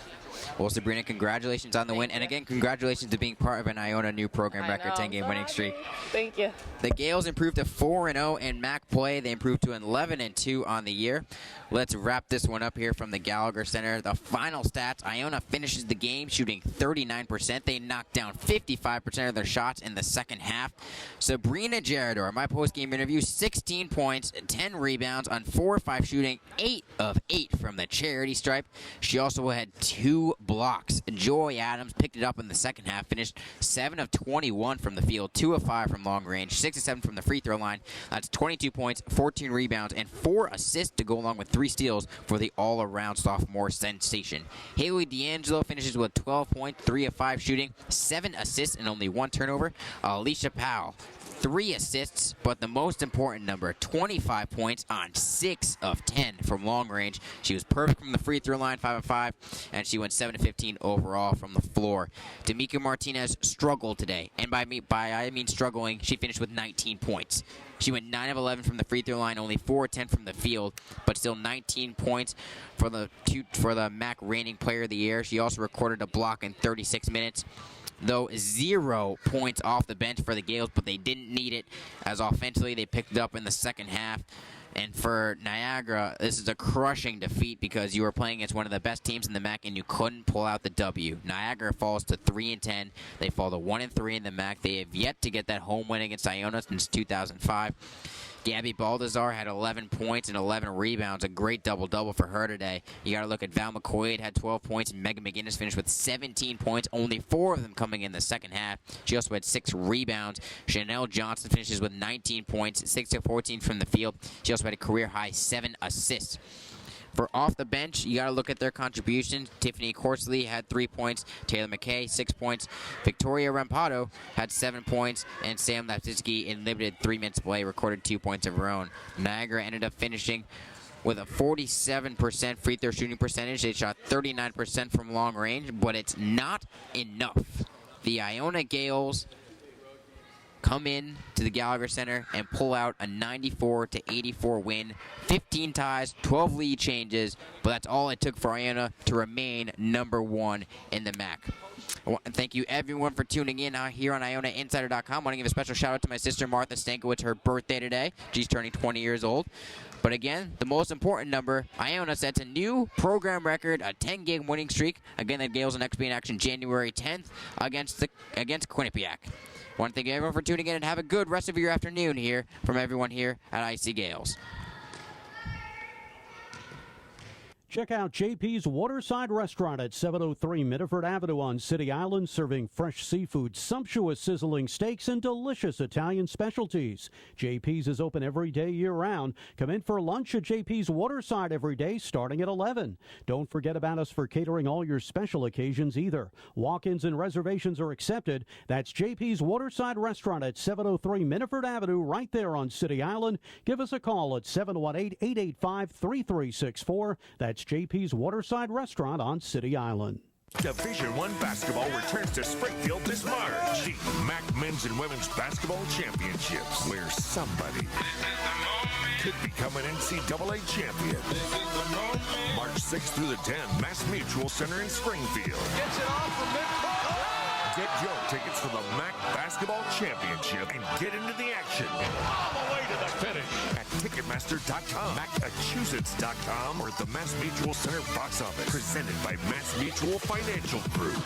Well, Sabrina, congratulations on the win. And again, congratulations to being part of an Iona new program record 10-game winning streak. Thank you. The Gales improved to 4-0 in MAC play. They improved to 11-2 on the year. Let's wrap this one up here from the Gallagher Center. The final stats, Iona finishes the game shooting 39%. They knocked down 55% of their shots in the second half. Sabrina Gerardor, my post-game interview, 16 points, 10 rebounds on 4 of 5 shooting, 8 of 8 from the charity stripe. She also had 2 blocks. Joy Adams picked it up in the second half, finished 7 of 21 from the field, 2 of 5 from long range, 6 of 7 from the free throw line. That's 22 points, 14 rebounds, and 4 assists to go along with 3 steals for the all-around sophomore sensation. Haley D'Angelo finishes with 12 points, 3 of 5 shooting, 7 assists, and only 1 turnover. Alicia Powell, 3 assists, but the most important number, 25 points on 6 of 10 from long range. She was perfect from the free throw line, 5 of 5, and she went 7 of 15 overall from the floor. D'Amica Martinez struggled today, and by I mean struggling, she finished with 19 points. She went 9 of 11 from the free throw line, only 4 of 10 from the field, but still 19 points for the MAC reigning player of the year. She also recorded a block in 36 minutes. Though 0 points off the bench for the Gales, but they didn't need it, as offensively they picked it up in the second half. And for Niagara, this is a crushing defeat because you were playing against one of the best teams in the MAC and you couldn't pull out the W. Niagara falls to 3-10. They fall to 1-3 in the MAC. They have yet to get that home win against Iona since 2005. Gabby Baldazar had 11 points and 11 rebounds. A great double-double for her today. You got to look at Val McQuaid, had 12 points, and Megan McGinnis finished with 17 points, only 4 of them coming in the second half. She also had 6 rebounds. Chanel Johnson finishes with 19 points, 6 of 14 from the field. She also had a career-high 7 assists. For off the bench, you got to look at their contributions. Tiffany Corsley had 3 points. Taylor McKay, 6 points. Victoria Rampado had 7 points. And Sam Lapsitsky, in limited 3 minutes play, recorded 2 points of her own. Niagara ended up finishing with a 47% free throw shooting percentage. They shot 39% from long range, but it's not enough. The Iona Gales come in to the Gallagher Center and pull out a 94-84 win. 15 ties, 12 lead changes, but that's all it took for Iona to remain number 1 in the MAC. I want to thank you everyone for tuning in here on IonaInsider.com. I want to give a special shout out to my sister Martha Stanko. It's her birthday today. She's turning 20 years old. But again, the most important number, Iona sets a new program record, a 10-game winning streak. Again, the Gales will next be in action January 10th against Quinnipiac. I want to thank everyone for tuning in and have a good rest of your afternoon here from everyone here at IC Gales. Check out JP's Waterside Restaurant at 703 Mitterford Avenue on City Island, serving fresh seafood, sumptuous sizzling steaks, and delicious Italian specialties. JP's is open every day year-round. Come in for lunch at JP's Waterside every day, starting at 11. Don't forget about us for catering all your special occasions either. Walk-ins and reservations are accepted. That's JP's Waterside Restaurant at 703 Mitterford Avenue, right there on City Island. Give us a call at 718-885-3364. That's JP's Waterside Restaurant on City Island. Division I basketball returns to Springfield this March. The MAC Men's and Women's Basketball Championships, where somebody could become an NCAA champion. March 6th through the 10th, Mass Mutual Center in Springfield. Gets it off from midcourt. Get your tickets for the MAC Basketball Championship and get into the action. All the way to the finish. At Ticketmaster.com, Massachusetts.com, or the Mass Mutual Center box office. Presented by Mass Mutual Financial Group.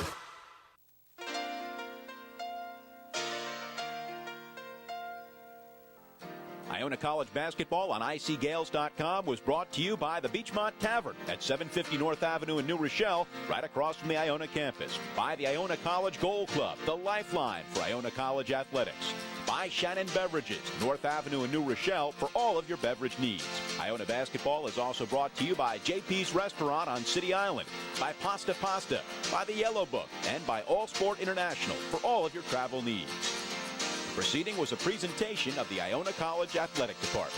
Iona College basketball on ICGales.com was brought to you by the Beachmont Tavern at 750 North Avenue in New Rochelle, right across from the Iona campus. By the Iona College Goal Club, the lifeline for Iona College athletics. By Shannon Beverages, North Avenue in New Rochelle, for all of your beverage needs. Iona basketball is also brought to you by JP's Restaurant on City Island, by Pasta Pasta, by the Yellow Book, and by All Sport International for all of your travel needs. Proceeding was a presentation of the Iona College Athletic Department.